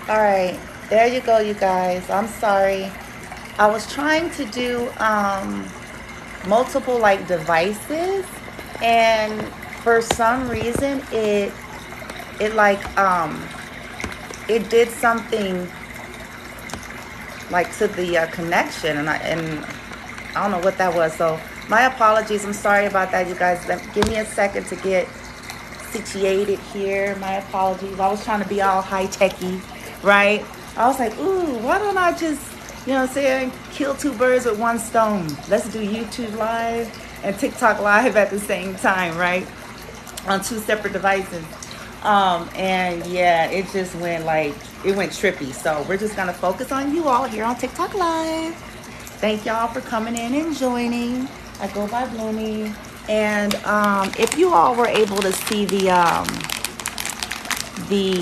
All right, there you go, you guys. I'm sorry. I was trying to do multiple like devices, and for some reason it like it did something like to the connection, and I don't know what that was. So my apologies. I'm sorry about that, you guys. Give me a second to get situated here. My apologies. I was trying to be all high techy, right? I was like, ooh, why don't I just, what I'm saying, kill two birds with one stone? Let's do YouTube Live and TikTok Live at the same time, right? On two separate devices. And yeah, it just went like, it went trippy. So we're just gonna focus on you all here on TikTok Live. Thank y'all for coming in and joining. I go by Bloomy. And if you all were able to see the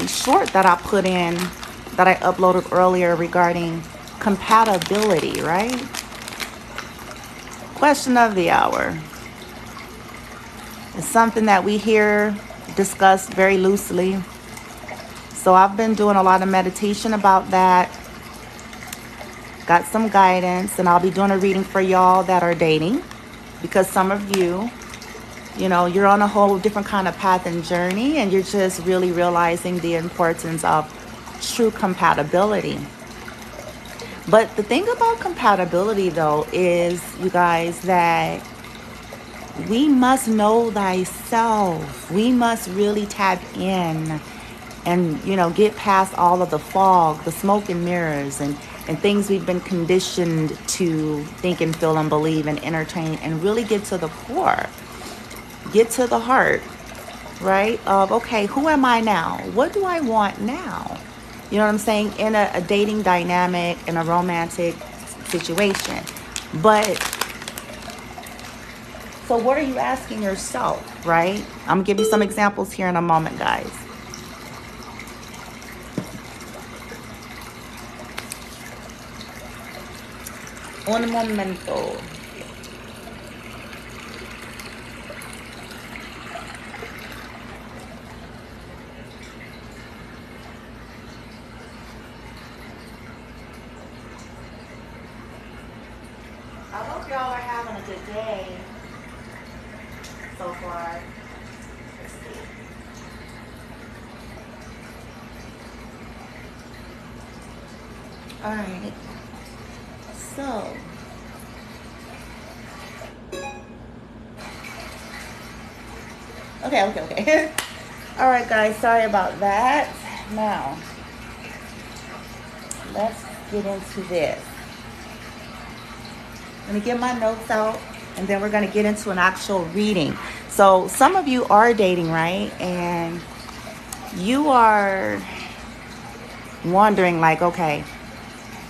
short that I put in, that I uploaded earlier regarding compatibility, right? Question of the hour. It's something that we hear discussed very loosely. So I've been doing a lot of meditation about that. Got some guidance, and I'll be doing a reading for y'all that are dating, because some of you, you're on a whole different kind of path and journey, and you're just really realizing the importance of true compatibility. But the thing about compatibility, though, is, you guys, that we must know thyself. We must really tap in and, get past all of the fog, the smoke and mirrors, and things we've been conditioned to think and feel and believe and entertain, and really get to the core, get to the heart, right? Of, okay, who am I now? What do I want now? You know what I'm saying? In a dating dynamic, in a romantic situation. But, so what are you asking yourself, right? I'm gonna give you some examples here in a moment, guys. Un momento. I hope y'all are having a good day so far. Let's see. All right. So, okay. All right, guys, sorry about that. Now, let's get into this. Let me get my notes out, and then we're going to get into an actual reading. So, some of you are dating, right? And you are wondering, like, okay,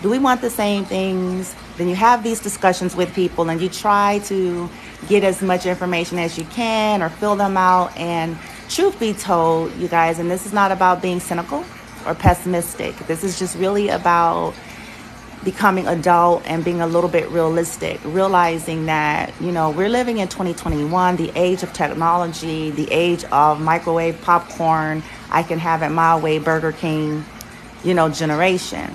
do we want the same things? Then you have these discussions with people, and you try to get as much information as you can or fill them out. And truth be told, you guys, and this is not about being cynical or pessimistic. This is just really about becoming adult and being a little bit realistic, realizing that, we're living in 2021, the age of technology, the age of microwave popcorn, I can have it my way, Burger King, generation.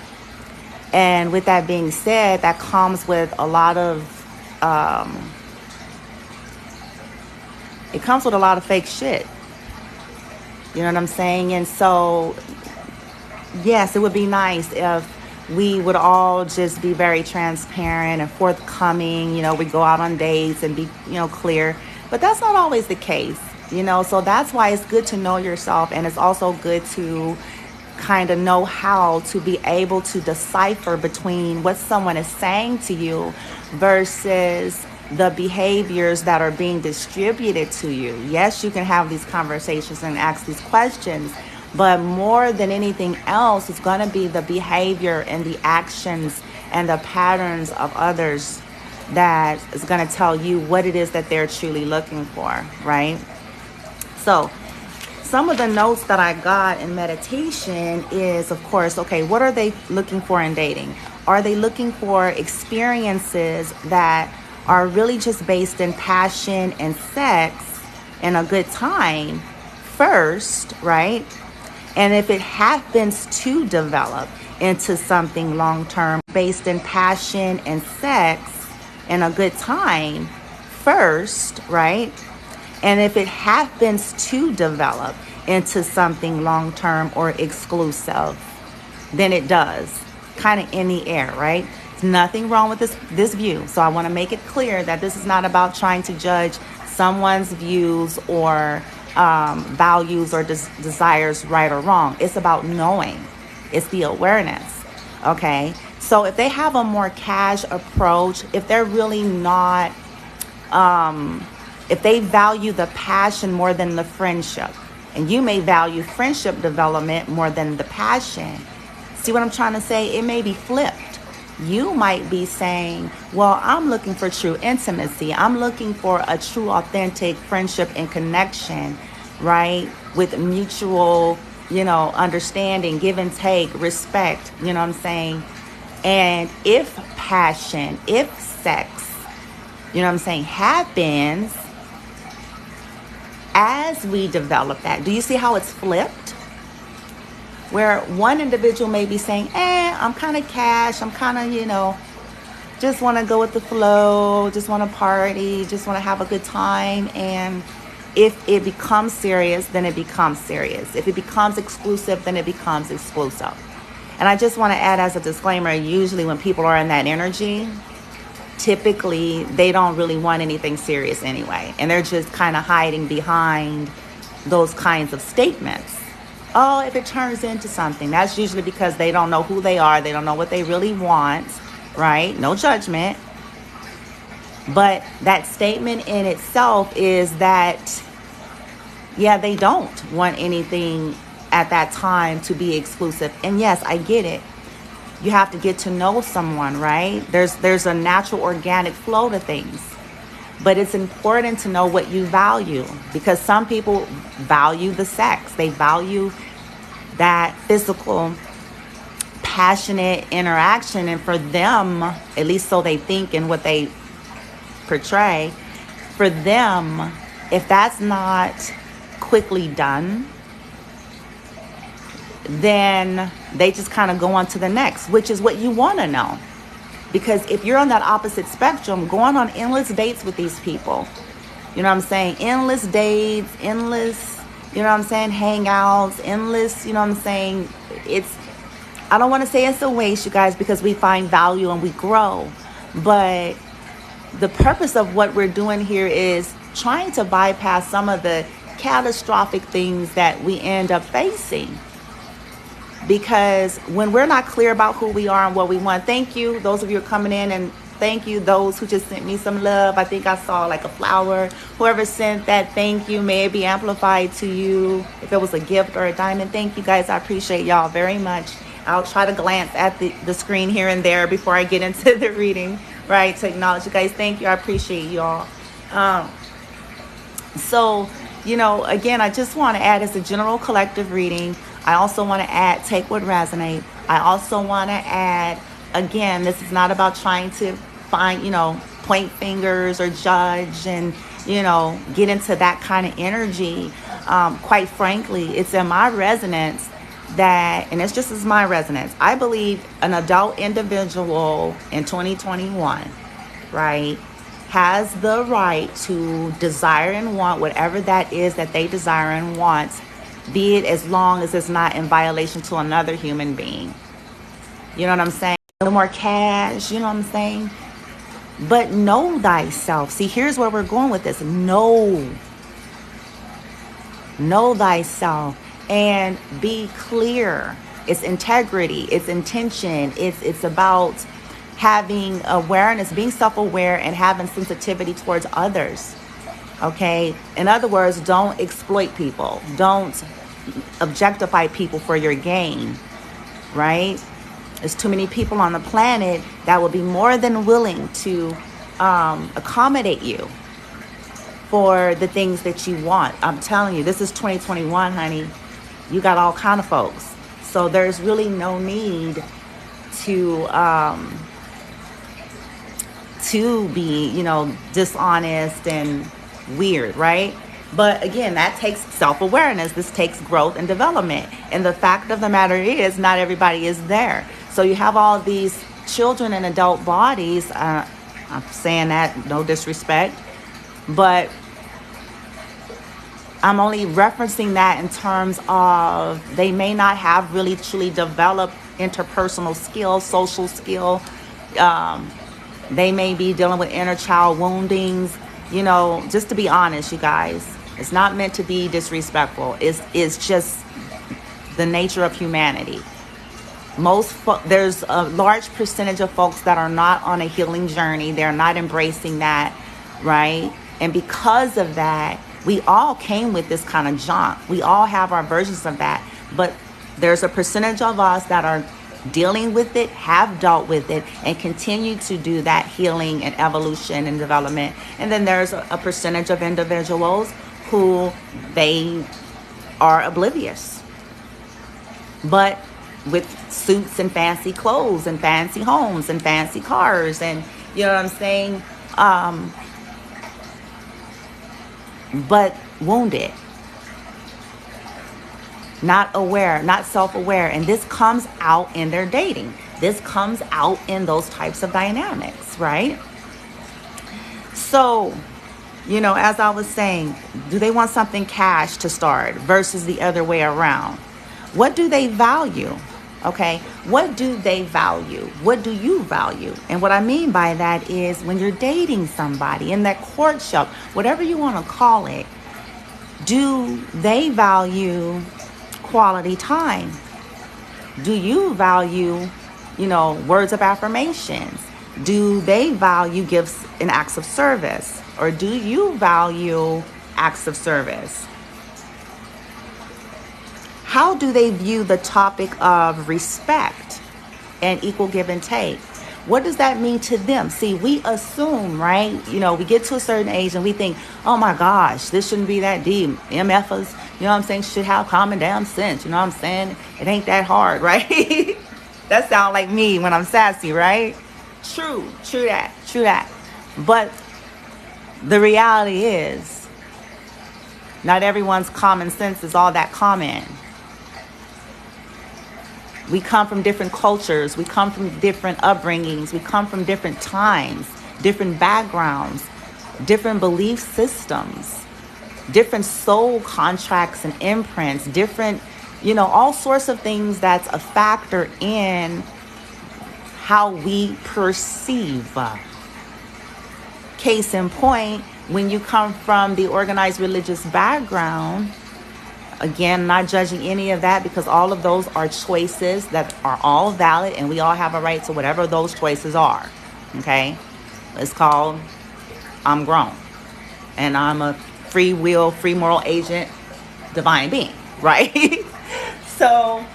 And with that being said, that comes with a lot of, it comes with a lot of fake shit. You know what I'm saying? And so, yes, it would be nice if we would all just be very transparent and forthcoming. We go out on dates and be, clear. But that's not always the case, So that's why it's good to know yourself. And it's also good to kind of know how to be able to decipher between what someone is saying to you versus the behaviors that are being distributed to you. Yes, you can have these conversations and ask these questions, but more than anything else, it's going to be the behavior and the actions and the patterns of others that is going to tell you what it is that they're truly looking for, right? So some of the notes that I got in meditation is, of course, okay, what are they looking for in dating? Are they looking for experiences that are really just based in passion and sex and a good time first, right? And if it happens to develop into something long-term based in passion and sex and a good time first, right? And if it happens to develop into something long-term or exclusive, then it does. Kind of in the air, right? There's nothing wrong with this view. So I want to make it clear that this is not about trying to judge someone's views or values or desires right or wrong. It's about knowing. It's the awareness. Okay? So if they have a more cash approach, if they're really not, if they value the passion more than the friendship, and you may value friendship development more than the passion. See what I'm trying to say? It may be flipped. You might be saying, well, I'm looking for true intimacy. I'm looking for a true, authentic friendship and connection, right? With mutual, understanding, give and take, respect, you know what I'm saying? And if passion, if sex, you know what I'm saying, happens as we develop that, do you see how it's flipped? Where one individual may be saying, I'm kind of cash, I'm kind of, just want to go with the flow, just want to party, just want to have a good time. And if it becomes serious, then it becomes serious. If it becomes exclusive, then it becomes exclusive. And I just want to add as a disclaimer, usually when people are in that energy, typically they don't really want anything serious anyway. And they're just kind of hiding behind those kinds of statements. Oh, if it turns into something, that's usually because they don't know who they are. They don't know what they really want, right? No judgment. But that statement in itself is that, yeah, they don't want anything at that time to be exclusive. And yes, I get it. You have to get to know someone, right? There's a natural organic flow to things. But it's important to know what you value, because some people value the sex. They value that physical, passionate interaction. And for them, at least so they think and what they portray, for them, if that's not quickly done, then they just kind of go on to the next, which is what you want to know. Because if you're on that opposite spectrum, going on endless dates with these people, you know what I'm saying? Endless dates, endless, you know what I'm saying? Hangouts, endless, you know what I'm saying? I don't want to say it's a waste, you guys, because we find value and we grow. But the purpose of what we're doing here is trying to bypass some of the catastrophic things that we end up facing. Because when we're not clear about who we are and what we want, thank you, those of you who are coming in, and thank you, those who just sent me some love. I think I saw like a flower. Whoever sent that, thank you. May it be amplified to you. If it was a gift or a diamond, thank you guys. I appreciate y'all very much. I'll try to glance at the screen here and there before I get into the reading, right, to acknowledge you guys. Thank you. I appreciate y'all. So, again, I just want to add as a general collective reading. I also want to add, take what resonates. I also want to add, again, this is not about trying to find, point fingers or judge and, get into that kind of energy. Quite frankly, it's in my resonance that, and it's just as my resonance, I believe an adult individual in 2021, right, has the right to desire and want whatever that is that they desire and want, be it as long as it's not in violation to another human being. You know what I'm saying? A little more cash, you know what I'm saying? But know thyself. See, here's where we're going with this. Know thyself and be clear. It's integrity, it's intention, it's about having awareness, being self-aware and having sensitivity towards others. Okay, in other words, don't exploit people. Don't objectify people for your gain, right? There's too many people on the planet that will be more than willing to accommodate you for the things that you want. I'm telling you, this is 2021, honey. You got all kind of folks. So there's really no need to be, dishonest and weird, right? But again, that takes self-awareness. This takes growth and development. And the fact of the matter is, not everybody is there. So you have all these children in adult bodies. I'm saying that, no disrespect, but I'm only referencing that in terms of they may not have really truly developed interpersonal skills, social skill. They may be dealing with inner child woundings. Just to be honest, you guys, it's not meant to be disrespectful. It's just the nature of humanity. There's a large percentage of folks that are not on a healing journey. They're not embracing that, right? And because of that, we all came with this kind of junk. We all have our versions of that. But there's a percentage of us that are dealing with it, have dealt with it, and continue to do that healing and evolution and development. And then there's a percentage of individuals who they are oblivious, but with suits and fancy clothes and fancy homes and fancy cars, and you know what I'm saying, but wounded, not aware, not self-aware. And this comes out in their dating. This comes out in those types of dynamics, right? So, as I was saying, do they want something cash to start versus the other way around? What do they value? Okay, what do they value? What do you value? And what I mean by that is when you're dating somebody in that courtship, whatever you want to call it, do they value quality time? Do you value, words of affirmations? Do they value gifts and acts of service? Or do you value acts of service? How do they view the topic of respect and equal give and take? What does that mean to them? See, we assume, right? We get to a certain age and we think, oh my gosh, this shouldn't be that deep. MFers, should have common damn sense. It ain't that hard, right? That sounds like me when I'm sassy, right? True that. But the reality is, not everyone's common sense is all that common. We come from different cultures. We come from different upbringings. We come from different times, different backgrounds, different belief systems, different soul contracts and imprints, different, all sorts of things that's a factor in how we perceive. Case in point, when you come from the organized religious background, again, not judging any of that, because all of those are choices that are all valid, and we all have a right to whatever those choices are. Okay? It's called I'm grown. And I'm a free will, free moral agent, divine being, right? So,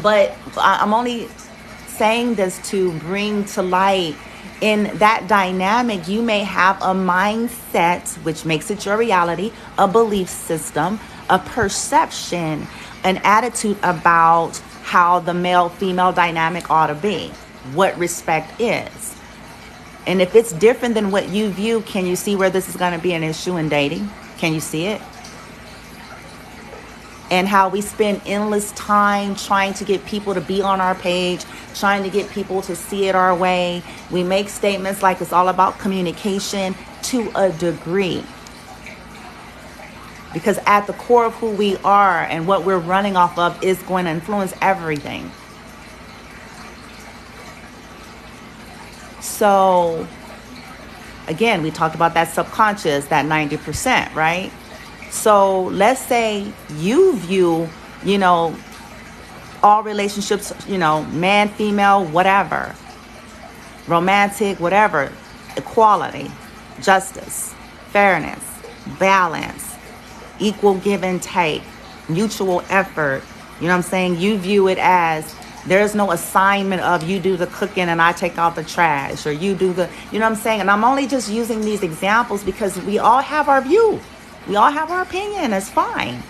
but I'm only saying this to bring to light, in that dynamic, you may have a mindset, which makes it your reality, a belief system, a perception, an attitude about how the male-female dynamic ought to be, what respect is. And if it's different than what you view, can you see where this is going to be an issue in dating? Can you see it? And how we spend endless time trying to get people to be on our page, trying to get people to see it our way. We make statements like it's all about communication to a degree. Because at the core of who we are and what we're running off of is going to influence everything. So, again, we talked about that subconscious, that 90%, right? So let's say you view, all relationships, man, female, whatever, romantic, whatever, equality, justice, fairness, balance, equal give and take, mutual effort. You know what I'm saying? You view it as there's no assignment of you do the cooking and I take out the trash, or you do the, you know what I'm saying? And I'm only just using these examples because we all have our view. We all have our opinion. It's fine.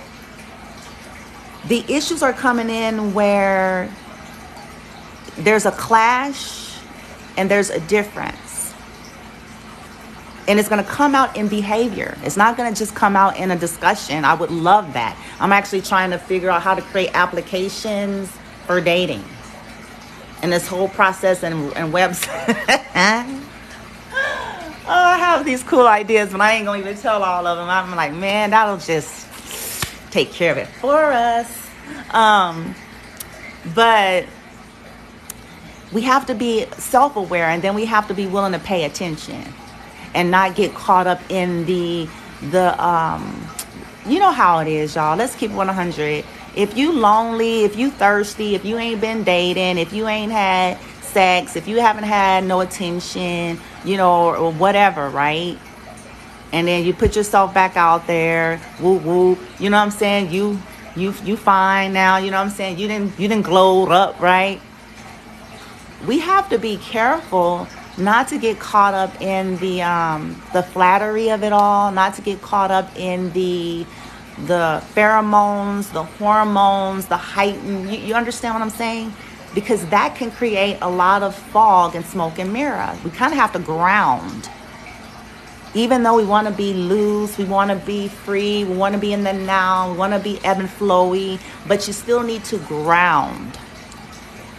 The issues are coming in where there's a clash and there's a difference. And it's going to come out in behavior. It's not going to just come out in a discussion. I would love that. I'm actually trying to figure out how to create applications for dating. And this whole process and website. Oh, I have these cool ideas, but I ain't going to even tell all of them. I'm like, man, that'll just take care of it for us. But we have to be self-aware, and then we have to be willing to pay attention and not get caught up in the you know how it is, y'all. Let's keep it 100. If you lonely, if you thirsty, if you ain't been dating, if you ain't had sex, if you haven't had no attention, you know, or whatever, right? And then you put yourself back out there, whoop whoop, you know what I'm saying? You fine now, you know what I'm saying? You didn't glow up, right? We have to be careful not to get caught up in the flattery of it all, not to get caught up in the pheromones, the hormones, the heightened, you understand what I'm saying? Because that can create a lot of fog and smoke and mirror. We kind of have to ground. Even though we want to be loose, we want to be free, we want to be in the now, we want to be ebb and flowy, but you still need to ground.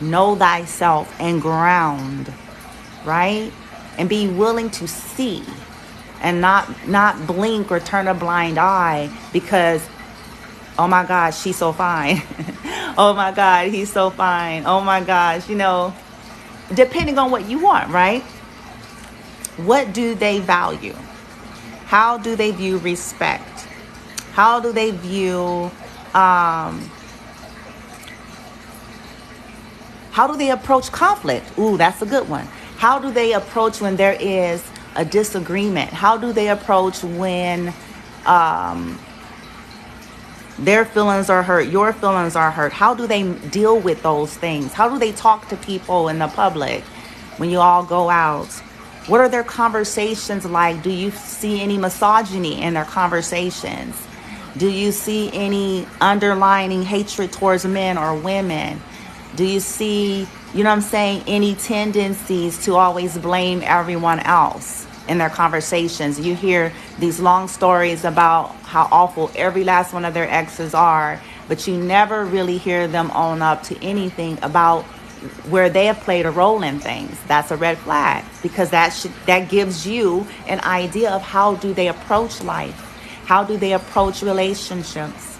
Know thyself and ground, right? And be willing to see and not blink or turn a blind eye because, oh my gosh, she's so fine. Oh my God, he's so fine. Oh my gosh, you know, depending on what you want, right? What do they value? How do they view respect? How do they view, how do they approach conflict? Ooh, that's a good one. How do they approach when there is a disagreement? How do they approach when their feelings are hurt, your feelings are hurt? How do they deal with those things? How do they talk to people in the public when you all go out? What are their conversations like? Do you see any misogyny in their conversations? Do you see any underlying hatred towards men or women? Do you see, you know what I'm saying, any tendencies to always blame everyone else in their conversations? You hear these long stories about how awful every last one of their exes are, but you never really hear them own up to anything about where they have played a role in things. That's a red flag, because that gives you an idea of how do they approach life? How do they approach relationships?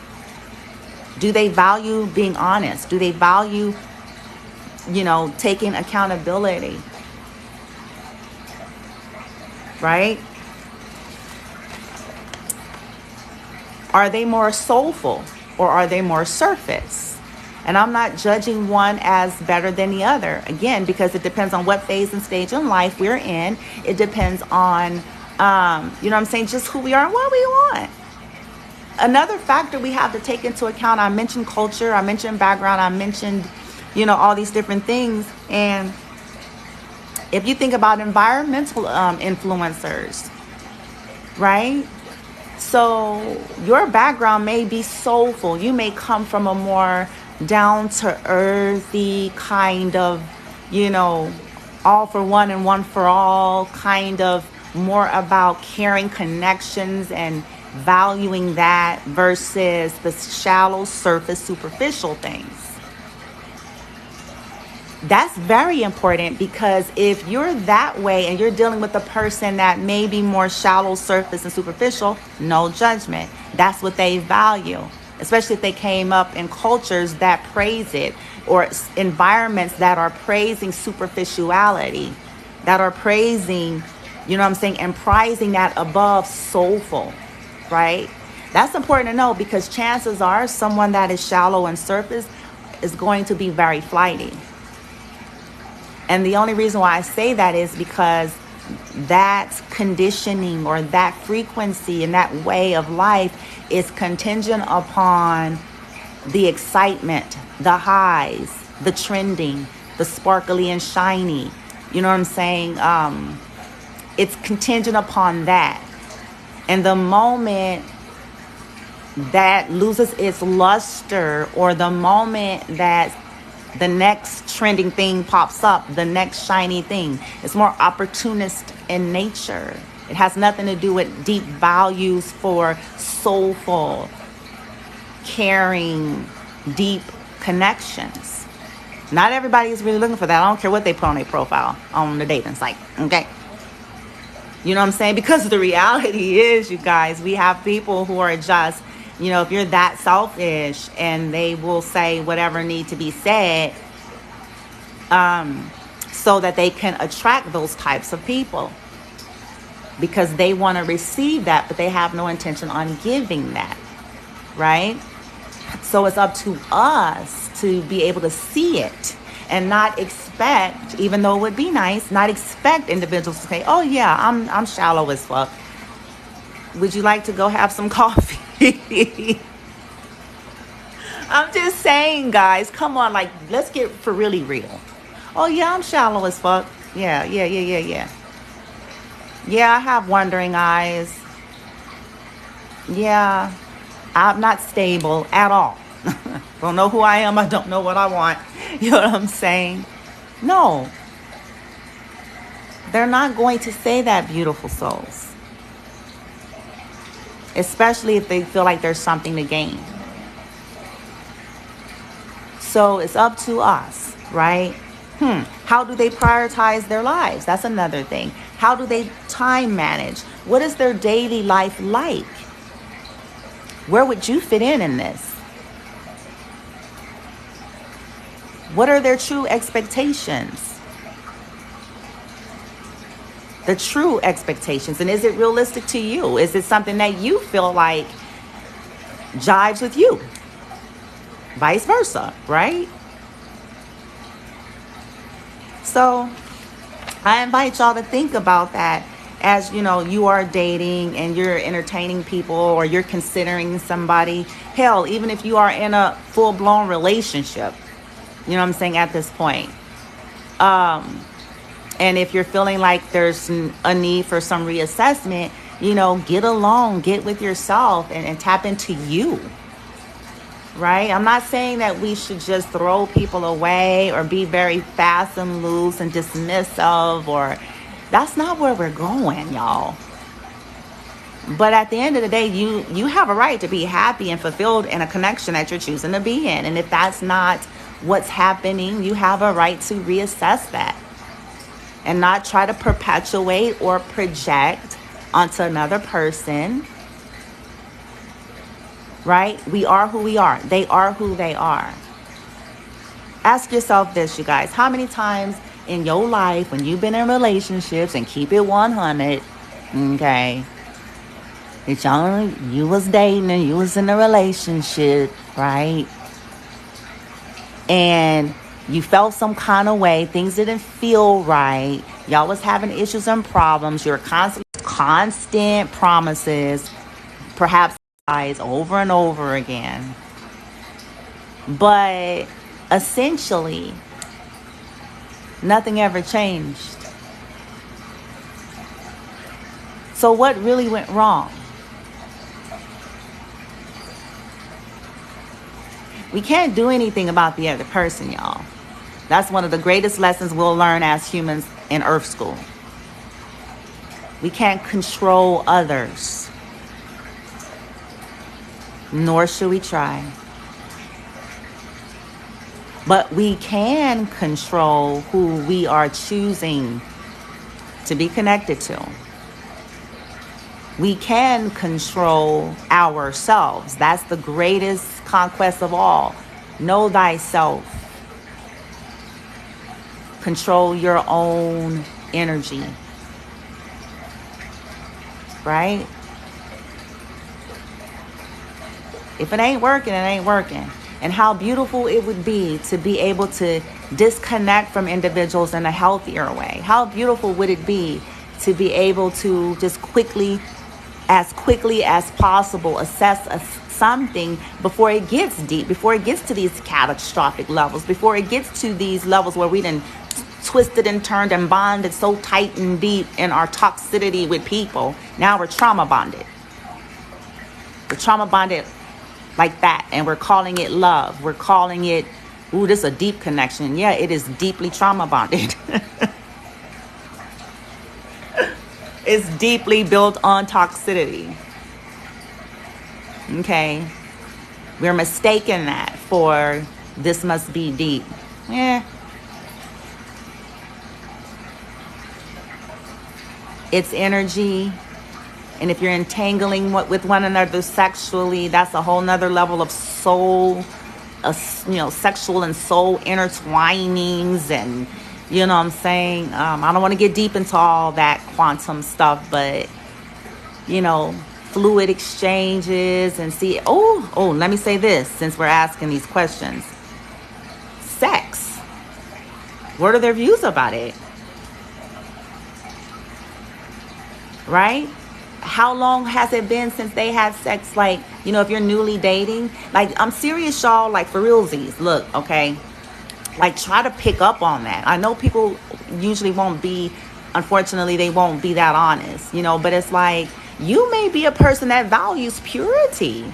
Do they value being honest? Do they value, you know, taking accountability? Right? Are they more soulful or are they more surface? And I'm not judging one as better than the other. Again, because it depends on what phase and stage in life we're in. It depends on, you know what I'm saying, just who we are and what we want. Another factor we have to take into account, I mentioned culture, I mentioned background, I mentioned, you know, all these different things. And if you think about environmental influencers, right? So your background may be soulful. You may come from a more down-to-earthy kind of, you know, all for one and one for all, kind of more about caring connections and valuing that versus the shallow, surface, superficial things. That's very important, because if you're that way and you're dealing with a person that may be more shallow, surface, and superficial, no judgment. That's what they value, especially if they came up in cultures that praise it, or environments that are praising superficiality, that are praising, you know what I'm saying, and prizing that above soulful, right? That's important to know, because chances are someone that is shallow and surface is going to be very flighty. And the only reason why I say that is because that conditioning or that frequency and that way of life is contingent upon the excitement, the highs, the trending, the sparkly and shiny. You know what I'm saying? It's contingent upon that. And the moment that loses its luster, or the moment that the next trending thing pops up, the next shiny thing, it's more opportunist in nature. It has nothing to do with deep values for soulful, caring, deep connections. Not everybody is really looking for that. I don't care what they put on their profile on the dating site. Okay. You know what I'm saying? Because the reality is, you guys, we have people who are just, you know, if you're that selfish, and they will say whatever need to be said, so that they can attract those types of people, because they want to receive that, but they have no intention on giving that, right? So it's up to us to be able to see it and not expect, even though it would be nice, not expect individuals to say, oh yeah, I'm shallow as fuck. Would you like to go have some coffee? I'm just saying, guys, come on, like, let's get for really real. Oh yeah, I'm shallow as fuck. Yeah. Yeah, I have wandering eyes. Yeah, I'm not stable at all. Don't know who I am. I don't know what I want. You know what I'm saying? No. They're not going to say that, beautiful souls. Especially if they feel like there's something to gain. So it's up to us, right? How do they prioritize their lives? That's another thing. How do they time manage? What is their daily life like? Where would you fit in this? What are their true expectations? The true expectations. And is it realistic to you? Is it something that you feel like jives with you? Vice versa, right? So I invite y'all to think about that as, you know, you are dating and you're entertaining people, or you're considering somebody. Hell, even if you are in a full-blown relationship, you know what I'm saying, at this point. And if you're feeling like there's a need for some reassessment, you know, get alone, get with yourself, and tap into you. Right? I'm not saying that we should just throw people away or be very fast and loose and dismissive, or that's not where we're going, y'all. But at the end of the day, you have a right to be happy and fulfilled in a connection that you're choosing to be in. And if that's not what's happening, you have a right to reassess that and not try to perpetuate or project onto another person. Right? We are who we are. They are who they are. Ask yourself this, you guys. How many times in your life, when you've been in relationships, and keep it 100, okay, you was dating and you was in a relationship, right? And you felt some kind of way. Things didn't feel right. Y'all was having issues and problems. Your constant promises, perhaps over and over again. But essentially, nothing ever changed. So what really went wrong? We can't do anything about the other person, y'all. That's one of the greatest lessons we'll learn as humans in Earth School. We can't control others. Nor should we try. But we can control who we are choosing to be connected to. We can control ourselves. That's the greatest conquest of all. Know thyself. Control your own energy. Right? If it ain't working, it ain't working. And how beautiful it would be to be able to disconnect from individuals in a healthier way. How beautiful would it be to be able to just quickly as possible, assess something before it gets deep, before it gets to these catastrophic levels, before it gets to these levels where we done twisted and turned and bonded so tight and deep in our toxicity with people. Now we're trauma bonded. We're trauma bonded like that, and we're calling it love. We're calling it, ooh, this is a deep connection. Yeah, it is deeply trauma bonded. It's deeply built on toxicity. Okay? We're mistaking that for this must be deep. Yeah. It's energy. And if you're entangling with one another sexually, that's a whole nother level of soul, sexual and soul intertwinings. And, you know what I'm saying? I don't want to get deep into all that quantum stuff, but, fluid exchanges and see. Let me say this since we're asking these questions. Sex. What are their views about it? Right? How long has it been since they had sex? Like, if you're newly dating, like, I'm serious, y'all, like, for realsies. Look, okay, like, try to pick up on that. I know people usually unfortunately, they won't be that honest, but it's like, you may be a person that values purity.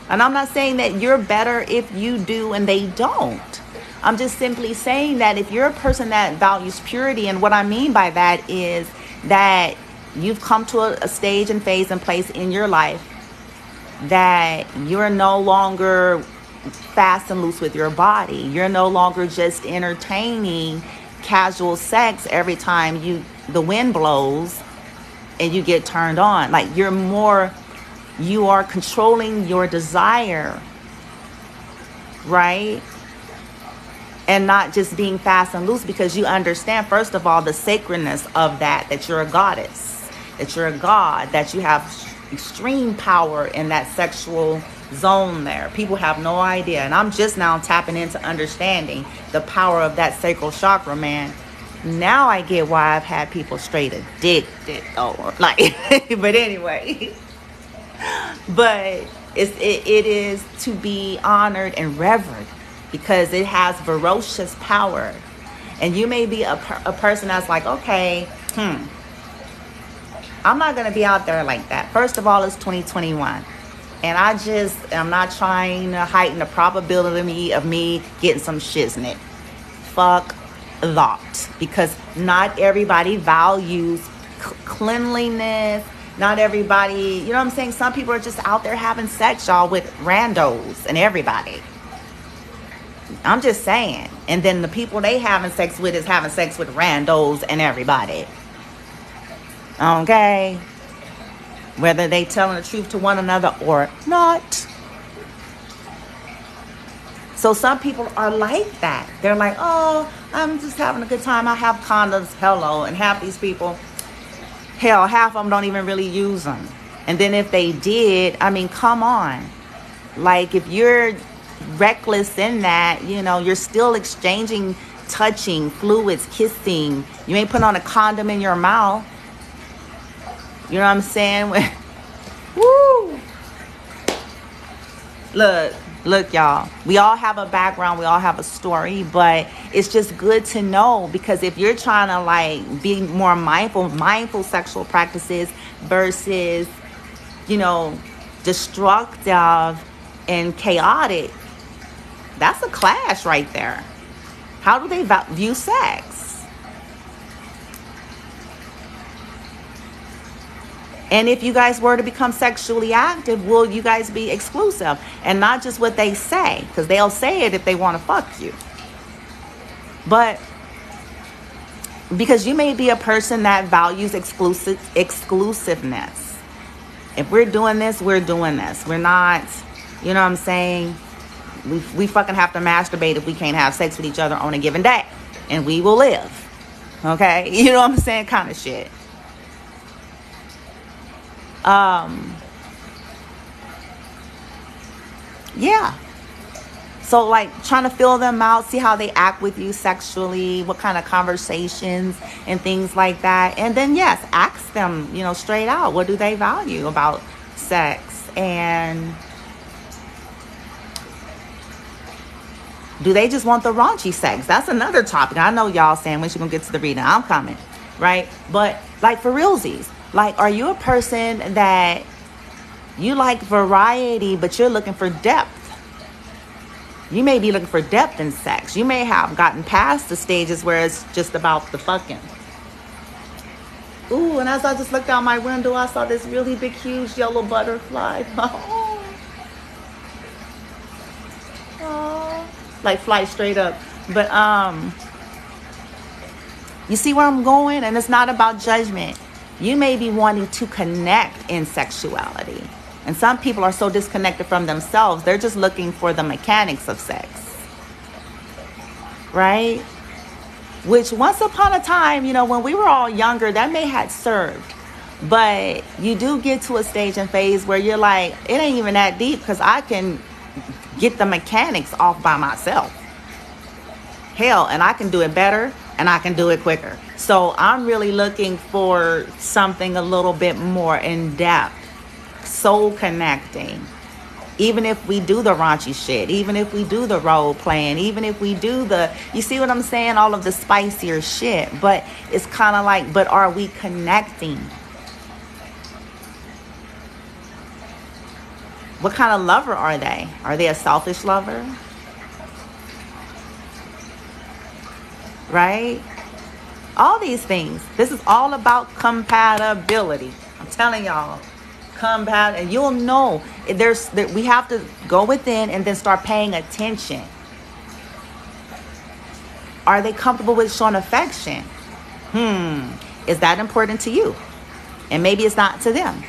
And I'm not saying that you're better if you do and they don't. I'm just simply saying that if you're a person that values purity, and what I mean by that is that you've come to a stage and phase and place in your life that you're no longer fast and loose with your body. You're no longer just entertaining casual sex every time the wind blows and you get turned on. Like, you are controlling your desire, right? And not just being fast and loose, because you understand, first of all, the sacredness of that you're a goddess, that you're a god, that you have extreme power in that sexual zone there. People have no idea. And I'm just now tapping into understanding the power of that sacral chakra, man. Now I get why I've had people straight addicted, but anyway. But it is to be honored and revered, because it has ferocious power. And you may be a person that's like, okay, I'm not going to be out there like that. First of all, it's 2021. And I'm not trying to heighten the probability of me getting some shiznit. Fuck that. Because not everybody values cleanliness. Not everybody, you know what I'm saying? Some people are just out there having sex, y'all, with randos and everybody. I'm just saying. And then the people they having sex with is having sex with randos and everybody. Okay? Whether they telling the truth to one another or not. So some people are like that. They're like, oh, I'm just having a good time. I have condoms. Hello. And half these people, hell, half of them don't even really use them. And then if they did, I mean, come on. Like, if you're reckless in that, you're still exchanging, touching, fluids, kissing. You ain't putting on a condom in your mouth. You know what I'm saying? Woo! Look, y'all. We all have a background. We all have a story. But it's just good to know, because if you're trying to, be more mindful sexual practices versus, destructive and chaotic, that's a clash right there. How do they view sex? And if you guys were to become sexually active, will you guys be exclusive? And not just what they say, because they'll say it if they want to fuck you. But because you may be a person that values exclusiveness. If we're doing this, we're doing this. We're not, you know what I'm saying? We fucking have to masturbate if we can't have sex with each other on a given day. And we will live. Okay? You know what I'm saying? Kind of shit. Yeah. So, trying to feel them out, see how they act with you sexually, what kind of conversations and things like that. And then, yes, ask them, straight out, what do they value about sex? And do they just want the raunchy sex? That's another topic. I know y'all saying, when she gonna get to the reading? I'm coming, right? But, for realsies, are you a person that you like variety, but you're looking for depth? You may be looking for depth in sex. You may have gotten past the stages where it's just about the fucking. Ooh, and as I just looked out my window, I saw this really big, huge yellow butterfly. Oh, like fly straight up. But you see where I'm going? And it's not about judgment. You may be wanting to connect in sexuality. And some people are so disconnected from themselves, they're just looking for the mechanics of sex. Right? Which once upon a time, when we were all younger, that may have served. But you do get to a stage and phase where you're like, it ain't even that deep because I can get the mechanics off by myself. Hell, and I can do it better and I can do it quicker. So I'm really looking for something a little bit more in depth, soul connecting. Even if we do the raunchy shit, even if we do the role playing, even if we do you see what I'm saying? All of the spicier shit. But it's kind of like, but are we connecting? What kind of lover are they? Are they a selfish lover? Right? All these things. This is all about compatibility. I'm telling y'all. And you'll know we have to go within and then start paying attention. Are they comfortable with showing affection? Is that important to you? And maybe it's not to them.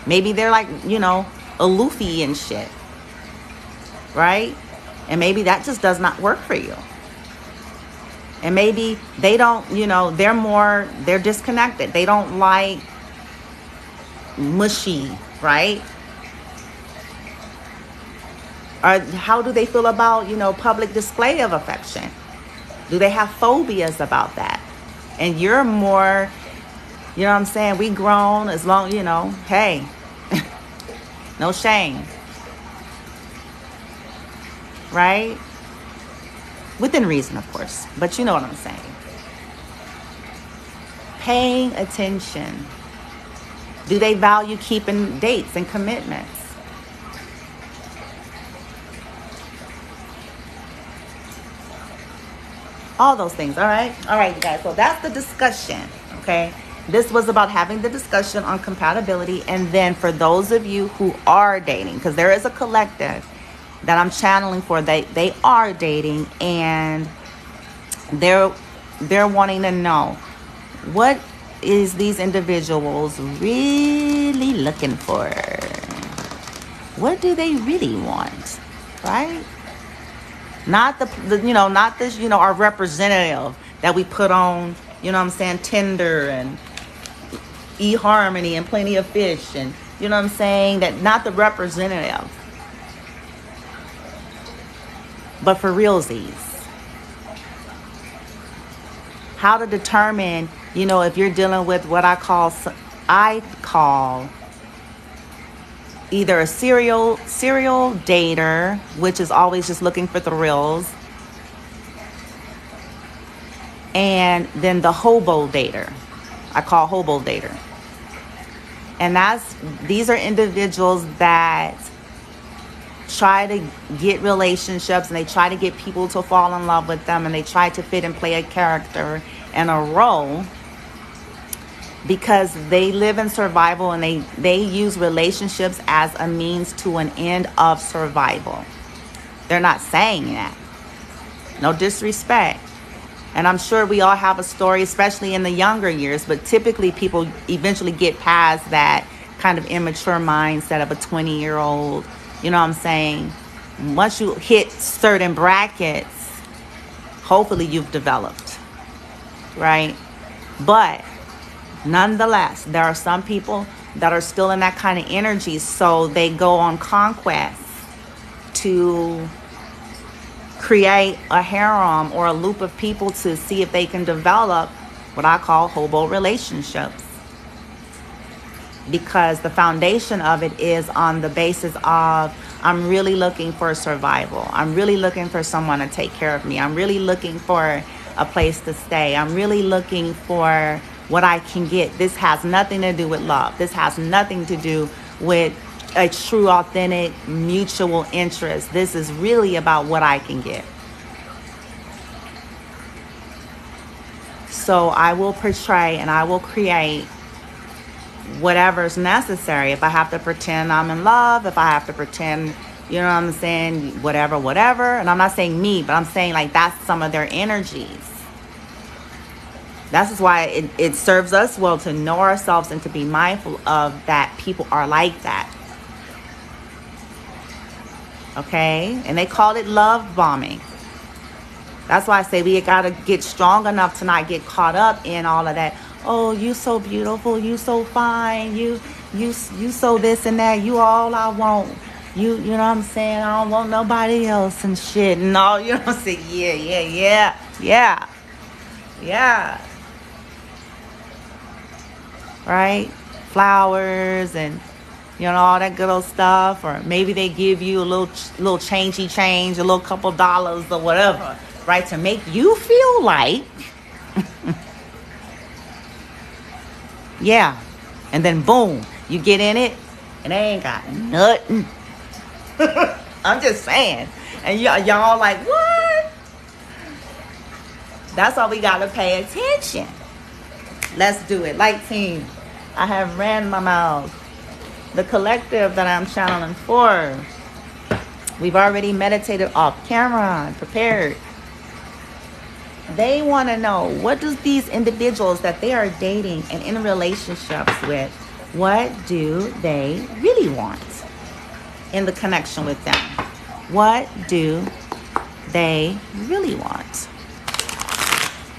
Maybe they're like, aloofy and shit. Right? And maybe that just does not work for you. And maybe they don't, they're disconnected. They don't like mushy, right? Or how do they feel about, public display of affection? Do they have phobias about that? And you're more, what I'm saying? We grown as long, hey, no shame. Right? Within reason, of course. But you know what I'm saying. Paying attention. Do they value keeping dates and commitments? All those things, all right? All right, you guys. So that's the discussion, okay? This was about having the discussion on compatibility. And then for those of you who are dating, because there is a collective that I'm channeling for, they are dating and they're wanting to know, what is these individuals really looking for? What do they really want? Right? Not our representative that we put on, Tinder and eHarmony and Plenty of Fish and, that not the representative. But for realsies. How to determine, if you're dealing with what I call either a serial dater, which is always just looking for thrills, and then the hobo dater. I call hobo dater. And these are individuals that try to get relationships and they try to get people to fall in love with them and they try to fit and play a character and a role because they live in survival and they use relationships as a means to an end of survival. They're not saying that. No disrespect. And I'm sure we all have a story, especially in the younger years, but typically people eventually get past that kind of immature mindset of a 20-year-old. You know what I'm saying? Once you hit certain brackets, hopefully you've developed, right? But nonetheless, there are some people that are still in that kind of energy, so they go on conquest to create a harem or a loop of people to see if they can develop what I call hobo relationships. Because the foundation of it is on the basis of, I'm really looking for survival. I'm really looking for someone to take care of me. I'm really looking for a place to stay. I'm really looking for what I can get. This has nothing to do with love. This has nothing to do with a true, authentic, mutual interest. This is really about what I can get. So I will portray and I will create whatever's necessary. If I have to pretend I'm in love, if I have to pretend, you know what I'm saying, whatever. And I'm not saying me, but I'm saying like that's some of their energies. That's why it serves us well to know ourselves and to be mindful of that people are like that. Okay? And they call it love bombing. That's why I say we gotta get strong enough to not get caught up in all of that. Oh, you so beautiful, you so fine, you so this and that, you all I want. You know what I'm saying? I don't want nobody else and shit. And all, you know what I'm saying? Yeah. Right? Flowers and, you know, all that good old stuff. Or maybe they give you a little change, a little couple dollars or whatever, right? To make you feel like, yeah. And then boom, you get in it and they ain't got nothing. I'm just saying. And y'all like, what? That's why we gotta pay attention. Let's do it. Light team, I have ran my mouth. The collective that I'm channeling for, we've already meditated off camera and prepared. They want to know, what does these individuals that they are dating and in relationships with, what do they really want in the connection with them? What do they really want?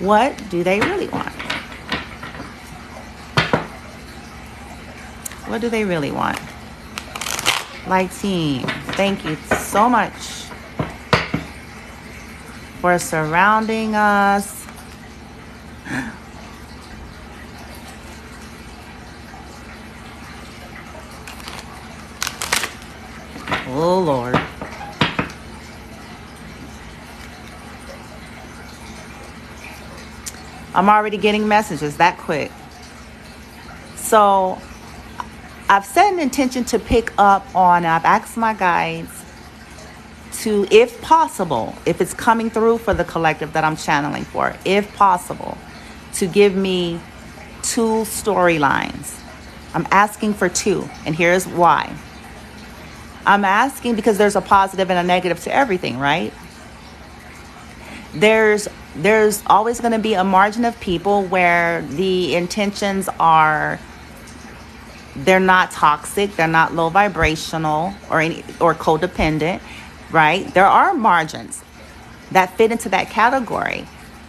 What do they really want? What do they really want? Light team, thank you so much for surrounding us. Oh, Lord. I'm already getting messages that quick. So I've set an intention to pick up on, I've asked my guides to, if possible, if it's coming through for the collective that I'm channeling for, if possible, to give me 2 storylines. I'm asking for 2, and here's why. I'm asking because there's a positive and a negative to everything, right? There's always going to be a margin of people where the intentions are, they're not toxic, they're not low vibrational or codependent, right? There are margins that fit into that category.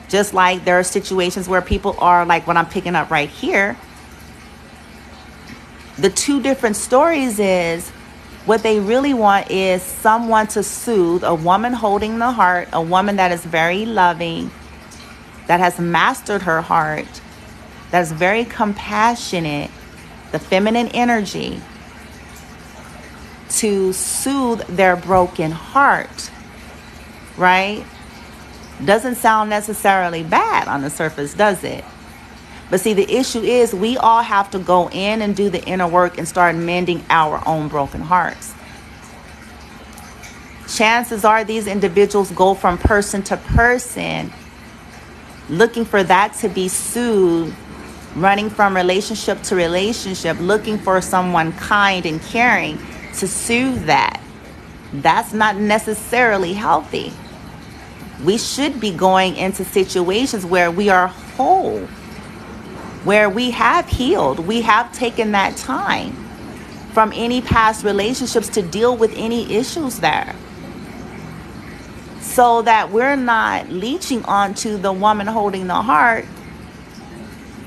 Just like there are situations where people are like what I'm picking up right here. The 2 different stories is what they really want is someone to soothe, a woman holding the heart, a woman that is very loving, that has mastered her heart, that is very compassionate, the feminine energy, to soothe their broken heart, right? Doesn't sound necessarily bad on the surface, does it? But see, the issue is we all have to go in and do the inner work and start mending our own broken hearts. Chances are these individuals go from person to person, looking for that to be soothed, running from relationship to relationship, looking for someone kind and caring to soothe that. That's not necessarily healthy. We should be going into situations where we are whole, where we have healed, we have taken that time from any past relationships to deal with any issues there, so that we're not leeching onto the woman holding the heart,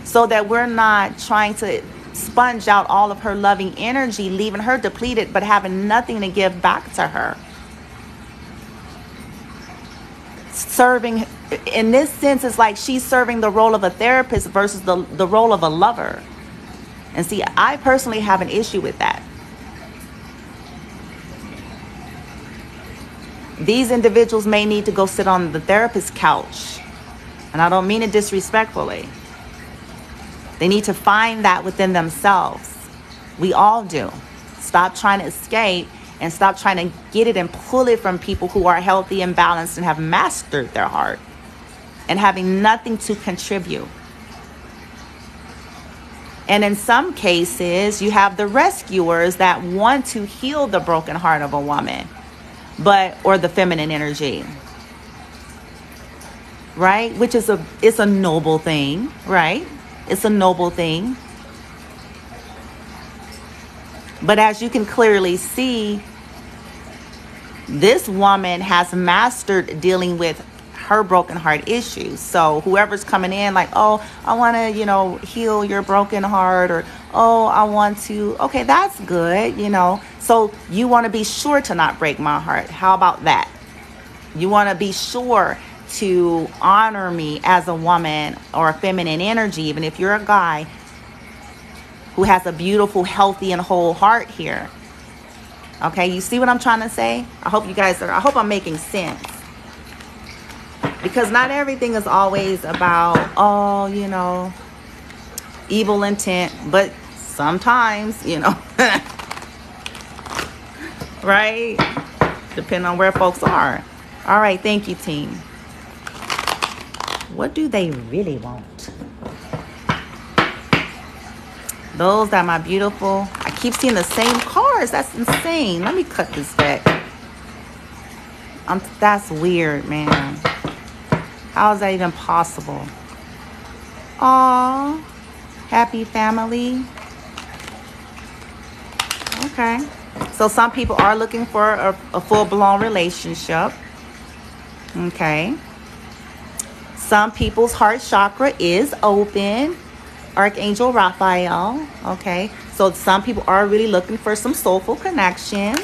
so that we're not trying to sponge out all of her loving energy, leaving her depleted but having nothing to give back to her. Serving, in this sense, it's like she's serving the role of a therapist versus the role of a lover. And see, I personally have an issue with that. These individuals may need to go sit on the therapist's couch. And I don't mean it disrespectfully. They need to find that within themselves. We all do. Stop trying to escape and stop trying to get it and pull it from people who are healthy and balanced and have mastered their heart and having nothing to contribute. And in some cases, you have the rescuers that want to heal the broken heart of a woman, or the feminine energy, right? Which is it's a noble thing, right? It's a noble thing. But as you can clearly see, this woman has mastered dealing with her broken heart issues. So whoever's coming in like, oh, I want to, heal your broken heart, or, oh, I want to, okay, that's good, So you want to be sure to not break my heart. How about that? You want to be sure to honor me as a woman or a feminine energy, even if you're a guy who has a beautiful, healthy, and whole heart here. Okay, you see what I'm trying to say? I hope I'm making sense. Because not everything is always about, evil intent, but sometimes, right? Depending on where folks are. All right, thank you, team. What do they really want? Those that my beautiful, I keep seeing the same cards. That's insane. Let me cut this deck. That's weird, man. How is that even possible? Aw, happy family. Okay. So some people are looking for a full-blown relationship. Okay. Some people's heart chakra is open. Archangel Raphael. Okay. So some people are really looking for some soulful connections.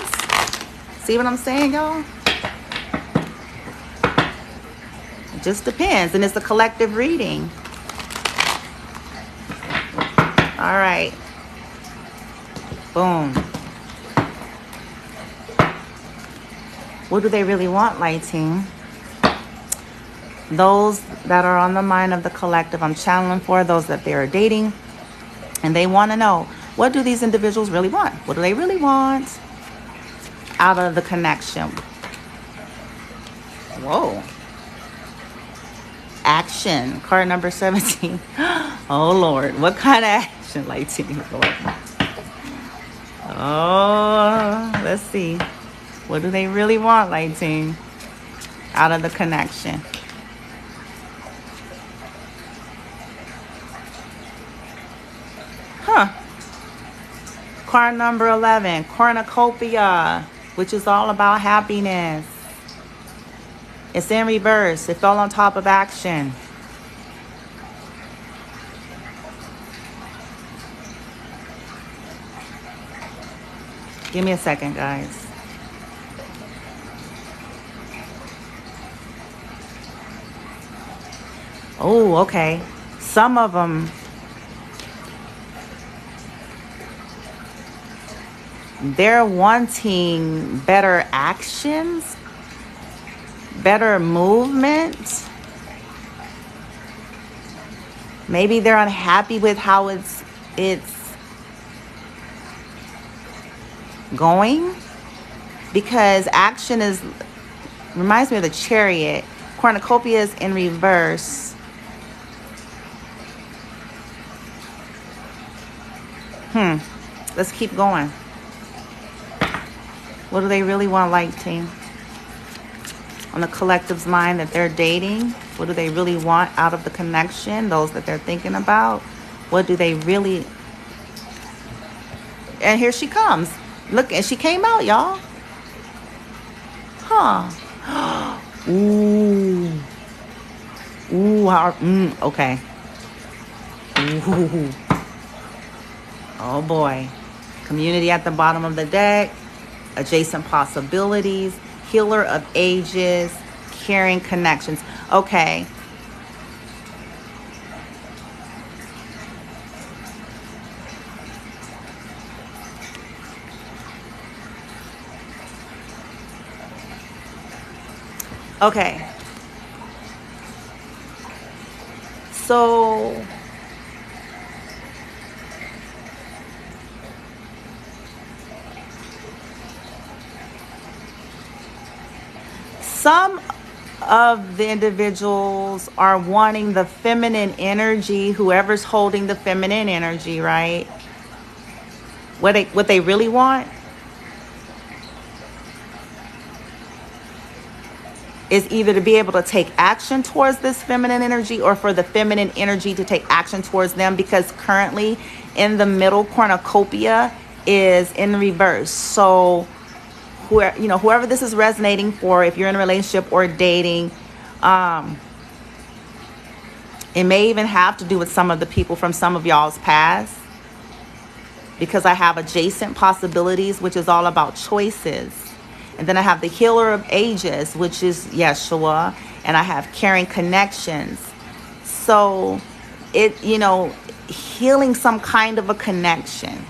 See what I'm saying, y'all? It just depends. And it's a collective reading. All right. Boom. What do they really want, light team? Those that are on the mind of the collective, I'm channeling for those that they are dating. And they want to know, what do these individuals really want? What do they really want out of the connection? Whoa. Action. Card number 17. Oh, Lord. What kind of action, light team? Oh, let's see. What do they really want, light team, out of the connection? Huh. Card number 11, cornucopia, which is all about happiness. It's in reverse. It fell on top of action. Give me a second, guys. Oh, okay. Some of them, they're wanting better actions, better movement. Maybe they're unhappy with how it's going, because action reminds me of the Chariot. Cornucopia is in reverse. Let's keep going. What do they really want, light team? On the collective's mind that they're dating, what do they really want out of the connection? Those that they're thinking about, what do they really? And here she comes. Look, and she came out, y'all. Huh. Ooh. Ooh. Okay. Ooh. Oh boy. Community at the bottom of the deck. Adjacent possibilities. Healer of ages. Caring connections. Okay. Okay. So some of the individuals are wanting the feminine energy, whoever's holding the feminine energy, right? What they really want is either to be able to take action towards this feminine energy, or for the feminine energy to take action towards them, because currently in the middle cornucopia is in reverse. So whoever this is resonating for, if you're in a relationship or dating, it may even have to do with some of the people from some of y'all's past, because I have adjacent possibilities, which is all about choices. And then I have the healer of ages, which is Yeshua, and I have caring connections. So healing some kind of a connection.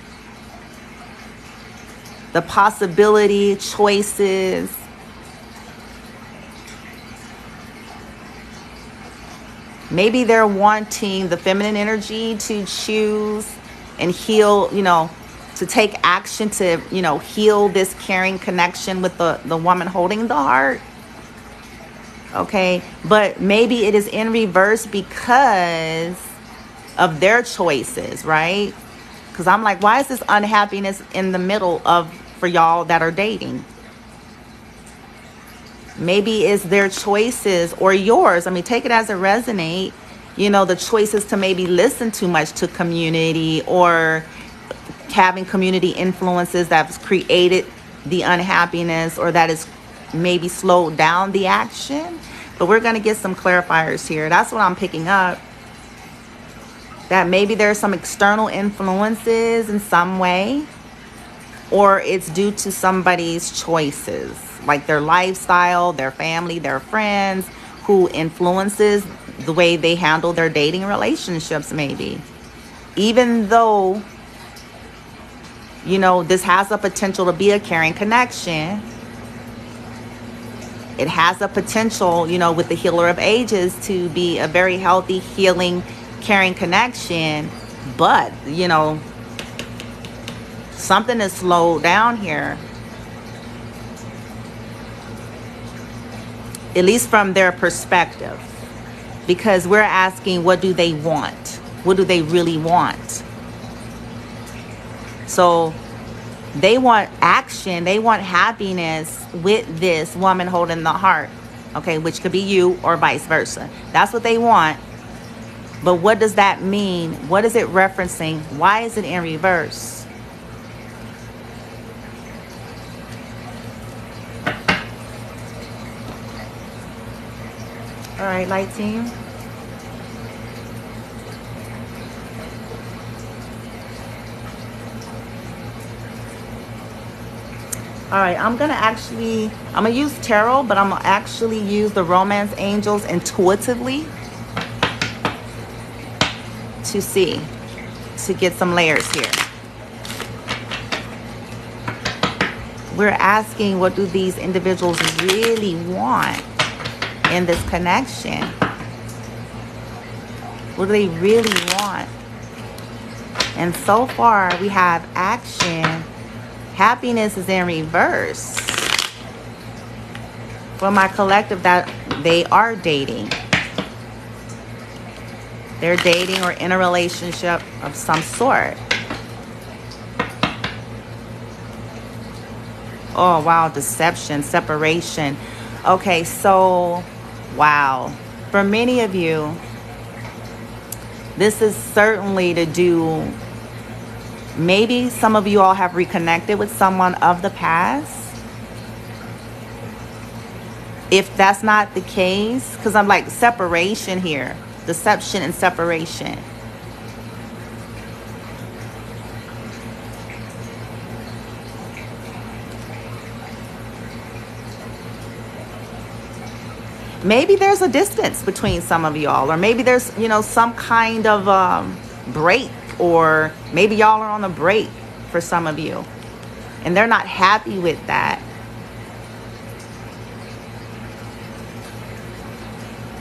The possibility, choices. Maybe they're wanting the feminine energy to choose and heal, to take action to, heal this caring connection with the woman holding the heart. Okay. But maybe it is in reverse because of their choices, right? Because I'm like, why is this unhappiness in the middle for y'all that are dating? Maybe it's their choices or yours. I mean, take it as it resonate. The choices to maybe listen too much to community, or having community influences that's created the unhappiness, or that is maybe slowed down the action. But we're going to get some clarifiers here. That's what I'm picking up. That maybe there's some external influences in some way, or it's due to somebody's choices, like their lifestyle, their family, their friends, who influences the way they handle their dating relationships, maybe. Even though, this has a potential to be a caring connection. It has a potential, with the healer of ages, to be a very healthy, healing, caring connection. But, something is slowed down here. At least from their perspective. Because we're asking, what do they want? What do they really want? So they want action. They want happiness with this woman holding the heart. Okay, which could be you or vice versa. That's what they want. But what does that mean? What is it referencing? Why is it in reverse? All right, light team. All right, I'm going to use tarot, but I'm going to actually use the romance angels intuitively to get some layers here. We're asking, what do these individuals really want in this connection? What do they really want? And so far we have action. Happiness is in reverse for my collective that they are dating. They're dating or in a relationship of some sort. Oh, wow. Deception, separation. Okay, so, wow. For many of you, this is certainly to do, maybe some of you all have reconnected with someone of the past. If that's not the case, because I'm like separation here. Deception and separation. Maybe there's a distance between some of y'all, or maybe there's, some kind of break, or maybe y'all are on a break for some of you, and they're not happy with that.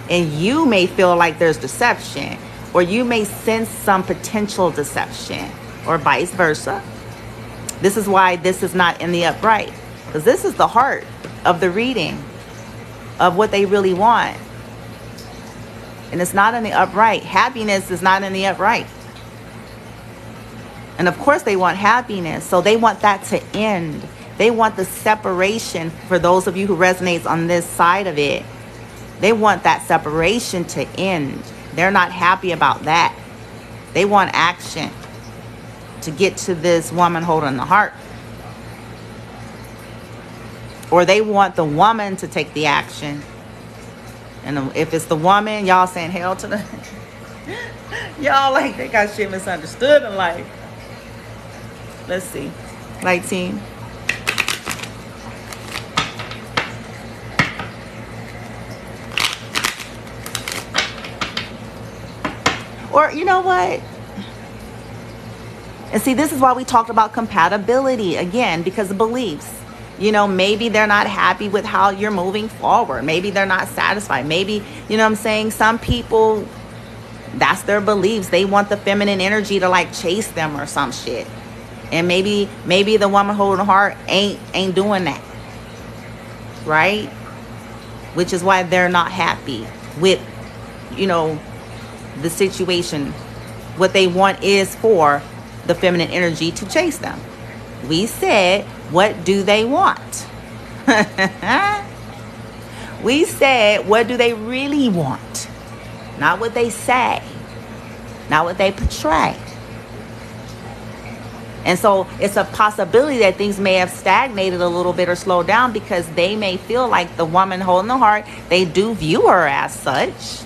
And you may feel like there's deception, or you may sense some potential deception, or vice versa. This is why this is not in the upright, because this is the heart of the reading. of what they really want. And it's not in the upright. Happiness is not in the upright. And of course they want happiness. So they want that to end. They want the separation. For those of you who resonates on this side of it, they want that separation to end. They're not happy about that. They want action to get to this woman holding the heart. Or they want the woman to take the action. And if it's the woman, y'all saying hell to the... y'all like they got shit misunderstood in life. Let's see. Light team. Or you know what? And see, this is why we talked about compatibility again, because of beliefs. You know, maybe they're not happy with how you're moving forward. Maybe they're not satisfied. Maybe, you know what I'm saying? Some people, that's their beliefs. They want the feminine energy to like chase them or some shit. And maybe the woman holding the heart ain't doing that. Right? Which is why they're not happy with, you know, the situation. What they want is for the feminine energy to chase them. We said, what do they want? We said, what do they really want? Not what they say. Not what they portray. And so it's a possibility that things may have stagnated a little bit or slowed down because they may feel like the woman holding the heart, they do view her as such,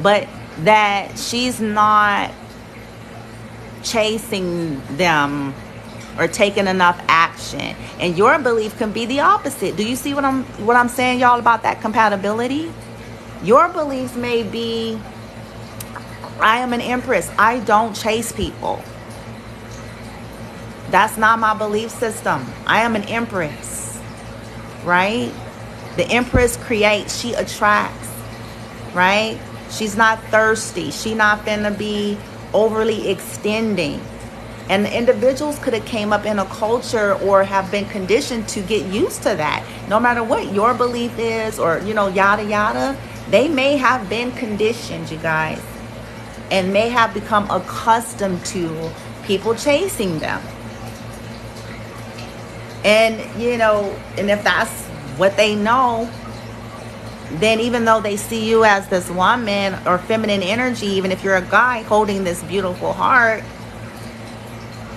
but that she's not chasing them or taking enough action. And your belief can be the opposite. Do you see what I'm saying, y'all, about that compatibility? Your beliefs may be, I am an empress. I don't chase people. That's not my belief system. I am an empress, right? The empress creates, she attracts, right? She's not thirsty. She not finna be overly extending. And the individuals could have came up in a culture or have been conditioned to get used to that. No matter what your belief is or, you know, yada, yada, they may have been conditioned, you guys, and may have become accustomed to people chasing them. And, you know, and if that's what they know, then even though they see you as this woman or feminine energy, even if you're a guy holding this beautiful heart,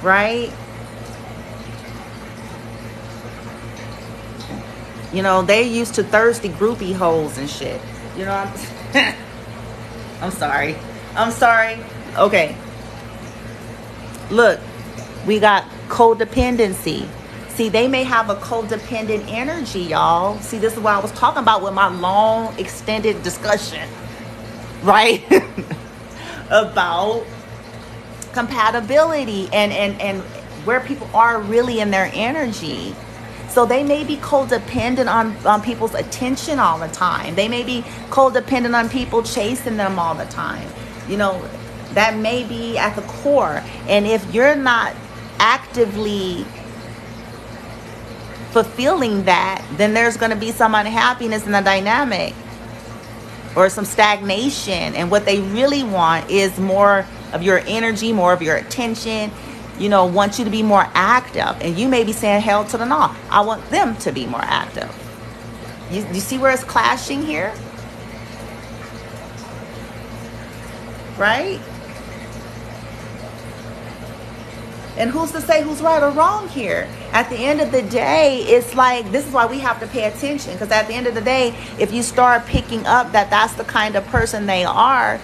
right? You know, they're used to thirsty groupie hoes and shit. You know, I'm sorry. I'm sorry. Okay. Look, we got codependency. See, they may have a codependent energy, y'all. See, this is what I was talking about with my long, extended discussion, right? About compatibility and where people are really in their energy. So they may be codependent on people's attention all the time. They may be codependent on people chasing them all the time. You know, that may be at the core. And if you're not actively fulfilling that, then there's going to be some unhappiness in the dynamic or some stagnation. And what they really want is more of your energy, more of your attention, you know, want you to be more active. And you may be saying hell to the no. I want them to be more active. You see where it's clashing here? Right? And who's to say who's right or wrong here? At the end of the day, it's like, this is why we have to pay attention. Because at the end of the day, if you start picking up that that's the kind of person they are,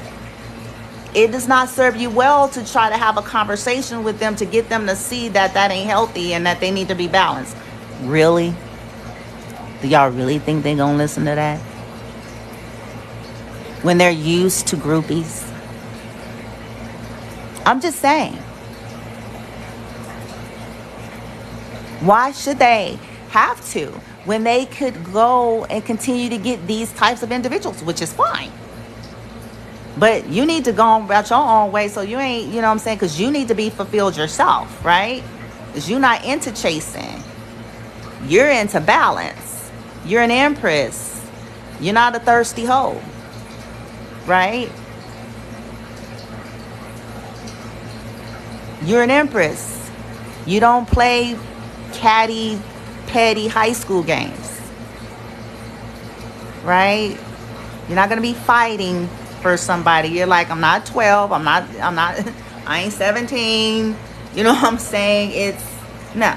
it does not serve you well to try to have a conversation with them to get them to see that that ain't healthy and that they need to be balanced. Really? Do y'all really think they're going to listen to that? When they're used to groupies? I'm just saying. Why should they have to when they could go and continue to get these types of individuals, which is fine. But you need to go about your own way so you ain't, you know what I'm saying? Because you need to be fulfilled yourself, right? Because you're not into chasing. You're into balance. You're an empress. You're not a thirsty hoe, right? You're an empress. You don't play catty, petty high school games, right? You're not going to be fighting for somebody. You're like, I'm not 12. I'm not, I ain't 17. You know what I'm saying? It's, no.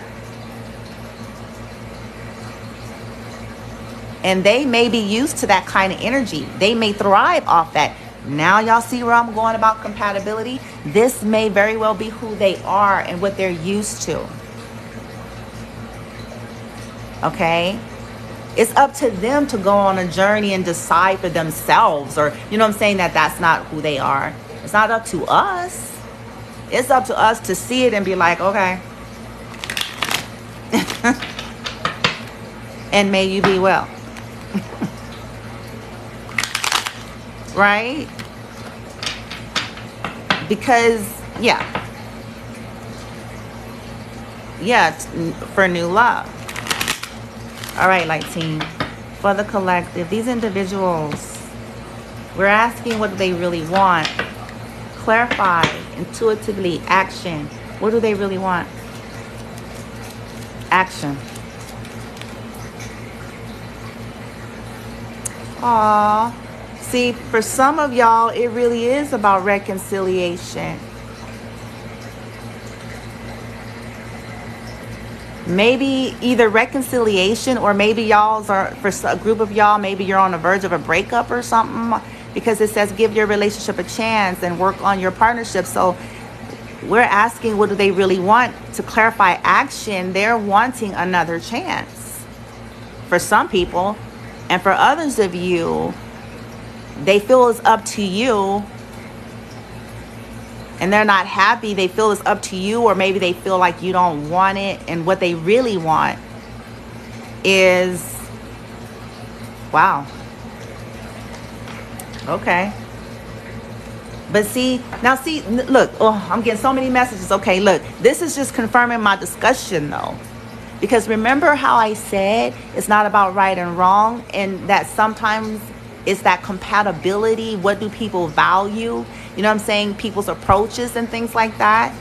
And they may be used to that kind of energy. They may thrive off that. Now y'all see where I'm going about compatibility? This may very well be who they are and what they're used to. Okay? It's up to them to go on a journey and decide for themselves. Or, you know what I'm saying, that that's not who they are. It's not up to us. It's up to us to see it and be like, okay. And may you be well. Right? Because, yeah, for new love. All right, light team. For the collective, these individuals, we're asking what do they really want. Clarify, intuitively, action. What do they really want? Action. Aww. See, for some of y'all, it really is about reconciliation. Maybe either reconciliation, or maybe y'all's are, for a group of y'all, maybe you're on the verge of a breakup or something, because it says give your relationship a chance and work on your partnership. So we're asking, what do they really want? To clarify action, they're wanting another chance for some people. And for others of you, they feel it's up to you and they're not happy. They feel it's up to you, or maybe they feel like you don't want it. And what they really want is, wow. Okay. But see, now see, look, oh, I'm getting so many messages. Okay, look, this is just confirming my discussion though. Because remember how I said it's not about right and wrong, and that sometimes it's that compatibility. What do people value? You know what I'm saying? People's approaches and things like that.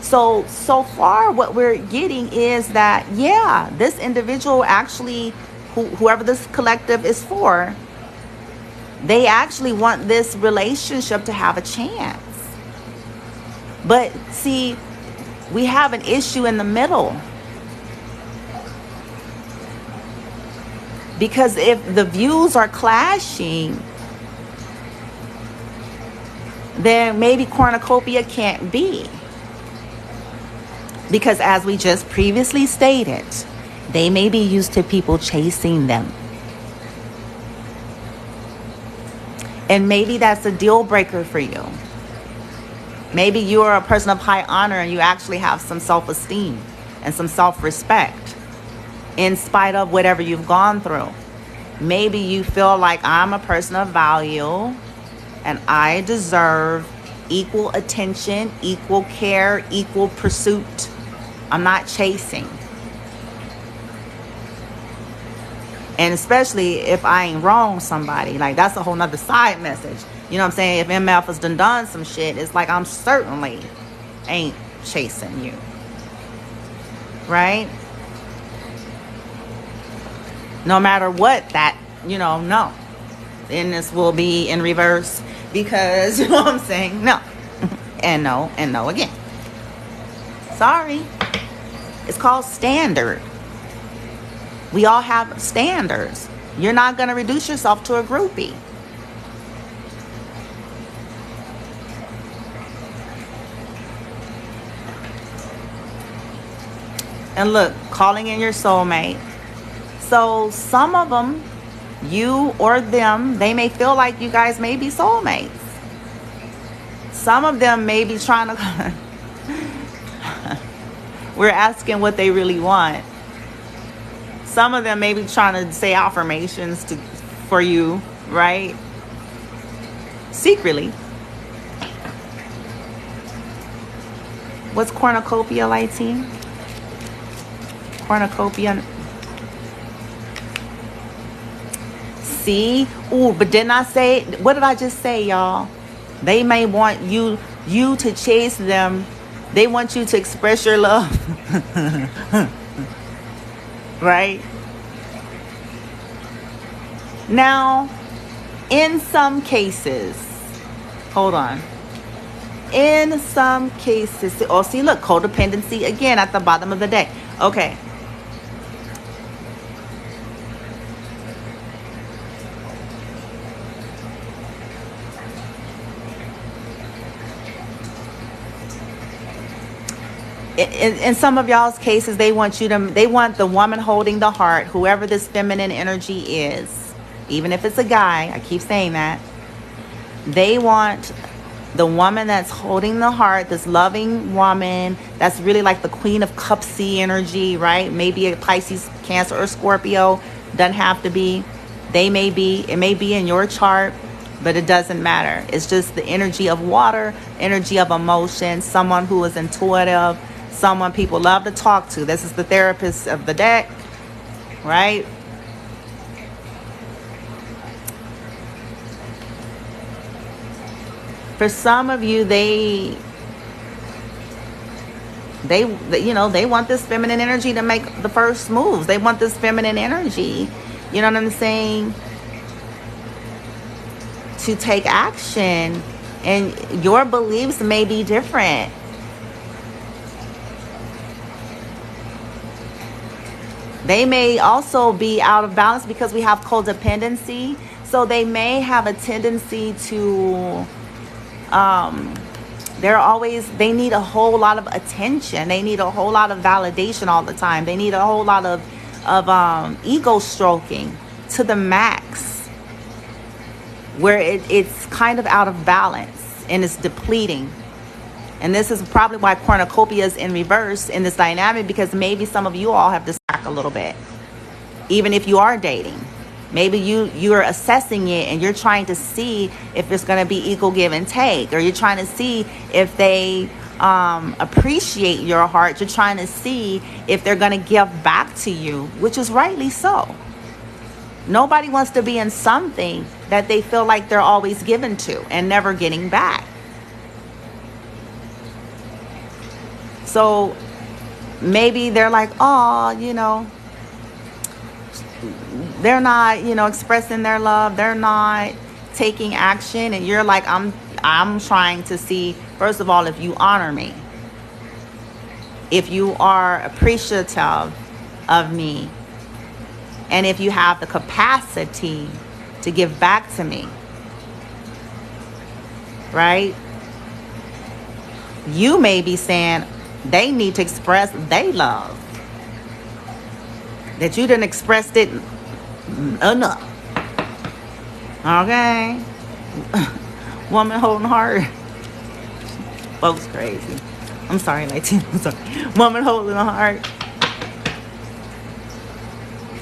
So far what we're getting is that, yeah, this individual actually, whoever this collective is for, they actually want this relationship to have a chance. But see, we have an issue in the middle. Because if the views are clashing, then maybe cornucopia can't be. Because as we just previously stated, they may be used to people chasing them. And maybe that's a deal breaker for you. Maybe you are a person of high honor and you actually have some self-esteem and some self-respect in spite of whatever you've gone through. Maybe you feel like I'm a person of value and I deserve equal attention, equal care, equal pursuit. I'm not chasing. And especially if I ain't wrong somebody, like that's a whole nother side message. You know what I'm saying? If MF has done some shit, it's like I'm certainly ain't chasing you. Right? No matter what that, no. Then this will be in reverse because, you know what I'm saying? No. And no again. Sorry. It's called standard. We all have standards. You're not going to reduce yourself to a groupie. And look, calling in your soulmate. So some of them, you or them, they may feel like you guys may be soulmates. Some of them may be trying to... We're asking what they really want. Some of them may be trying to say affirmations for you, right? Secretly. What's cornucopia, light team? Cornucopia. See? Ooh, but didn't I say, what did I just say, y'all? They may want you to chase them. They want you to express your love. Right? Now, in some cases, hold on. In some cases, oh, see, look, codependency again at the bottom of the deck. Okay. In some of y'all's cases, they want the woman holding the heart, whoever this feminine energy is, even if it's a guy, I keep saying that. They want the woman that's holding the heart, this loving woman, that's really like the Queen of Cups-y energy, right? Maybe a Pisces, Cancer, or Scorpio. Doesn't have to be. It may be in your chart, but it doesn't matter. It's just the energy of water, energy of emotion, someone who is intuitive, someone people love to talk to. This is the therapist of the deck, right? For some of you, they want this feminine energy to make the first moves. They want this feminine energy, you know what I'm saying, to take action. And your beliefs may be different. They may also be out of balance because we have codependency. So they may have a tendency to, they need a whole lot of attention. They need a whole lot of validation all the time. They need a whole lot of ego stroking to the max, where it's kind of out of balance and it's depleting. And this is probably why cornucopia is in reverse in this dynamic, because maybe some of you all have this back a little bit. Even if you are dating, maybe you're assessing it and you're trying to see if it's going to be equal give and take, or you're trying to see if they appreciate your heart. You're trying to see if they're going to give back to you, which is rightly so. Nobody wants to be in something that they feel like they're always given to and never getting back. So maybe they're like, oh, they're not, expressing their love. They're not taking action. And you're like, I'm trying to see, first of all, if you honor me, if you are appreciative of me, and if you have the capacity to give back to me, right? You may be saying they need to express their love, that you didn't express it enough. Okay. Woman holding heart. Folks crazy. I'm sorry, Latina. I'm sorry. Woman holding the heart.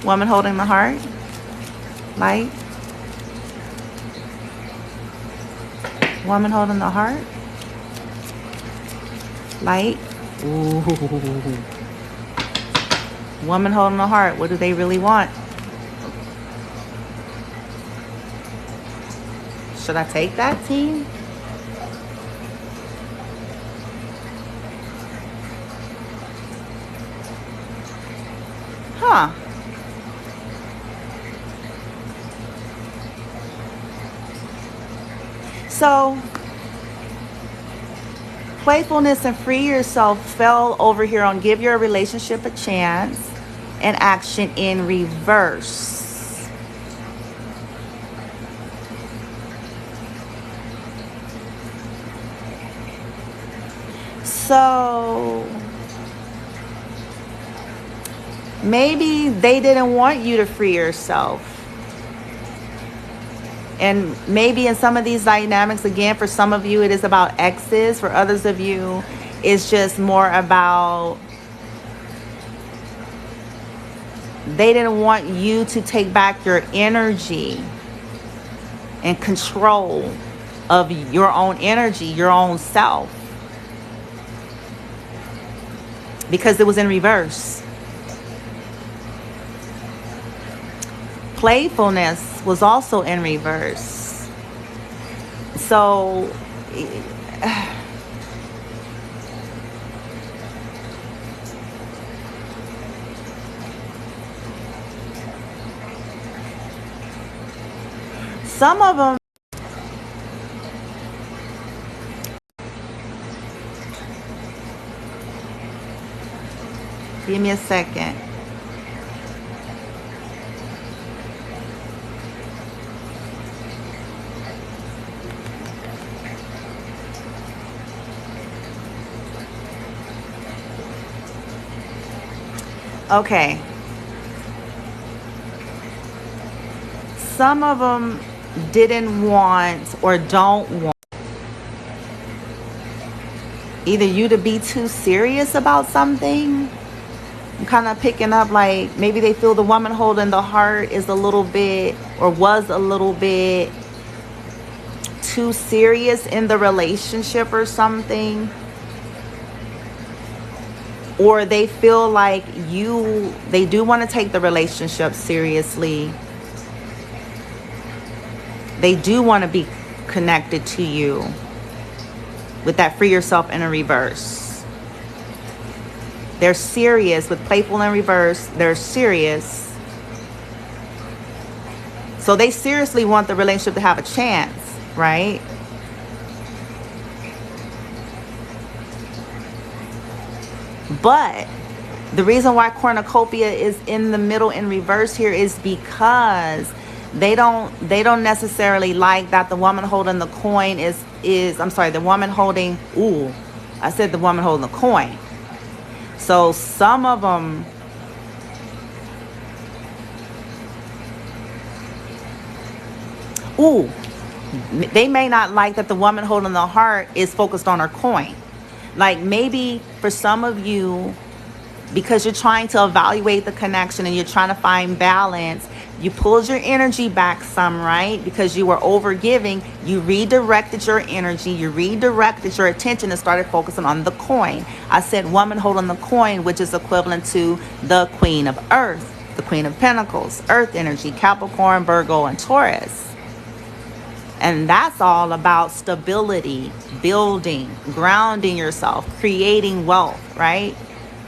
Woman holding the heart. Light. Woman holding the heart. Light. Ooh. Woman holding the heart. What do they really want? Should I take that, team? Huh. So, playfulness and free yourself fell over here on give your relationship a chance and action in reverse. So maybe they didn't want you to free yourself. And maybe in some of these dynamics, again, for some of you, it is about exes. For others of you, it's just more about they didn't want you to take back your energy and control of your own energy, your own self, because it was in reverse. Playfulness was also in reverse. So some of them, give me a second. Okay. Some of them didn't want or don't want either you to be too serious about something. I'm kind of picking up like maybe they feel the woman holding the heart is a little bit or was a little bit too serious in the relationship or something. Or they feel like they do want to take the relationship seriously. They do want to be connected to you with that free yourself in a reverse. They're serious with playful in reverse. They're serious. So they seriously want the relationship to have a chance, right? But the reason why cornucopia is in the middle in reverse here is because they don't necessarily like that the woman holding the coin the woman holding, I said the woman holding the coin. So some of them, they may not like that the woman holding the heart is focused on her coin. Like maybe for some of you, because you're trying to evaluate the connection and you're trying to find balance, you pulled your energy back some, right? Because you were over giving, you redirected your energy, you redirected your attention and started focusing on the coin. I said woman holding the coin, which is equivalent to the Queen of Earth, the Queen of Pentacles, Earth energy, Capricorn, Virgo, and Taurus. And that's all about stability, building, grounding yourself, creating wealth, right?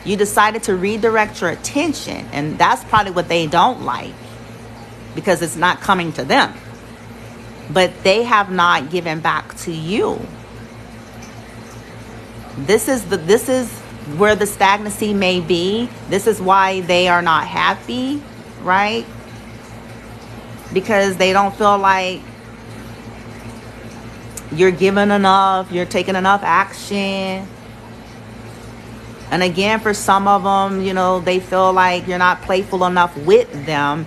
You decided to redirect your attention, and that's probably what they don't like because it's not coming to them. But they have not given back to you. This is where the stagnancy may be. This is why they are not happy, right? Because they don't feel like you're giving enough, you're taking enough action. And again, for some of them, they feel like you're not playful enough with them.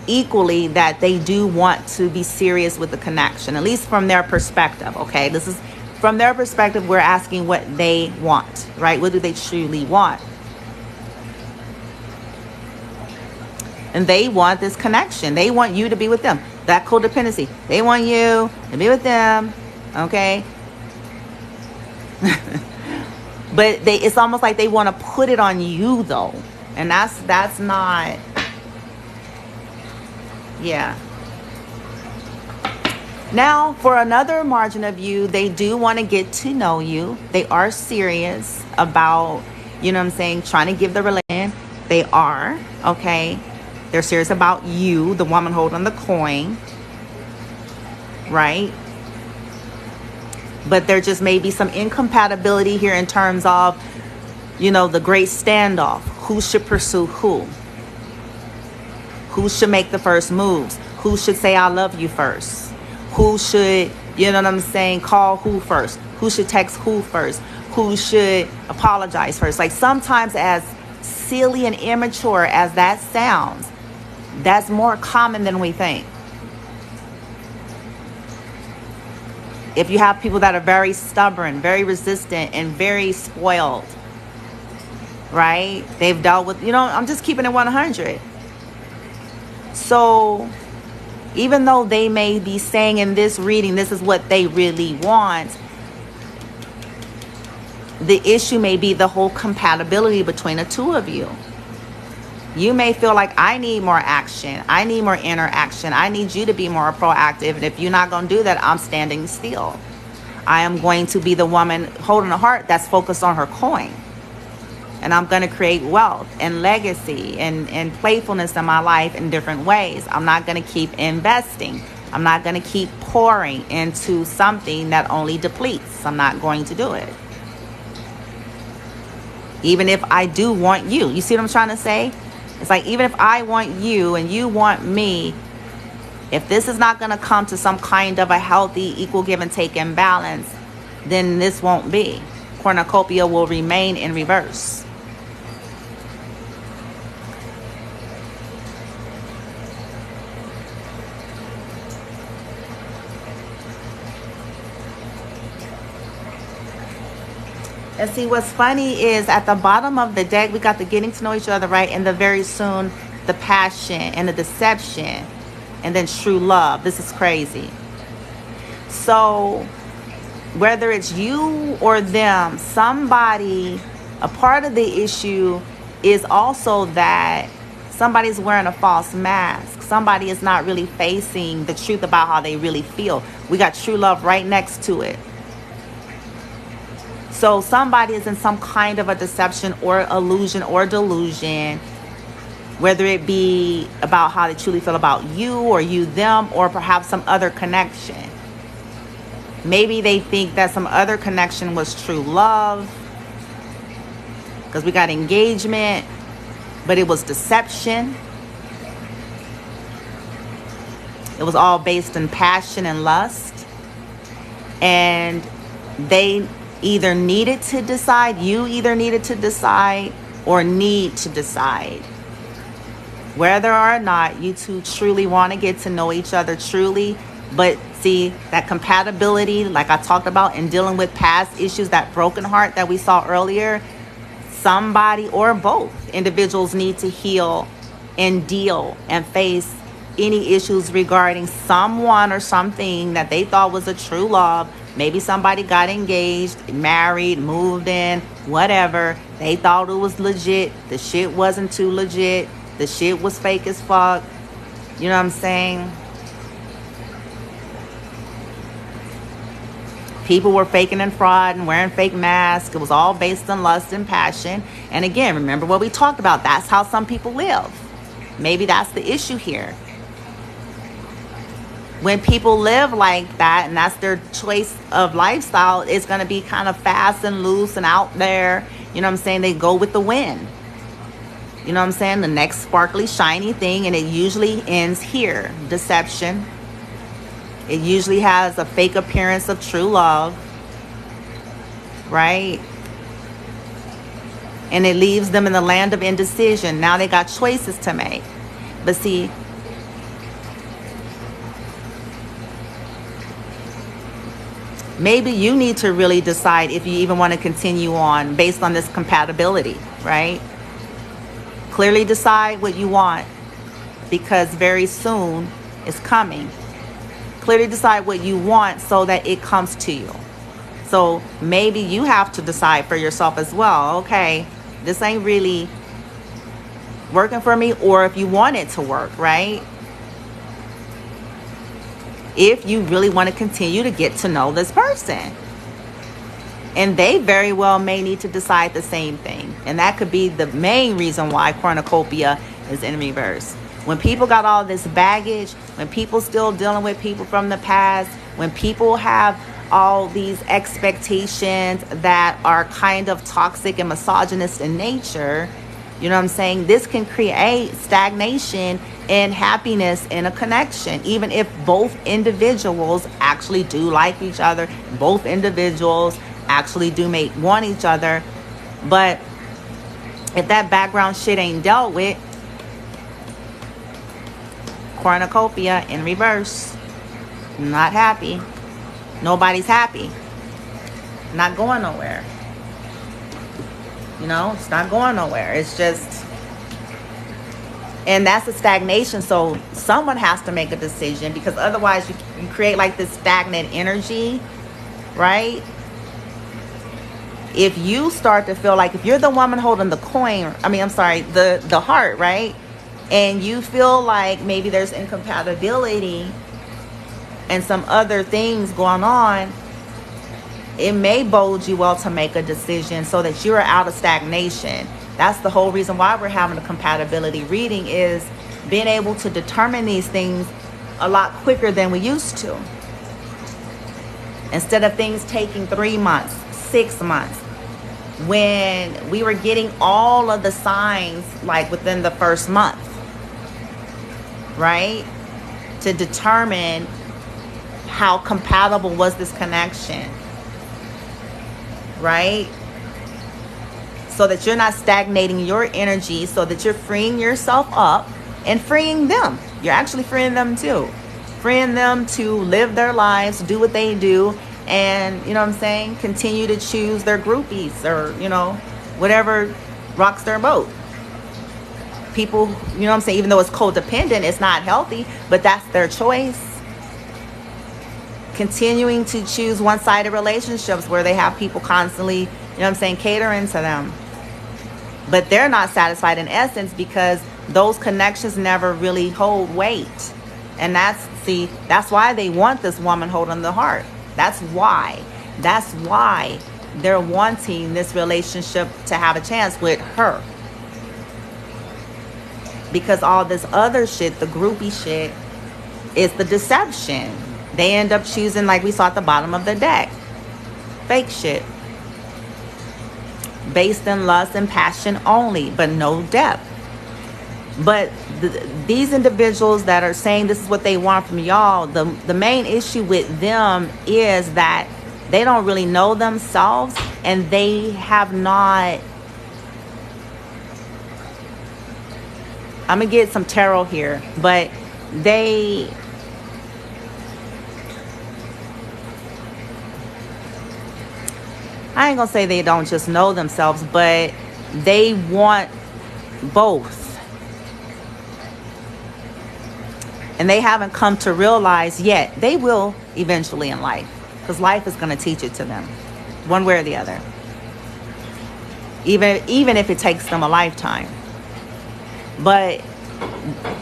Equally, that they do want to be serious with the connection, at least from their perspective, okay? This is from their perspective, we're asking what they want, right? What do they truly want? And they want this connection. They want you to be with them. That codependency. They want you to be with them, okay? But it's almost like they want to put it on you, though. And that's not, yeah. Now, for another margin of you, they do want to get to know you. They are serious about, trying to give the relation. They are, okay? They're serious about you, the woman holding the coin, right? But there just may be some incompatibility here in terms of, the great standoff. Who should pursue who? Who should make the first moves? Who should say I love you first? Who should, call who first? Who should text who first? Who should apologize first? Like sometimes, as silly and immature as that sounds, that's more common than we think. If you have people that are very stubborn, very resistant, and very spoiled, right? They've dealt with, I'm just keeping it 100. So even though they may be saying in this reading, this is what they really want, the issue may be the whole compatibility between the two of you. You may feel like I need more action. I need more interaction. I need you to be more proactive. And if you're not going to do that, I'm standing still. I am going to be the woman holding a heart that's focused on her coin. And I'm going to create wealth and legacy and playfulness in my life in different ways. I'm not going to keep investing. I'm not going to keep pouring into something that only depletes. I'm not going to do it. Even if I do want you. You see what I'm trying to say? It's like, even if I want you and you want me, if this is not going to come to some kind of a healthy, equal give and take and balance, then this won't be. Cornucopia will remain in reverse. And see, what's funny is at the bottom of the deck, we got the getting to know each other, right? And the very soon, the passion and the deception, and then true love. This is crazy. So whether it's you or them, somebody, a part of the issue is also that somebody's wearing a false mask. Somebody is not really facing the truth about how they really feel. We got true love right next to it. So somebody is in some kind of a deception or illusion or delusion, whether it be about how they truly feel about you or you them, or perhaps some other connection. Maybe they think that some other connection was true love, because we got engagement, but it was deception. It was all based in passion and lust. And they either needed to decide, you either needed to decide or need to decide whether or not you two truly want to get to know each other truly. But see, that compatibility, like I talked about in dealing with past issues, that broken heart that we saw earlier, somebody or both individuals need to heal and deal and face any issues regarding someone or something that they thought was a true love. Maybe somebody got engaged, married, moved in, whatever. They thought it was legit. The shit wasn't too legit. The shit was fake as fuck. You know what I'm saying? People were faking and fraud and wearing fake masks. It was all based on lust and passion. And again, remember what we talked about. That's how some people live. Maybe that's the issue here. When people live like that, and that's their choice of lifestyle, it's going to be kind of fast and loose and out there. You know what I'm saying? They go with the wind. You know what I'm saying? The next sparkly, shiny thing, and it usually ends here. Deception. It usually has a fake appearance of true love. Right? And it leaves them in the land of indecision. Now they got choices to make. But see, maybe you need to really decide if you even want to continue on based on this compatibility, right? Clearly decide what you want, because very soon it's coming. Clearly decide what you want so that it comes to you. So maybe you have to decide for yourself as well. Okay, this ain't really working for me, or if you want it to work, right? If you really want to continue to get to know this person. And they very well may need to decide the same thing. And that could be the main reason why cornucopia is in reverse. When people got all this baggage, when people still dealing with people from the past, when people have all these expectations that are kind of toxic and misogynist in nature, you know what I'm saying? This can create stagnation and happiness in a connection, even if both individuals actually do like each other, both individuals actually do want each other. But if that background shit ain't dealt with, cornucopia in reverse. Not happy. Nobody's happy. Not going nowhere. You know, it's not going nowhere. It's just, and that's a stagnation. So someone has to make a decision, because otherwise you create like this stagnant energy, right? if you start to feel like, if you're the woman holding the coin, the heart, right? And you feel like maybe there's incompatibility and some other things going on, it may bode you well to make a decision so that you're out of stagnation. That's the whole reason why we're having a compatibility reading, is being able to determine these things a lot quicker than we used to. Instead of things taking 3 months, 6 months, when we were getting all of the signs like within the first month, right? To determine how compatible was this connection, right? So that you're not stagnating your energy, so that you're freeing yourself up and freeing them. You're actually freeing them too. Freeing them to live their lives, do what they do, and, you know what I'm saying, continue to choose their groupies or, you know, whatever rocks their boat. People, you know what I'm saying, even though it's codependent, it's not healthy, but that's their choice. Continuing to choose one-sided relationships where they have people constantly, you know what I'm saying, catering to them. But they're not satisfied in essence because those connections never really hold weight. And that's why they want this woman holding the heart. That's why they're wanting this relationship to have a chance with her. Because all this other shit, the groupie shit, is the deception. They end up choosing, like we saw at the bottom of the deck, fake shit. Based in lust and passion only, but no depth. But these individuals that are saying this is what they want from y'all, the main issue with them is that they don't really know themselves, and they have not... I'm going to get some tarot here, but I ain't going to say they don't just know themselves, but they want both. And they haven't come to realize yet. They will eventually in life, because life is going to teach it to them, one way or the other. Even if it takes them a lifetime. But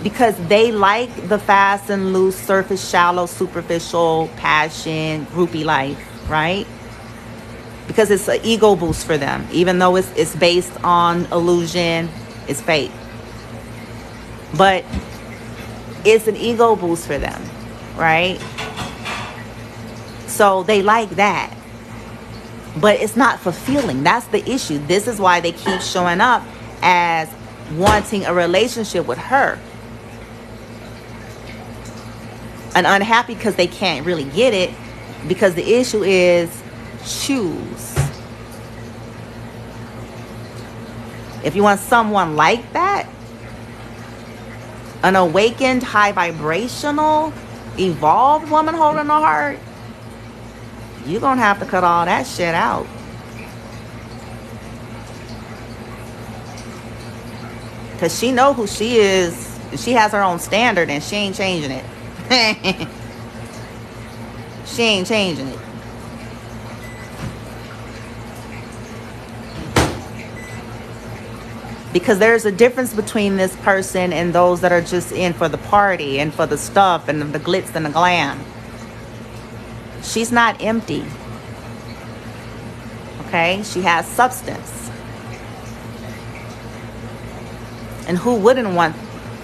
because they like the fast and loose, surface, shallow, superficial, passion, groupie life, right? Because it's an ego boost for them. Even though it's based on illusion, it's fake. But it's an ego boost for them, right? So they like that. But it's not fulfilling. That's the issue. This is why they keep showing up as wanting a relationship with her. And unhappy because they can't really get it, because the issue is choose. If you want someone like that, an awakened, high vibrational, evolved woman holding a heart, you're gonna have to cut all that shit out. Because she know who she is. She has her own standard, and she ain't changing it. She ain't changing it. Because there's a difference between this person and those that are just in for the party and for the stuff and the glitz and the glam. She's not empty. Okay? She has substance. And who wouldn't want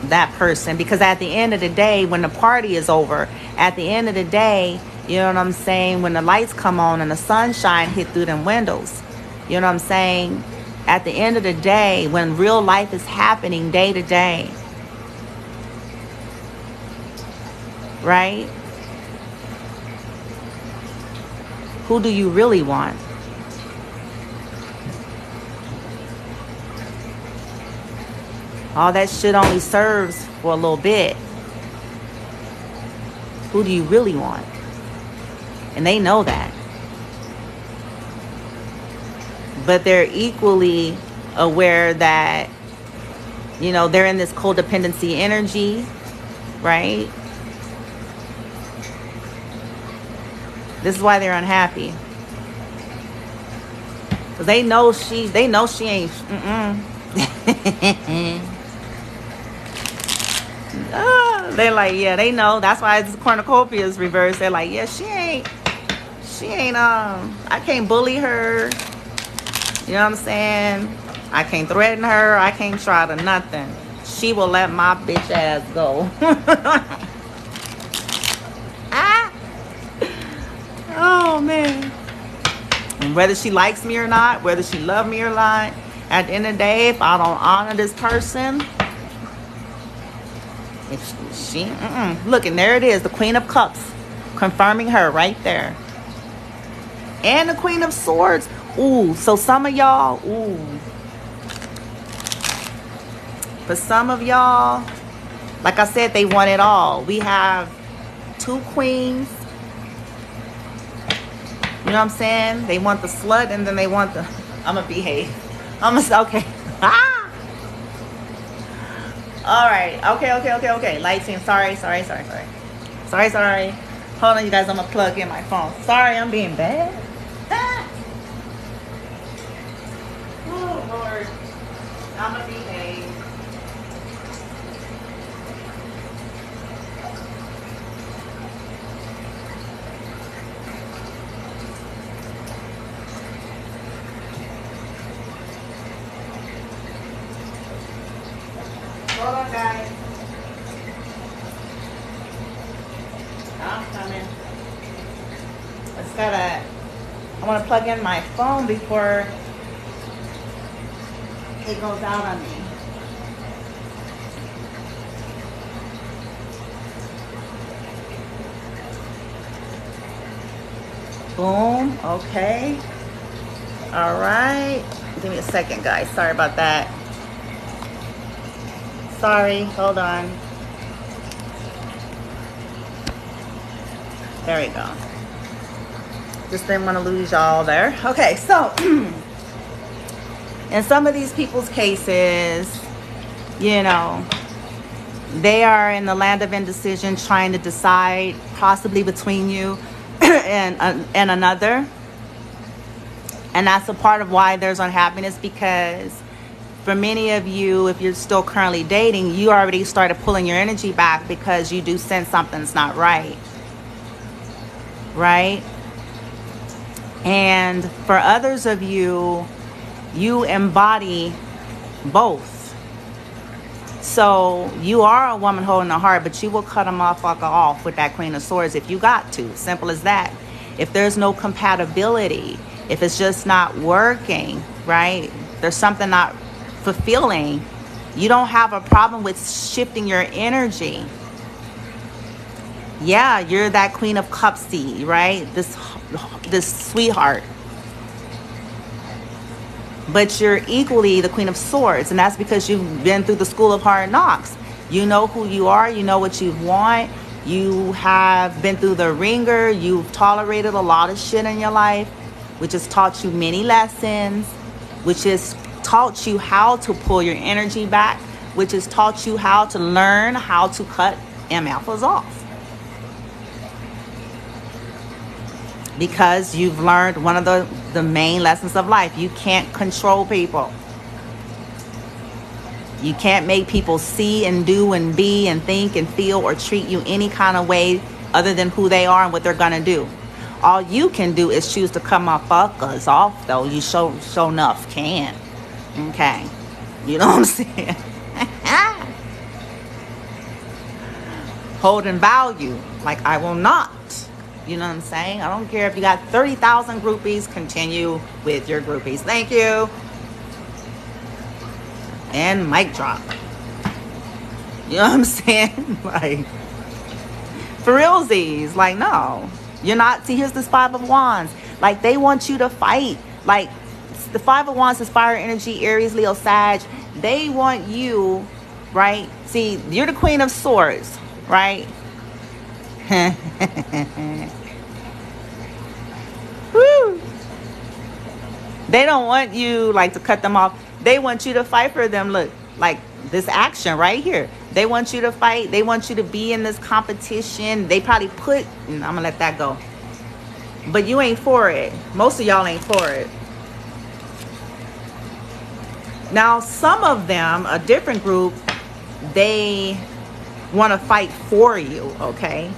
that person? Because at the end of the day, when the party is over, at the end of the day, you know what I'm saying, when the lights come on and the sunshine hit through them windows, you know what I'm saying, at the end of the day, when real life is happening day to day, right? Who do you really want? All that shit only serves for a little bit. Who do you really want? And they know that. But they're equally aware that, you know, they're in this codependency energy, right? This is why they're unhappy. Cause they know she ain't. They're like, yeah, they know. That's why it's cornucopia is reversed. They're like, yeah, she ain't. I can't bully her. You know what I'm saying? I can't threaten her. I can't try to nothing. She will let my bitch ass go. Ah. Oh man. And whether she likes me or not, whether she love me or not, at the end of the day, if I don't honor this person, if she look, and there it is, the Queen of Cups, confirming her right there. And the Queen of Swords. Ooh, so some of y'all, for some of y'all, like I said, they want it all. We have 2 queens. You know what I'm saying? They want the slut, and then they want the, I'ma behave. Okay. Ah! All right. Okay. Lighting. Sorry. Hold on, you guys. I'm gonna plug in my phone. Sorry, I'm being bad. Ah! Oh Lord, I'ma behave. Hold on, guys. I'm coming. I want to plug in my phone before it goes out on me. Boom. Okay. All right. Give me a second, guys. Sorry about that. Sorry. Hold on. There we go. Just didn't want to lose y'all there. Okay, so in some of these people's cases, you know, they are in the land of indecision, trying to decide possibly between you and another. And that's a part of why there's unhappiness, because for many of you, if you're still currently dating, you already started pulling your energy back because you do sense something's not right. Right? And for others of you, you embody both. So you are a woman holding a heart, but you will cut a motherfucker off with that Queen of Swords if you got to. Simple as that. If there's no compatibility, if it's just not working, right? There's something not fulfilling. You don't have a problem with shifting your energy. Yeah, you're that Queen of Cupsy, right? This sweetheart. But you're equally the Queen of Swords, and that's because you've been through the school of hard knocks. You know who you are, you know what you want, you have been through the ringer, you've tolerated a lot of shit in your life, which has taught you many lessons, which has taught you how to pull your energy back, which has taught you how to learn how to cut MFs off. Because you've learned one of the main lessons of life. You can't control people. You can't make people see and do and be and think and feel or treat you any kind of way other than who they are and what they're gonna do. All you can do is choose to cut motherfuckers off, though. You show enough can. Okay. You know what I'm saying? Holding value. Like, I will not. You know what I'm saying? I don't care if you got 30,000 groupies, continue with your groupies. Thank you. And mic drop. You know what I'm saying? Like, for realsies. Like, no. You're not. See, here's this 5 of Wands. Like, they want you to fight. Like, the 5 of Wands is fire energy, Aries, Leo, Sag. They want you, right? See, you're the Queen of Swords, right? Woo. They don't want you like to cut them off. They want you to fight for them. Look, like this action right here. They want you to fight. They want you to be in this competition. They probably put, I'm gonna let that go. But you ain't for it. Most of y'all ain't for it. Now, some of them, a different group, they want to fight for you, okay?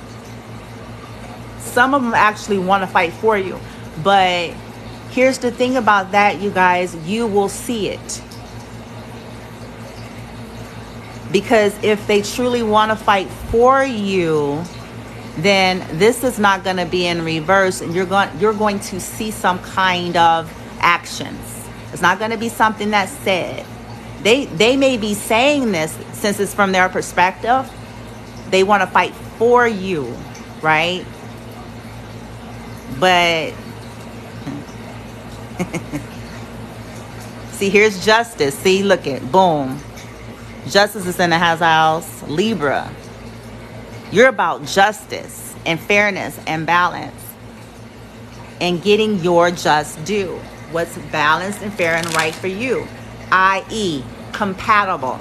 Some of them actually want to fight for you. But here's the thing about that, you guys. You will see it. Because if they truly want to fight for you, then this is not going to be in reverse, and you're going to see some kind of actions. It's not going to be something that's said. They may be saying this, since it's from their perspective, they want to fight for you, right? But see, here's justice. See, look at, boom. Justice is in the house. Libra. You're about justice and fairness and balance and getting your just due. What's balanced and fair and right for you, i.e. compatible.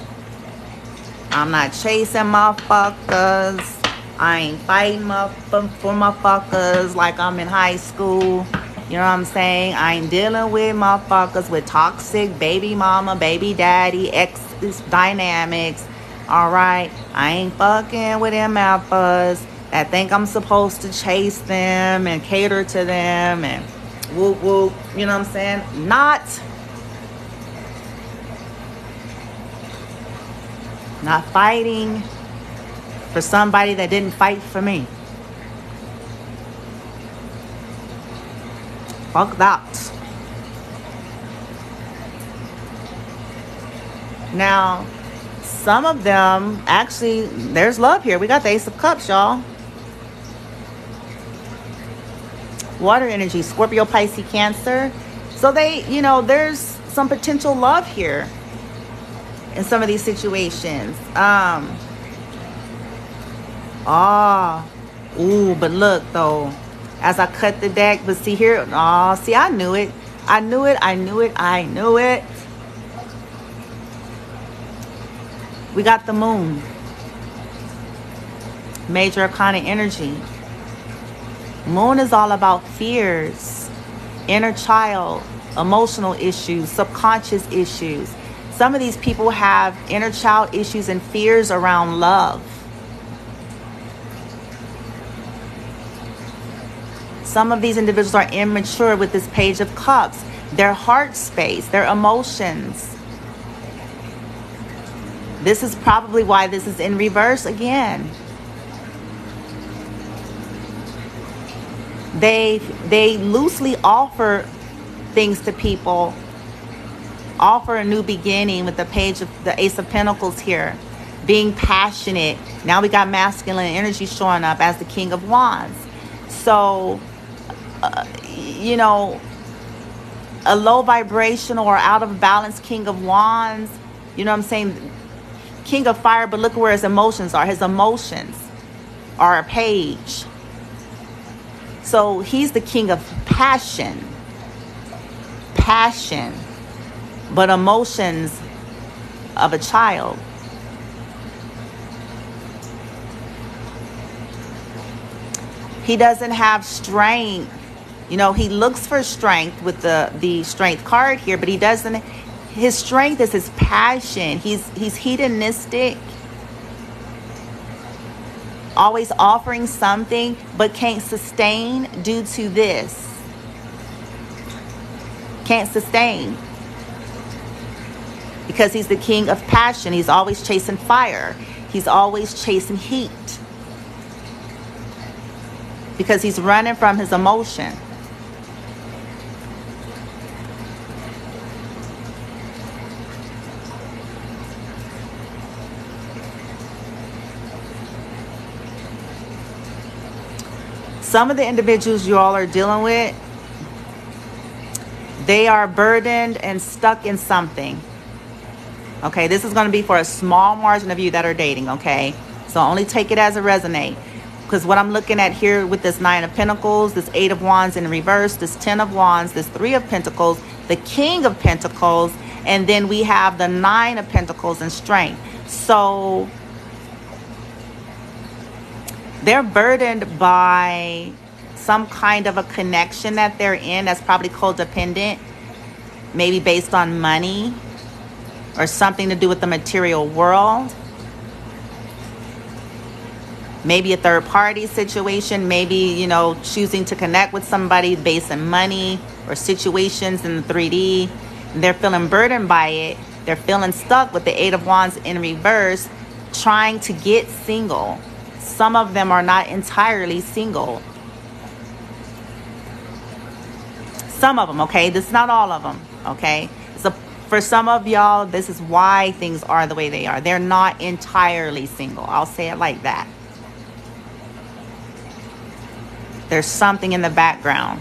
I'm not chasing motherfuckers. I ain't fighting for motherfuckers like I'm in high school. You know what I'm saying? I ain't dealing with motherfuckers with toxic baby mama, baby daddy, ex dynamics. All right? I ain't fucking with them alphas that think I'm supposed to chase them and cater to them and whoop whoop. You know what I'm saying? Not fighting for somebody that didn't fight for me. Fuck that. Now, some of them, actually, there's love here. We got the Ace of Cups, y'all. Water energy, Scorpio, Pisces, Cancer. So they, you know, there's some potential love here in some of these situations. Ooh, but look though, as I cut the deck, but see here, see, I knew it. I knew it. We got the moon. Major arcana energy. Moon is all about fears, inner child, emotional issues, subconscious issues. Some of these people have inner child issues and fears around love. Some of these individuals are immature with this Page of Cups. Their heart space, their emotions. This is probably why this is in reverse again. They loosely offer things to people. Offer a new beginning with the Page of the Ace of Pentacles here. Being passionate. Now we got masculine energy showing up as the King of Wands. So, you know, a low vibrational or out of balance King of Wands, you know what I'm saying? King of Fire, but look where his emotions are. His emotions are a page. So he's the king of passion. Passion. But emotions of a child. He doesn't have strength. You know, he looks for strength with the strength card here, but he doesn't. His strength is his passion. He's hedonistic. Always offering something, but can't sustain due to this. Can't sustain. Because he's the king of passion. He's always chasing fire. He's always chasing heat. Because he's running from his emotion. Some of the individuals you all are dealing with, they are burdened and stuck in something. Okay, this is going to be for a small margin of you that are dating, okay? So only take it as a resonate. Because what I'm looking at here with this 9 of Pentacles, this 8 of Wands in reverse, this 10 of Wands, this 3 of Pentacles, the King of Pentacles, and then we have the 9 of Pentacles in strength. So they're burdened by some kind of a connection that they're in that's probably codependent, maybe based on money. or something to do with the material world. Maybe a third party situation, maybe, you know, choosing to connect with somebody based on money or situations in the 3D. They're feeling burdened by it. They're feeling stuck with the 8 of Wands in reverse, trying to get single. Some of them are not entirely single. Some of them, okay? This is not all of them, okay? So for some of y'all, this is why things are the way they are. They're not entirely single. I'll say it like that. There's something in the background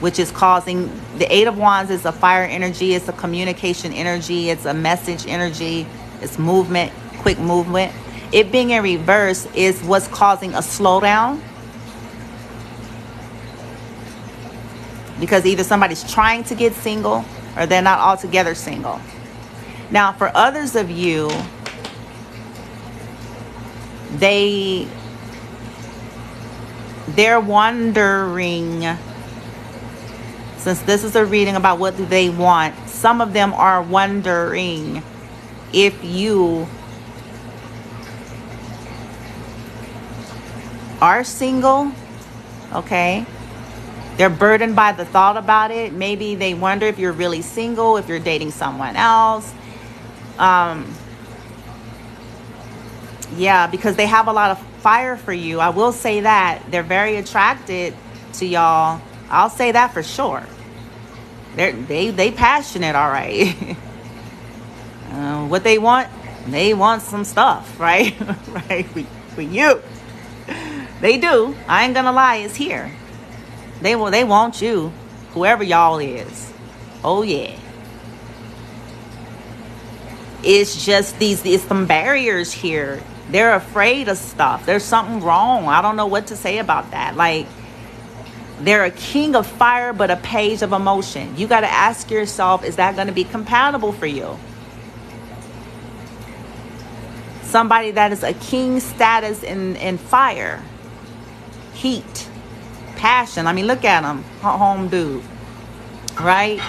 which is causing, the 8 of Wands is a fire energy, it's a communication energy, it's a message energy, it's movement, quick movement. It being in reverse is what's causing a slowdown, because either somebody's trying to get single or they're not altogether single. Now, for others of you, they're wondering, since this is a reading about what do they want, some of them are wondering if you are single, okay? They're burdened by the thought about it. Maybe they wonder if you're really single, if you're dating someone else. Yeah, because they have a lot of fire for you. I will say that. They're very attracted to y'all. I'll say that for sure. They passionate, all right. What they want some stuff, right? Right, for you. They do. I ain't gonna lie, it's here. They want you, whoever y'all is. Oh yeah. It's just it's some barriers here. They're afraid of stuff. There's something wrong. I don't know what to say about that. Like, they're a king of fire, but a page of emotion. You got to ask yourself, is that going to be compatible for you? Somebody that is a king status in fire, heat, passion. I mean, look at him, home dude, right?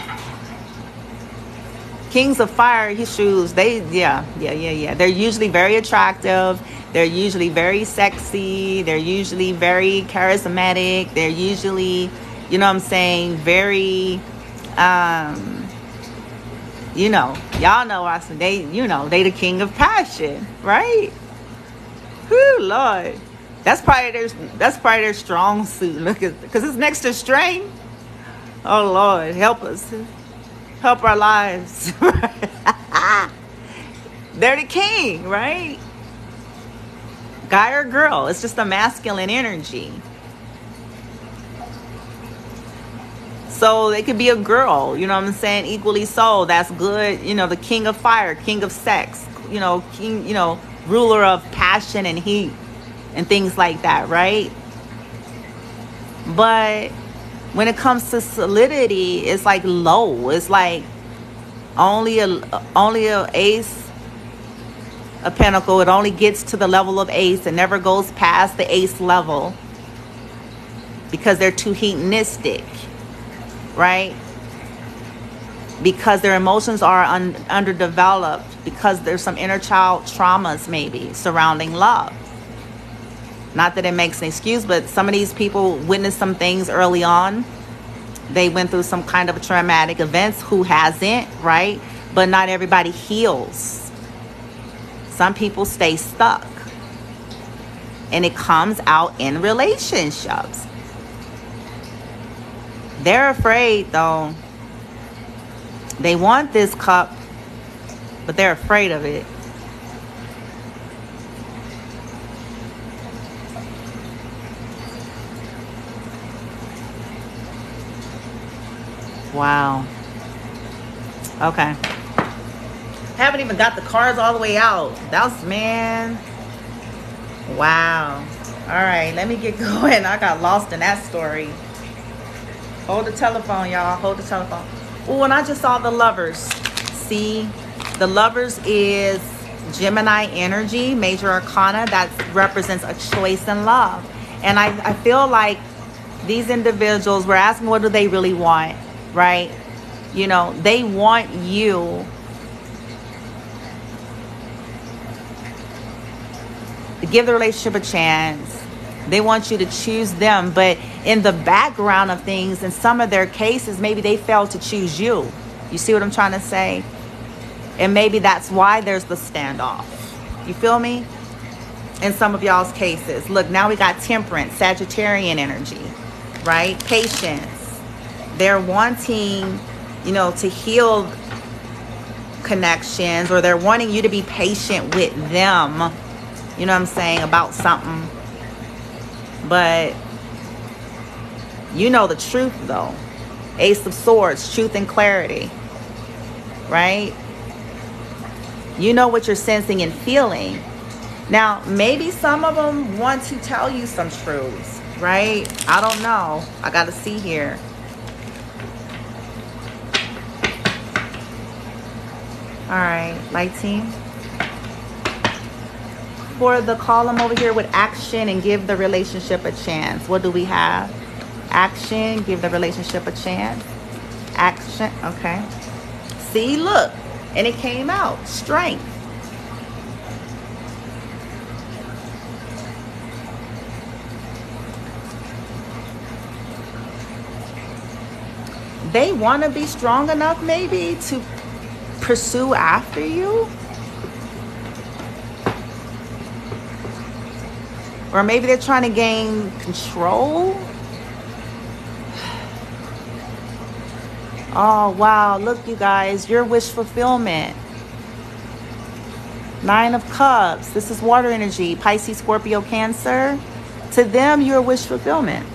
Kings of fire, his shoes, yeah. They're usually very attractive. They're usually very sexy. They're usually very charismatic. They're usually, you know what I'm saying, very, you know, y'all know I said they the king of passion, right? Whew, Lord. That's probably their strong suit. Look at, because it's next to strength. Oh Lord, help us. Help our lives. They're the king, right? Guy or girl, it's just a masculine energy. So they could be a girl, you know what I'm saying, equally so. That's good. You know, the king of fire, king of sex, you know, king, you know, ruler of passion and heat and things like that, right? But when it comes to solidity, it's like low. It's like only a ace, a pentacle. It only gets to the level of ace. It never goes past the ace level because they're too hedonistic, right? Because their emotions are underdeveloped, because there's some inner child traumas maybe surrounding love. Not that it makes an excuse, but some of these people witnessed some things early on. They went through some kind of traumatic events. Who hasn't, right? But not everybody heals. Some people stay stuck. And it comes out in relationships. They're afraid, though. They want this cup, but they're afraid of it. Wow. Okay. Haven't even got the cards all the way out. That's, man. Wow. All right, let me get going. I got lost in that story. Hold the telephone, y'all. Hold the telephone. Oh, and I just saw the Lovers. See, the Lovers is Gemini energy, major arcana. That represents a choice in love. And I feel like these individuals, we're asking, what do they really want? Right? You know, they want you give the relationship a chance. They want you to choose them, but in the background of things, in some of their cases, maybe they failed to choose you. You see what I'm trying to say? And maybe that's why there's the standoff. You feel me? In some of y'all's cases. Look, now we got temperance, Sagittarian energy, right? Patience. They're wanting, you know, to heal connections, or they're wanting you to be patient with them. You know what I'm saying? About something. But you know the truth, though. Ace of Swords, truth and clarity, right? You know what you're sensing and feeling. Now, maybe some of them want to tell you some truths, right? I don't know. I got to see here. All right, light team. For the column over here with action and give the relationship a chance. What do we have? Action, give the relationship a chance. Action, okay. See, look, and it came out. Strength. They want to be strong enough maybe to pursue after you. Or maybe they're trying to gain control. Oh, wow. Look, you guys, your wish fulfillment. 9 of Cups. This is water energy. Pisces, Scorpio, Cancer. To them, your wish fulfillment.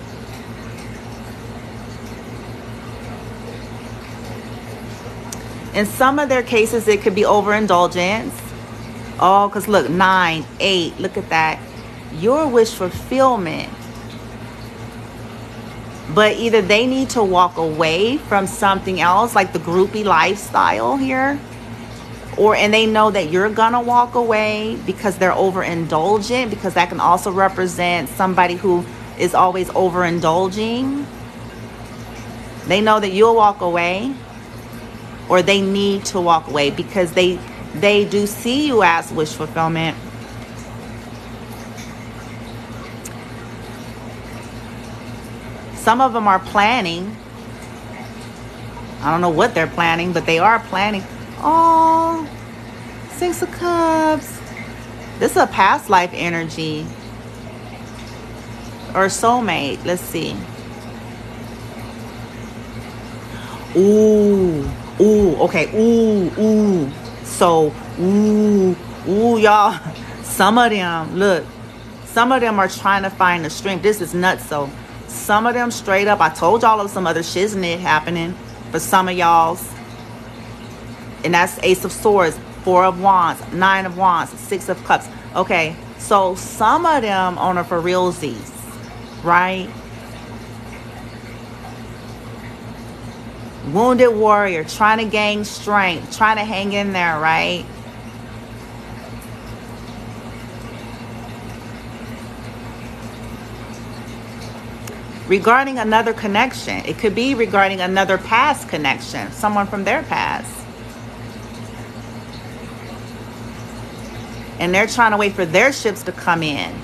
In some of their cases, it could be overindulgence. Oh, because look, 9, 8. Look at that. Your wish fulfillment. But either they need to walk away from something else, like the groupie lifestyle here, and they know that you're gonna walk away because they're overindulgent, because that can also represent somebody who is always overindulging. They know that you'll walk away, or they need to walk away because they do see you as wish fulfillment. Some of them are planning. I don't know what they're planning, but they are planning. Oh, 6 of Cups. This is a past life energy. Or soulmate. Let's see. Ooh. Ooh. Okay. Ooh. So, y'all. Some of them, look. Some of them are trying to find the strength. This is nuts, so. Some of them straight up, I told y'all of some other shiznit happening for some of y'all's. And that's Ace of Swords, 4 of Wands, 9 of Wands, 6 of Cups. Okay, so some of them on a for realsies, right? Wounded warrior, trying to gain strength, trying to hang in there, right? Regarding another connection. It could be regarding another past connection. Someone from their past. And they're trying to wait for their ships to come in,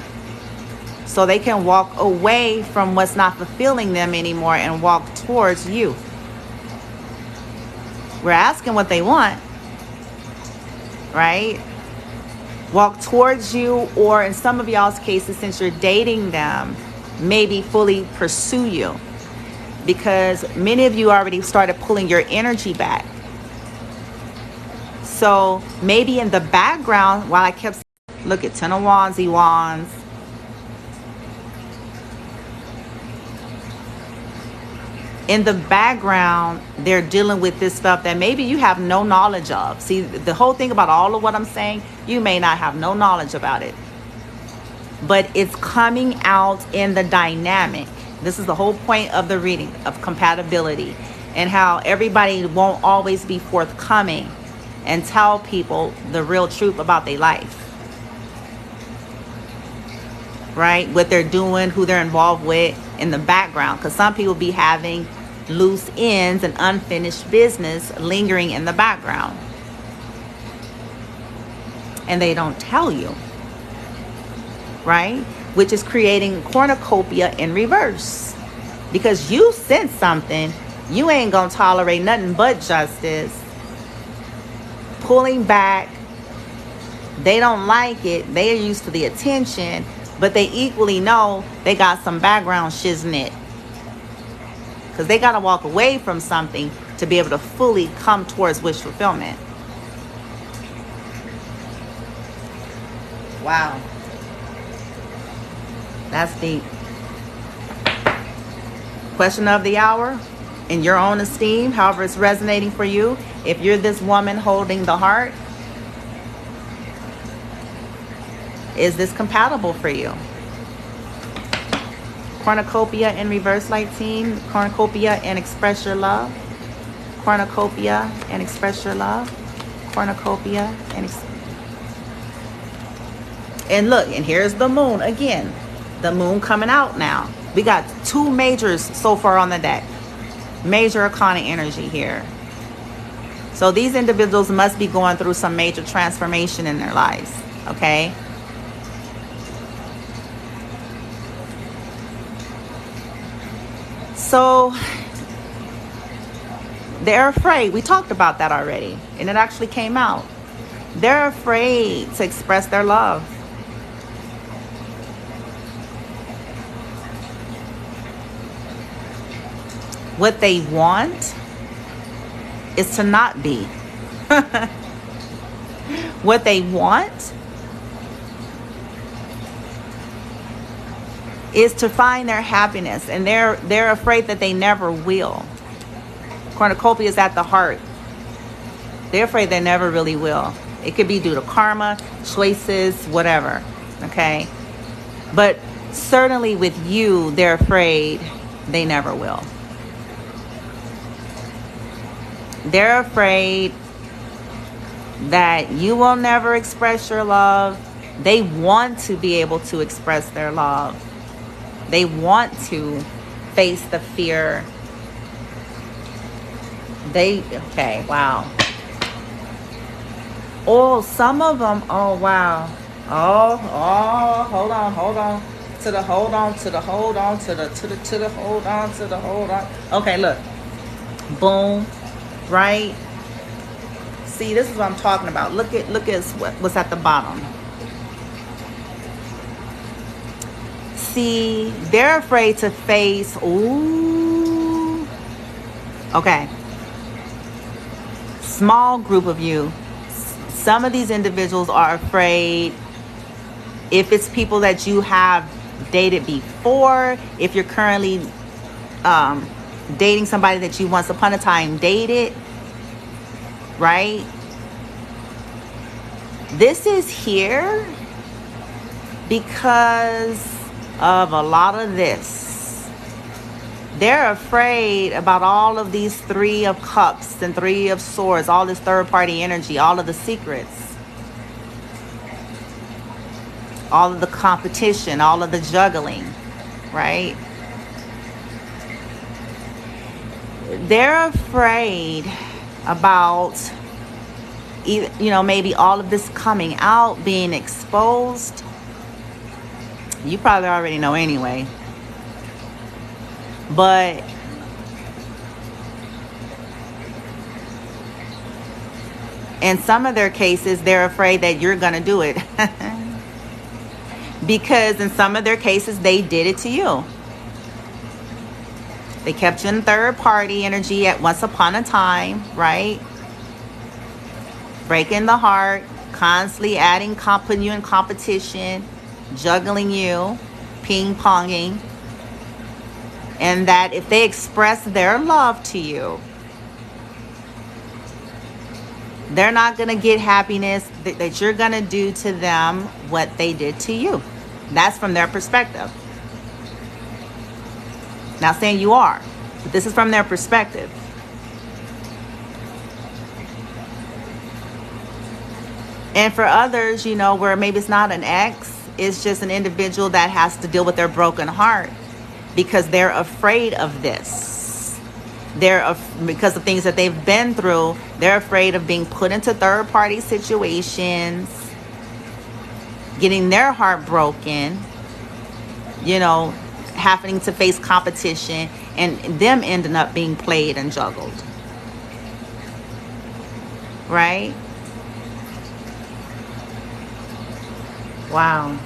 so they can walk away from what's not fulfilling them anymore and walk towards you. We're asking what they want. Right? Walk towards you, or in some of y'all's cases, since you're dating them, maybe fully pursue you, because many of you already started pulling your energy back. So maybe in the background, while I kept, look at 10 of Wands, Wands. In the background, they're dealing with this stuff that maybe you have no knowledge of. See, the whole thing about all of what I'm saying, you may not have no knowledge about it. But it's coming out in the dynamic. This is the whole point of the reading of compatibility, and how everybody won't always be forthcoming and tell people the real truth about their life. Right? What they're doing, who they're involved with in the background. Because some people be having loose ends and unfinished business lingering in the background. And they don't tell you. right? Which is creating cornucopia in reverse. Because you sense something, you ain't gonna tolerate nothing but justice. Pulling back, they don't like it. They are used to the attention, but they equally know they got some background shiznit. Because they got to walk away from something to be able to fully come towards wish fulfillment. Wow. That's deep. Question of the hour. In your own esteem, however it's resonating for you. If you're this woman holding the heart, is this compatible for you? Cornucopia in reverse, light team. Cornucopia and express your love. Cornucopia and express your love. Cornucopia and look, and here's the moon again. The moon coming out now. We got 2 majors so far on the deck. Major arcana energy here. So these individuals must be going through some major transformation in their lives. Okay. So they're afraid. We talked about that already, and it actually came out. They're afraid to express their love. What they want is to not be. What they want is to find their happiness, and they're afraid that they never will. Cornucopia is at the heart. They're afraid they never really will. It could be due to karma, choices, whatever. Okay? But certainly with you, they're afraid they never will. They're afraid that you will never express your love. They want to be able to express their love. They want to face the fear. Okay, wow. Oh, some of them, oh, wow. Oh, hold on. To the hold on. Okay, look. Boom. Right? See, this is what I'm talking about. Look at what's at the bottom. See, they're afraid to face. Ooh. Okay. Small group of you. Some of these individuals are afraid, if it's people that you have dated before, if you're currently dating somebody that you once upon a time dated, right? This is here because of a lot of this. They're afraid about all of these 3 of cups and 3 of swords, all this third party energy, all of the secrets, all of the competition, all of the juggling, right? They're afraid about, maybe all of this coming out, being exposed. You probably already know anyway. But in some of their cases, they're afraid that you're going to do it. Because in some of their cases, they did it to you. They kept you in third party energy at once upon a time, right? Breaking the heart, constantly putting you in competition, juggling you, ping-ponging. And that if they express their love to you, they're not going to get happiness, that you're going to do to them what they did to you. That's from their perspective. Not saying you are, but this is from their perspective. And for others, where maybe it's not an ex, it's just an individual that has to deal with their broken heart because they're afraid of this. Because of things that they've been through, they're afraid of being put into third-party situations. getting their heart broken, you know, having to face competition, and them ending up being played and juggled. Right? Wow.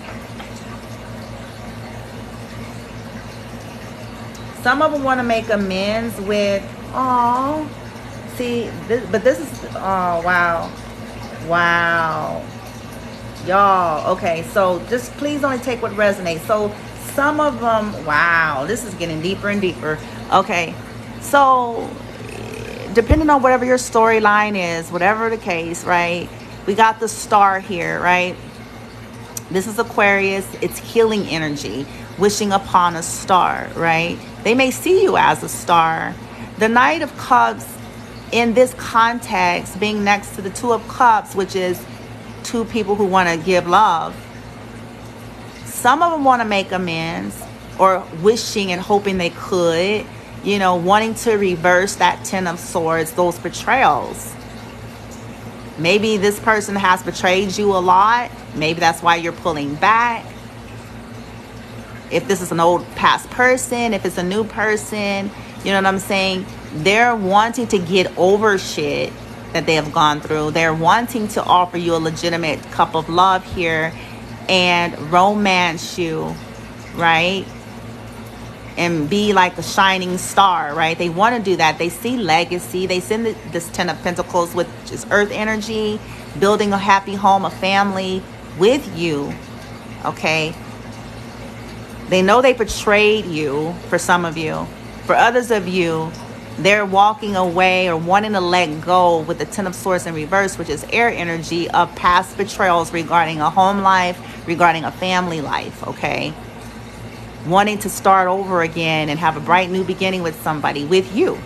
Some of them want to make amends with, oh, see, this is, oh, wow. Wow. Y'all, okay, so just please only take what resonates. So some of them, wow, this is getting deeper and deeper. Okay, so depending on whatever your storyline is, whatever the case, right? We got the star here, right? This is Aquarius. It's healing energy, wishing upon a star, right? They may see you as a star. The Knight of Cups, in this context, being next to the Two of Cups, which is two people who want to give love. Some of them want to make amends, or wishing and hoping they could, you know, wanting to reverse that Ten of Swords, those betrayals. Maybe this person has betrayed you a lot. Maybe that's why you're pulling back. If this is an old past person, if it's a new person, you know what I'm saying? They're wanting to get over shit that they have gone through. They're wanting to offer you a legitimate cup of love here and romance you, right? And be like a shining star, right? They want to do that. They see legacy. They send this Ten of Pentacles, which is earth energy, building a happy home, a family with you, okay? They know they betrayed you, for some of you. For others of you, they're walking away or wanting to let go with the Ten of Swords in reverse, which is air energy, of past betrayals regarding a home life, regarding a family life, okay? Wanting to start over again and have a bright new beginning with somebody, with you,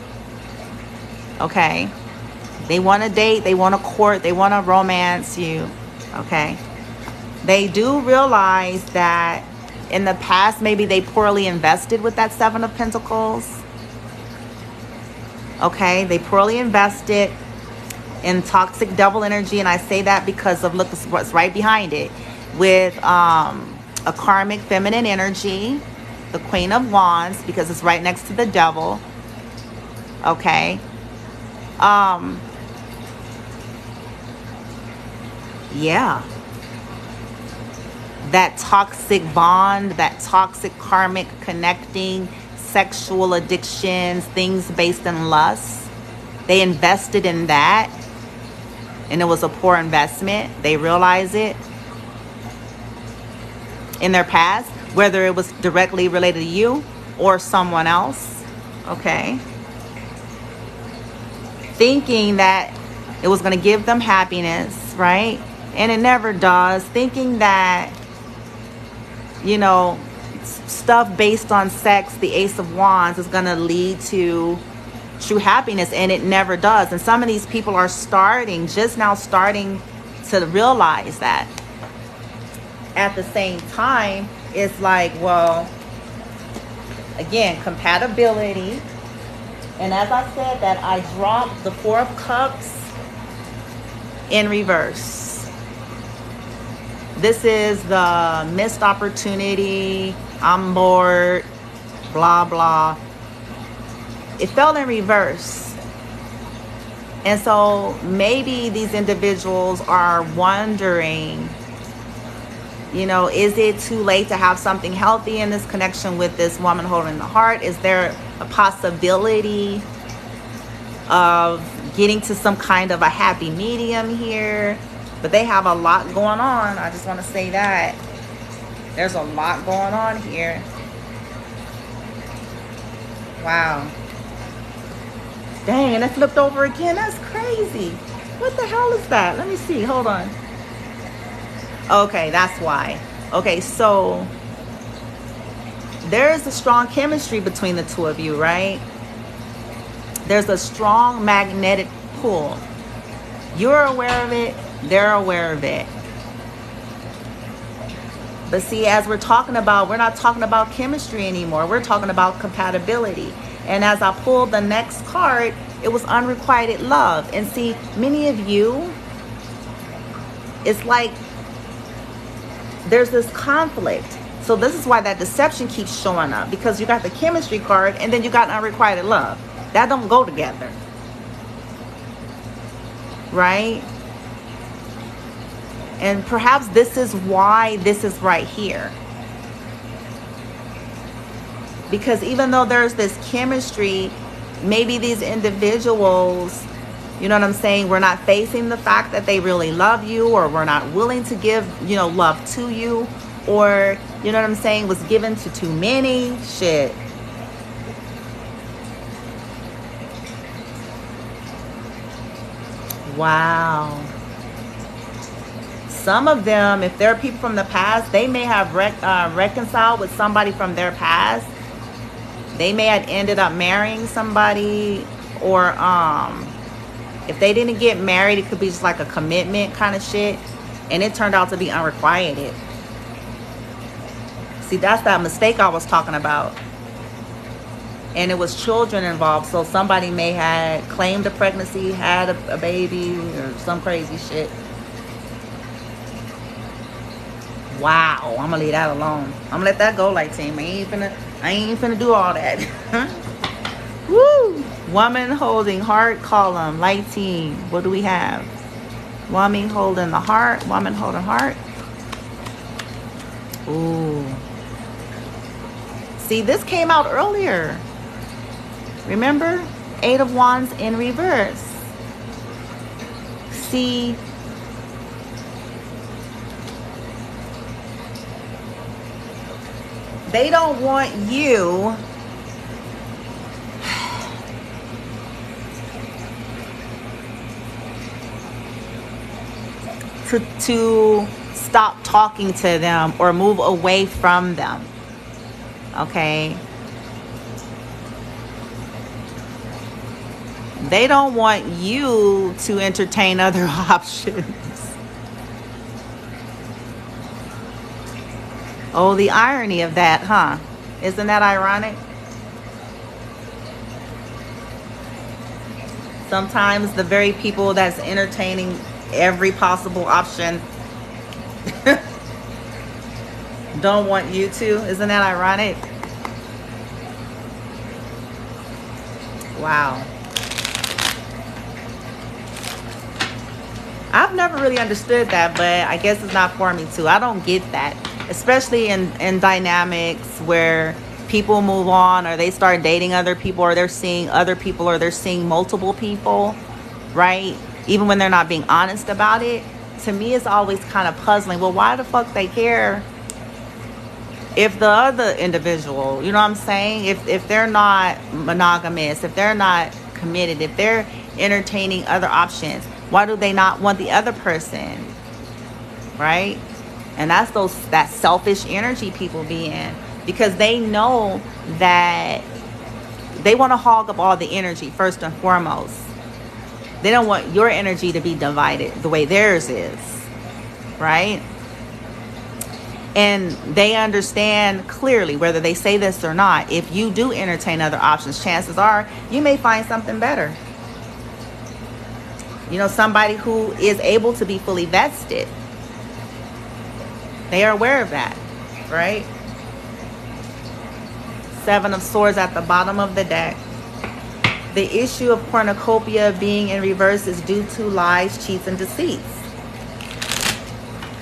okay? They want to date, they want to court, they want to romance you, okay? They do realize that in the past, maybe they poorly invested with that Seven of Pentacles. Okay, they poorly invested in toxic double energy, and I say that because of, look what's right behind it, with a karmic feminine energy, the Queen of Wands, because it's right next to the Devil. Okay, yeah, that toxic bond, that toxic karmic connecting, sexual addictions, things based in lust. They invested in that, and it was a poor investment. They realize it in their past, whether it was directly related to you or someone else, okay? Thinking that it was going to give them happiness, right? And it never does. Thinking that, you know, stuff based on sex, the Ace of Wands, is going to lead to true happiness, and it never does. And some of these people are just now starting to realize that. At the same time, it's like, well, again, compatibility. And as I said that, I dropped the Four of Cups in reverse. This is the missed opportunity, I'm bored, blah, blah. It fell in reverse. And so maybe these individuals are wondering, you know, is it too late to have something healthy in this connection with this woman holding the heart? Is there a possibility of getting to some kind of a happy medium here? But they have a lot going on. I just want to say that. There's a lot going on here. Wow. Dang, and it flipped over again. That's crazy. What the hell is that? Let me see. Hold on. Okay, that's why. Okay, so there is a strong chemistry between the two of you, right? There's a strong magnetic pull. You're aware of it. They're aware of it. But see, as we're talking about, we're not talking about chemistry anymore. We're talking about compatibility. And as I pulled the next card, it was unrequited love. And see, many of you, it's like there's this conflict. So this is why that deception keeps showing up, because you got the chemistry card and then you got unrequited love. That don't go together, right? And perhaps this is why this is right here. Because even though there's this chemistry, maybe these individuals, you know what I'm saying, we're not facing the fact that they really love you, or we're not willing to give, you know, love to you, or, you know what I'm saying, was given to too many. Shit. Wow. Some of them, if they're people from the past, they may have reconciled with somebody from their past. They may have ended up marrying somebody, or if they didn't get married, it could be just like a commitment kind of shit, and it turned out to be unrequited. See, that's that mistake I was talking about. And it was children involved, so somebody may have claimed a pregnancy, had a baby, or some crazy shit. Wow, I'm gonna leave that alone. I'm gonna let that go, like team. I ain't finna do all that. Woo! Woman holding heart column, light team. What do we have? Woman holding the heart. Woman holding heart. Ooh. See, this came out earlier. Remember? 8 of Wands in reverse. See, they don't want you to stop talking to them or move away from them. Okay? They don't want you to entertain other options. Oh, the irony of that, huh? Isn't that ironic? Sometimes the very people that's entertaining every possible option don't want you to. Isn't that ironic? Wow. I've never really understood that, but I guess it's not for me to. I don't get that. Especially in dynamics where people move on, or they start dating other people, or they're seeing other people, or they're seeing multiple people, right? Even when they're not being honest about it. To me, it's always kind of puzzling. Well, why the fuck they care if the other individual, you know what I'm saying? If they're not monogamous, if they're not committed, if they're entertaining other options, why do they not want the other person, right? And that's that selfish energy people be in, because they know that they want to hog up all the energy first and foremost. They don't want your energy to be divided the way theirs is, right? And they understand clearly, whether they say this or not, if you do entertain other options, chances are you may find something better. You know, somebody who is able to be fully vested. They are aware of that, right? 7 of Swords at the bottom of the deck. The issue of cornucopia being in reverse is due to lies, cheats, and deceits.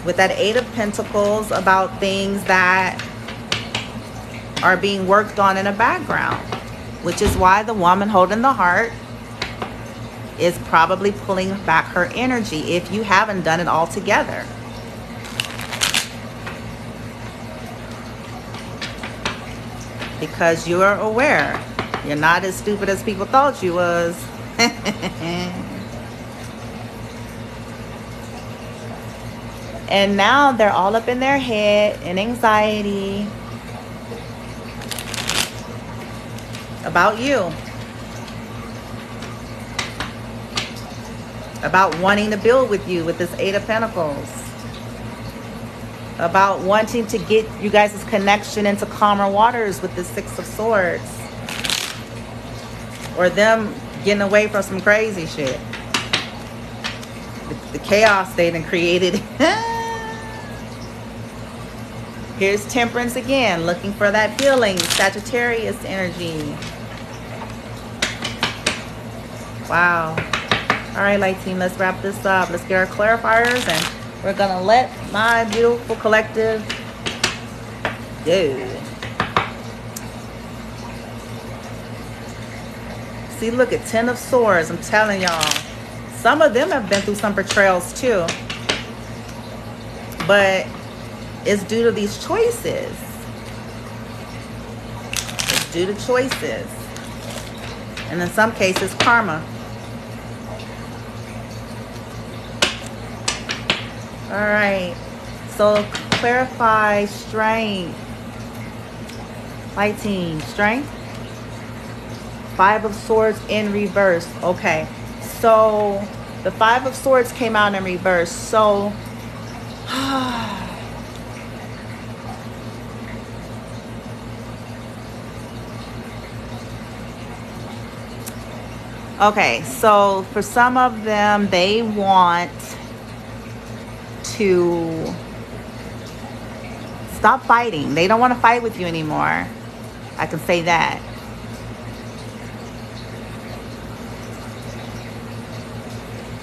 With that 8 of Pentacles, about things that are being worked on in a background, which is why the woman holding the heart is probably pulling back her energy if you haven't done it all together. Because you are aware. You're not as stupid as people thought you was. And now they're all up in their head in anxiety about you. About wanting to build with you with this 8 of Pentacles. About wanting to get you guys' connection into calmer waters with the 6 of Swords. Or them getting away from some crazy shit. The chaos they done created. Here's Temperance again, looking for that healing. Sagittarius energy. Wow. All right, light team, let's wrap this up. Let's get our clarifiers, and we're gonna let my beautiful collective go. See, look at 10 of Swords. I'm telling y'all, some of them have been through some betrayals too, but it's due to these choices. It's due to choices, and in some cases karma. All right, so clarify strength. Light team, strength. 5 of Swords in reverse. Okay, so the 5 of Swords came out in reverse. So okay, so for some of them, they want to stop fighting. They don't want to fight with you anymore. I can say that.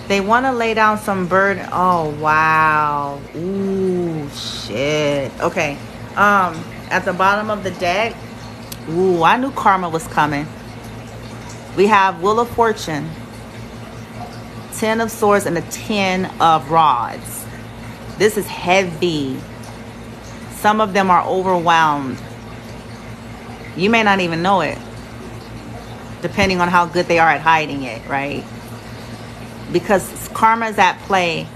They want to lay down some burden. Oh, wow. Ooh, shit. Okay. At the bottom of the deck, ooh, I knew karma was coming. We have Wheel of Fortune, 10 of Swords, and the 10 of Rods. This is heavy. Some of them are overwhelmed. You may not even know it, depending on how good they are at hiding it, right? Because karma is at play.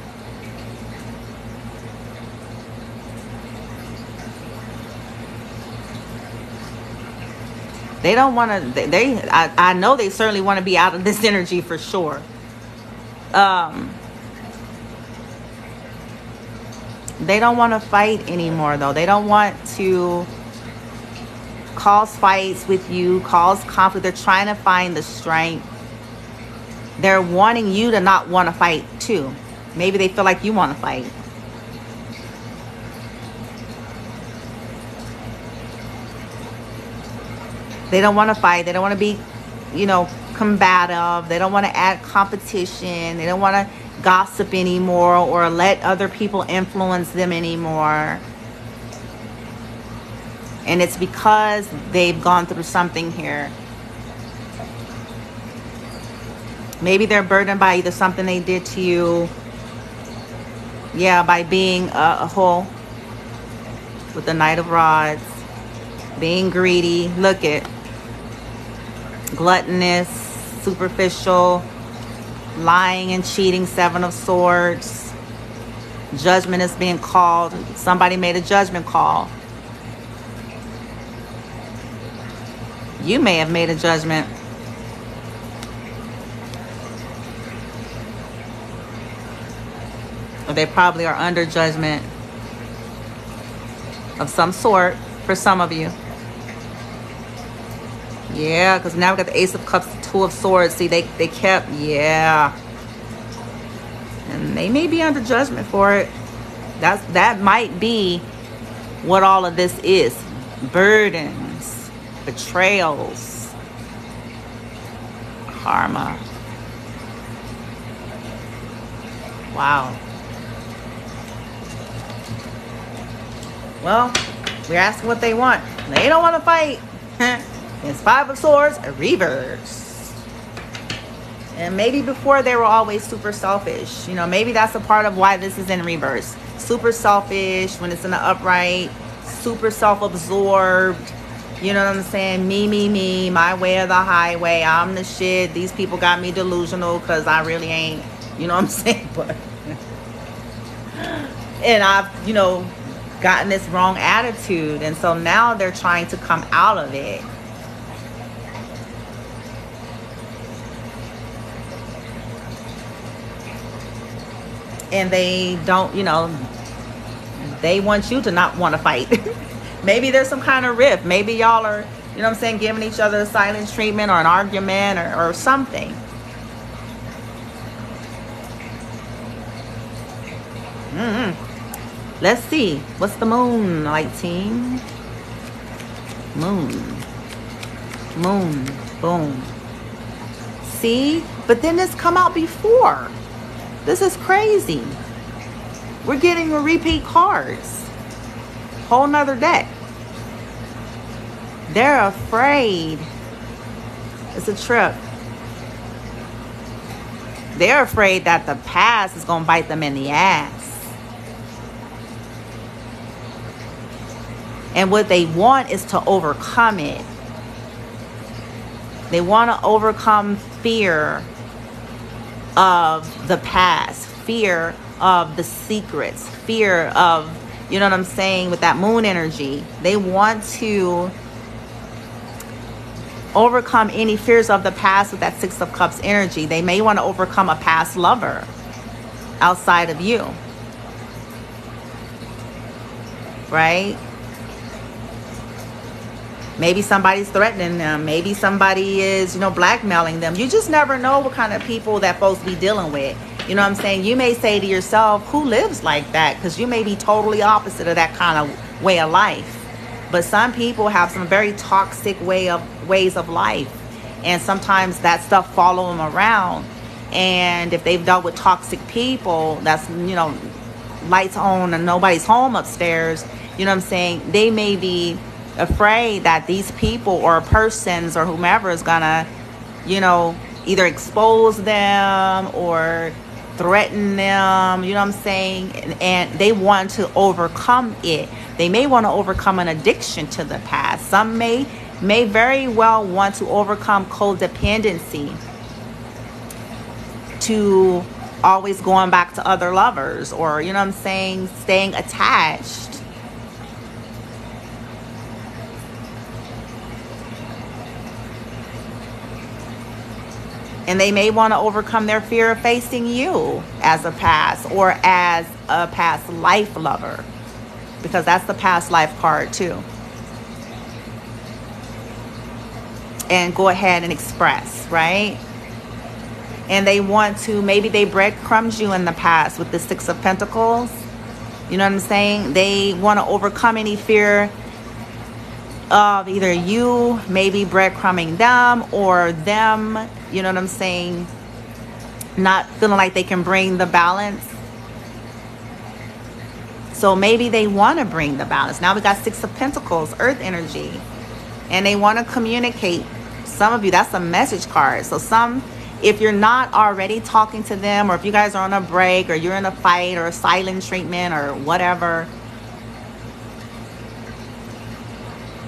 They don't want to, I know they certainly want to be out of this energy for sure. They don't want to fight anymore, though. They don't want to cause fights with you, cause conflict. They're trying to find the strength. They're wanting you to not want to fight, too. Maybe they feel like you want to fight. They don't want to fight. They don't want to be, combative. They don't want to add competition. They don't want to gossip anymore or let other people influence them anymore. And it's because they've gone through something here. Maybe they're burdened by either something they did to you. Yeah, by being a whole with the Knight of Rods. Being greedy. Look at gluttonous, superficial, lying and cheating, 7 of Swords. Judgment is being called. Somebody made a judgment call. You may have made a judgment. Or they probably are under judgment of some sort for some of you. Yeah, because now we got the Ace of Cups, 2 of Swords. See, they kept, yeah. And they may be under judgment for it. That might be what all of this is. Burdens, betrayals, karma. Wow. Well, we're asking what they want. They don't want to fight. It's 5 of Swords, a reverse. And maybe before they were always super selfish. Maybe that's a part of why this is in reverse. Super selfish when it's in the upright. Super self-absorbed. You know what I'm saying? Me, my way or the highway. I'm the shit. These people got me delusional because I really ain't. You know what I'm saying? But and I've, gotten this wrong attitude. And so now they're trying to come out of it. And they don't, they want you to not want to fight. Maybe there's some kind of rift. Maybe y'all are, giving each other a silent treatment or an argument or something. Let's see. What's the moon, light team? Moon. Moon. Boom. See? But then this come out before. This is crazy. We're getting a repeat cards. Whole nother deck. They're afraid. It's a trip. They're afraid that the past is going to bite them in the ass. And what they want is to overcome it. They want to overcome fear of the past, fear of the secrets, fear of, you know what I'm saying, with that moon energy. They want to overcome any fears of the past with that Six of Cups energy. They may want to overcome a past lover outside of you. Right? Maybe somebody's threatening them. Maybe somebody is, blackmailing them. You just never know what kind of people that folks be dealing with. You know what I'm saying? You may say to yourself, who lives like that? Because you may be totally opposite of that kind of way of life. But some people have some very toxic ways of life. And sometimes that stuff follow them around. And if they've dealt with toxic people, that's, lights on and nobody's home upstairs, you know what I'm saying? They may be afraid that these people or persons or whomever is gonna, either expose them or threaten them, you know what I'm saying? And they want to overcome it. They may want to overcome an addiction to the past. Some may very well want to overcome codependency, to always going back to other lovers, or, you know what I'm saying, staying attached. And they may want to overcome their fear of facing you as a past or as a past life lover, because that's the past life card too. And go ahead and express, right? And they want to, maybe they breadcrumbed you in the past with the Six of Pentacles. You know what I'm saying? They want to overcome any fear of either you maybe breadcrumbing them or them, you know what I'm saying, not feeling like they can bring the balance. So maybe they want to bring the balance. Now we got Six of Pentacles, Earth energy. And they want to communicate. Some of you, that's a message card. So if you're not already talking to them, or if you guys are on a break, or you're in a fight or a silent treatment or whatever,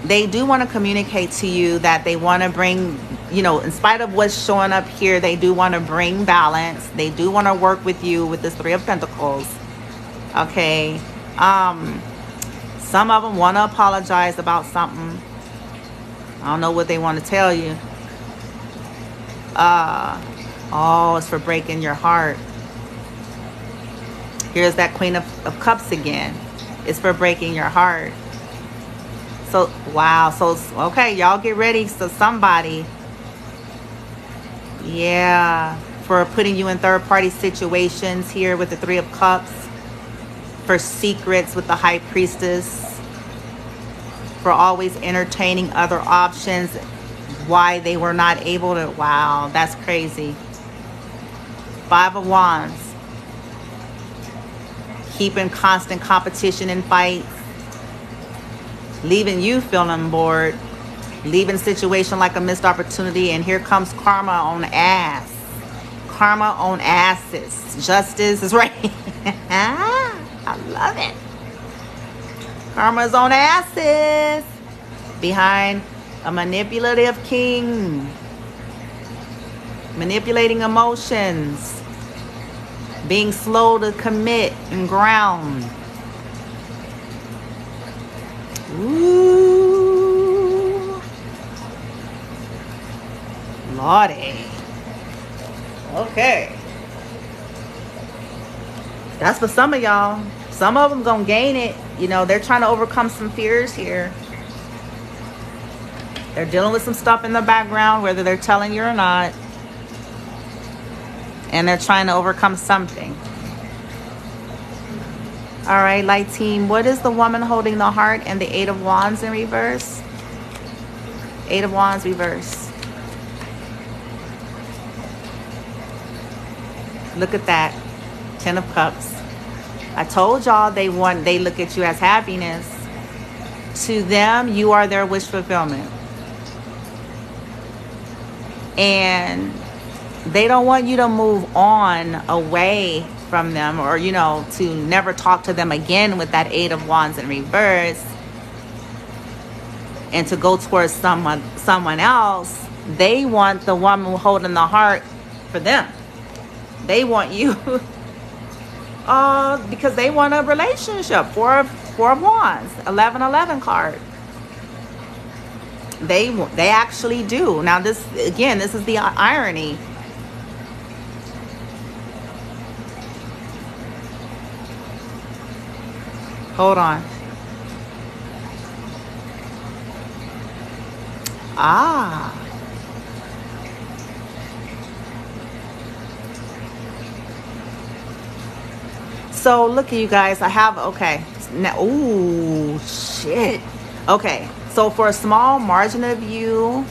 they do want to communicate to you that they want to bring, in spite of what's showing up here, they do want to bring balance. They do want to work with you with this Three of Pentacles. Okay. Some of them want to apologize about something. I don't know what they want to tell you. It's for breaking your heart. Here's that Queen of Cups again. It's for breaking your heart. So, wow. So, okay, y'all get ready. So somebody, for putting you in third-party situations here with the Three of Cups, for secrets with the High Priestess, for always entertaining other options, why they were not able to, wow, that's crazy. Five of Wands, keeping constant competition and fights, leaving you feeling bored, leaving situation like a missed opportunity, and here comes karma on ass. Karma on asses. Justice is right. I love it. Karma's on asses. Behind a manipulative king. Manipulating emotions. Being slow to commit and ground. Ooh. Lordy. Okay. That's for some of y'all. Some of them gonna gain it. They're trying to overcome some fears here. They're dealing with some stuff in the background, whether they're telling you or not. And they're trying to overcome something. All right, light team. What is the woman holding the heart and the Eight of Wands in reverse? Eight of Wands reverse. Look at that. Ten of Cups. I told y'all they look at you as happiness. To them, you are their wish fulfillment. And they don't want you to move on away from them, or, you know, to never talk to them again with that Eight of Wands in reverse, and to go towards someone else. They want the woman holding the heart for them. They want you because they want a relationship. Four of Wands, 11-11 card. They actually do. Now this is the irony. Hold on. So look at you guys. I have, okay. Now, ooh, shit. Okay. So for a small margin of you,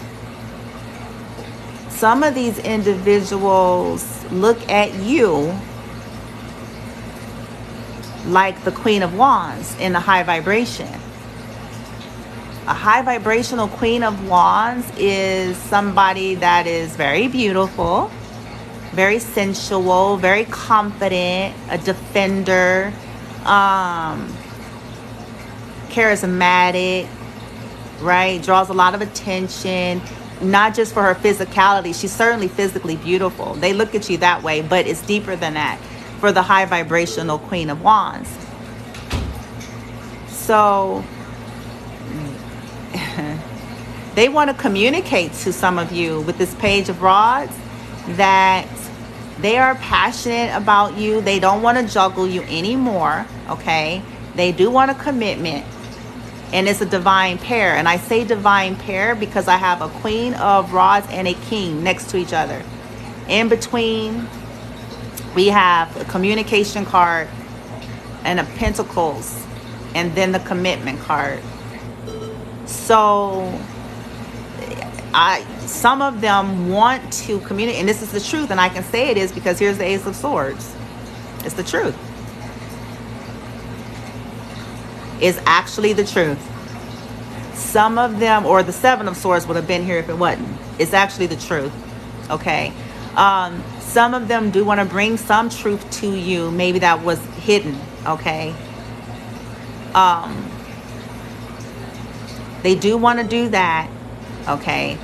some of these individuals look at you like the Queen of Wands in a high vibration. A high vibrational Queen of Wands is somebody that is very beautiful, very sensual, very confident, a defender, charismatic, right? Draws a lot of attention, not just for her physicality. She's certainly physically beautiful. They look at you that way, but it's deeper than that for the high vibrational Queen of Wands. So they want to communicate to some of you with this Page of Rods that they are passionate about you. They don't want to juggle you anymore, okay? They do want a commitment, and it's a divine pair. And I say divine pair because I have a Queen of Rods and a King next to each other. In between, we have a communication card and a Pentacles, and then the commitment card. So some of them want to communicate, and this is the truth, and I can say it is because here's the Ace of Swords. It's the truth. It's actually the truth. Some of them, or the Seven of Swords would have been here if it wasn't. It's actually the truth. Okay. Some of them do want to bring some truth to you, maybe that was hidden. Okay. They do want to do that. Okay.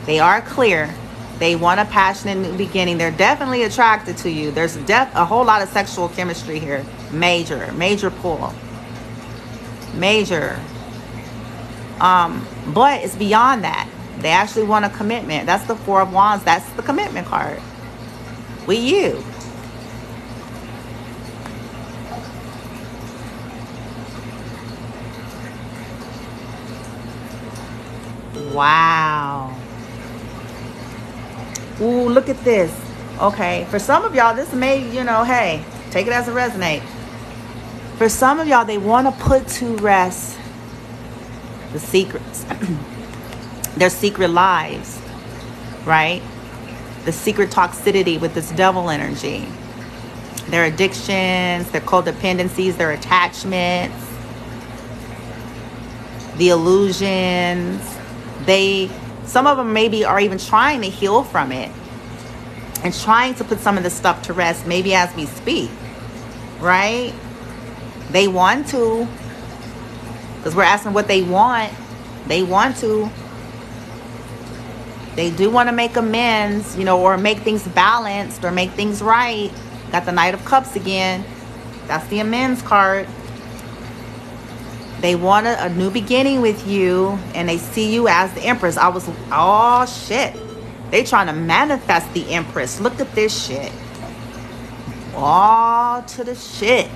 They are clear. They want a passionate new beginning. They're definitely attracted to you. There's a whole lot of sexual chemistry here. Major pull. Major. But it's beyond that. They actually want a commitment. That's the Four of Wands. That's the commitment card. With you. Wow. Ooh, look at this. Okay, for some of y'all, this may, hey, take it as it resonates. For some of y'all, they want to put to rest the secrets. Their secret lives, right? The secret toxicity with this devil energy. Their addictions, their codependencies, their attachments, the illusions. Some of them maybe are even trying to heal from it and trying to put some of this stuff to rest, maybe as we speak, right? They want to, because we're asking what they want. They want to. They do want to make amends, or make things balanced or make things right. Got the Knight of Cups again. That's the amends card. They want a new beginning with you, and they see you as the Empress. Oh shit. They trying to manifest the Empress. Look at this shit. Oh, to the shit.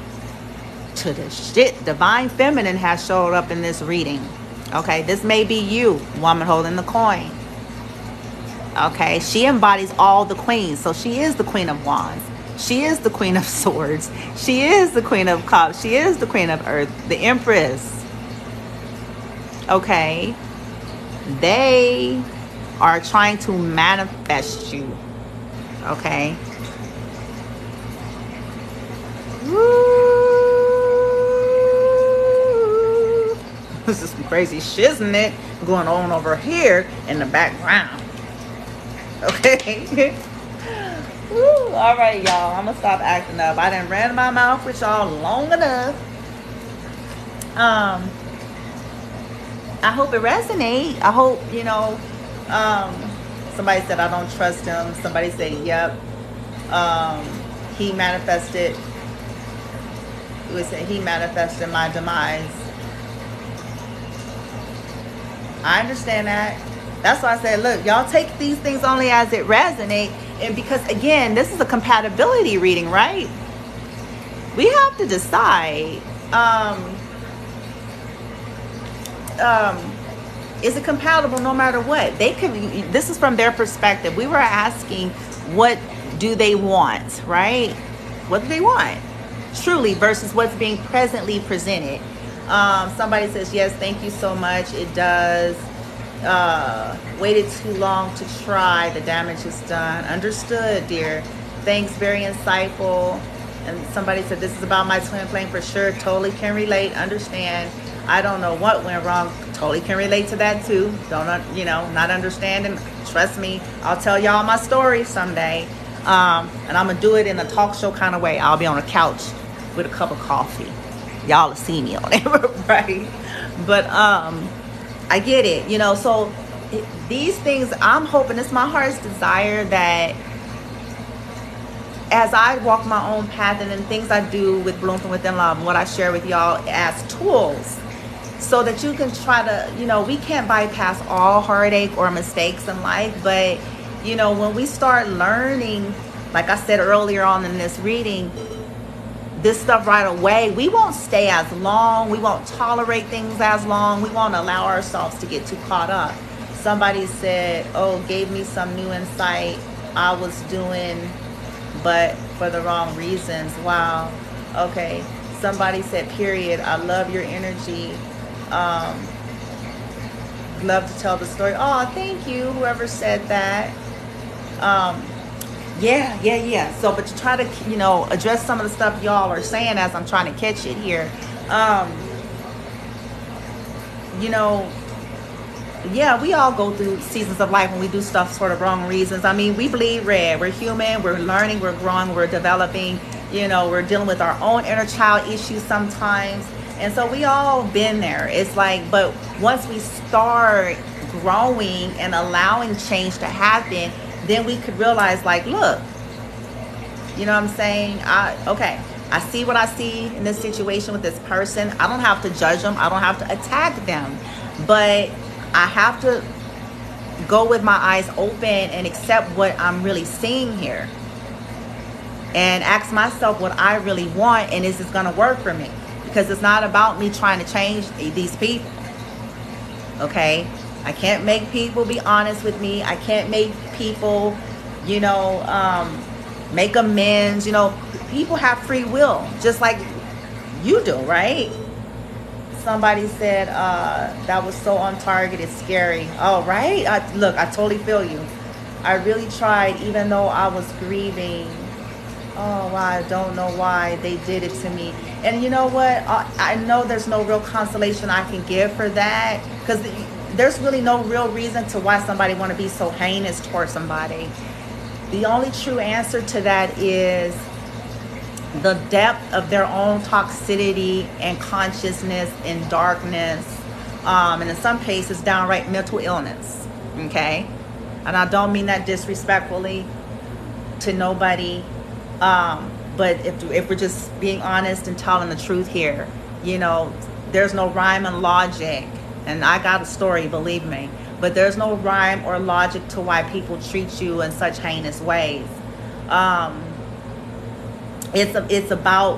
To the shit. Divine Feminine has showed up in this reading. Okay, this may be you, woman holding the coin. Okay, she embodies all the queens. So she is the Queen of Wands. She is the Queen of Swords. She is the Queen of Cups. She is the Queen of Earth, the Empress. Okay? They are trying to manifest you. Okay? Woo. This is some crazy shiznit going on over here in the background. Okay? Woo. All right, y'all. I'm gonna stop acting up. I done ran my mouth with y'all long enough. I hope it resonates. I hope, you know, somebody said I don't trust him. Somebody said, yep. He manifested. It was he manifested my demise. I understand that. That's why I said, look, y'all take these things only as it resonates. And because, again, this is a compatibility reading, right? We have to decide, is it compatible no matter what? They could, this is from their perspective. We were asking, what do they want, right? What do they want? Truly, versus what's being presently presented. Somebody says, yes, thank you so much. It does. Waited too long to try. The damage is done. Understood, dear. Thanks, very insightful. And somebody said, this is about my twin flame for sure. Totally can relate. Understand. I don't know what went wrong. Totally can relate to that too. Don't, you know, not understanding. Trust me, I'll tell y'all my story someday. And I'm gonna do it in a talk show kind of way. I'll be on a couch with a cup of coffee. Y'all will see me on it, right? But I get it, you know. So these things, I'm hoping, it's my heart's desire that as I walk my own path and then things I do with Bloom from Within Love and what I share with y'all as tools, so that you can try to, you know, we can't bypass all heartache or mistakes in life, but, you know, when we start learning, like I said earlier on in this reading, this stuff right away, we won't stay as long. We won't tolerate things as long. We won't allow ourselves to get too caught up. Somebody said, oh, gave me some new insight. I was doing, but for the wrong reasons. Wow. Okay. Somebody said, period. I love your energy. Love to tell the story. Oh, thank you. Whoever said that. Yeah. So, but to try to, you know, address some of the stuff y'all are saying as I'm trying to catch it here. You know, yeah, we all go through seasons of life when we do stuff for the wrong reasons. I mean, we bleed red. We're human. We're learning. We're growing. We're developing. You know, we're dealing with our own inner child issues sometimes. And so we all been there. It's like, but once we start growing and allowing change to happen, then we could realize, like, look, you know what I'm saying? Okay, I see what I see in this situation with this person. I don't have to judge them. I don't have to attack them. But I have to go with my eyes open and accept what I'm really seeing here. And ask myself what I really want, and is this going to work for me? Because it's not about me trying to change these people. Okay? I can't make people be honest with me. I can't make people, you know, make amends. You know, people have free will, just like you do, right? Somebody said that was so on target, it's scary. Oh, right? Look, I totally feel you. I really tried, even though I was grieving. Oh, wow, I don't know why they did it to me. And you know what? I know there's no real consolation I can give for that, because there's really no real reason to why somebody want to be so heinous towards somebody. The only true answer to that is the depth of their own toxicity and consciousness and darkness, and in some cases downright mental illness. Okay, and I don't mean that disrespectfully to nobody, but if we're just being honest and telling the truth here, you know, there's no rhyme and logic. And I got a story, believe me. But there's no rhyme or logic to why people treat you in such heinous ways. It's about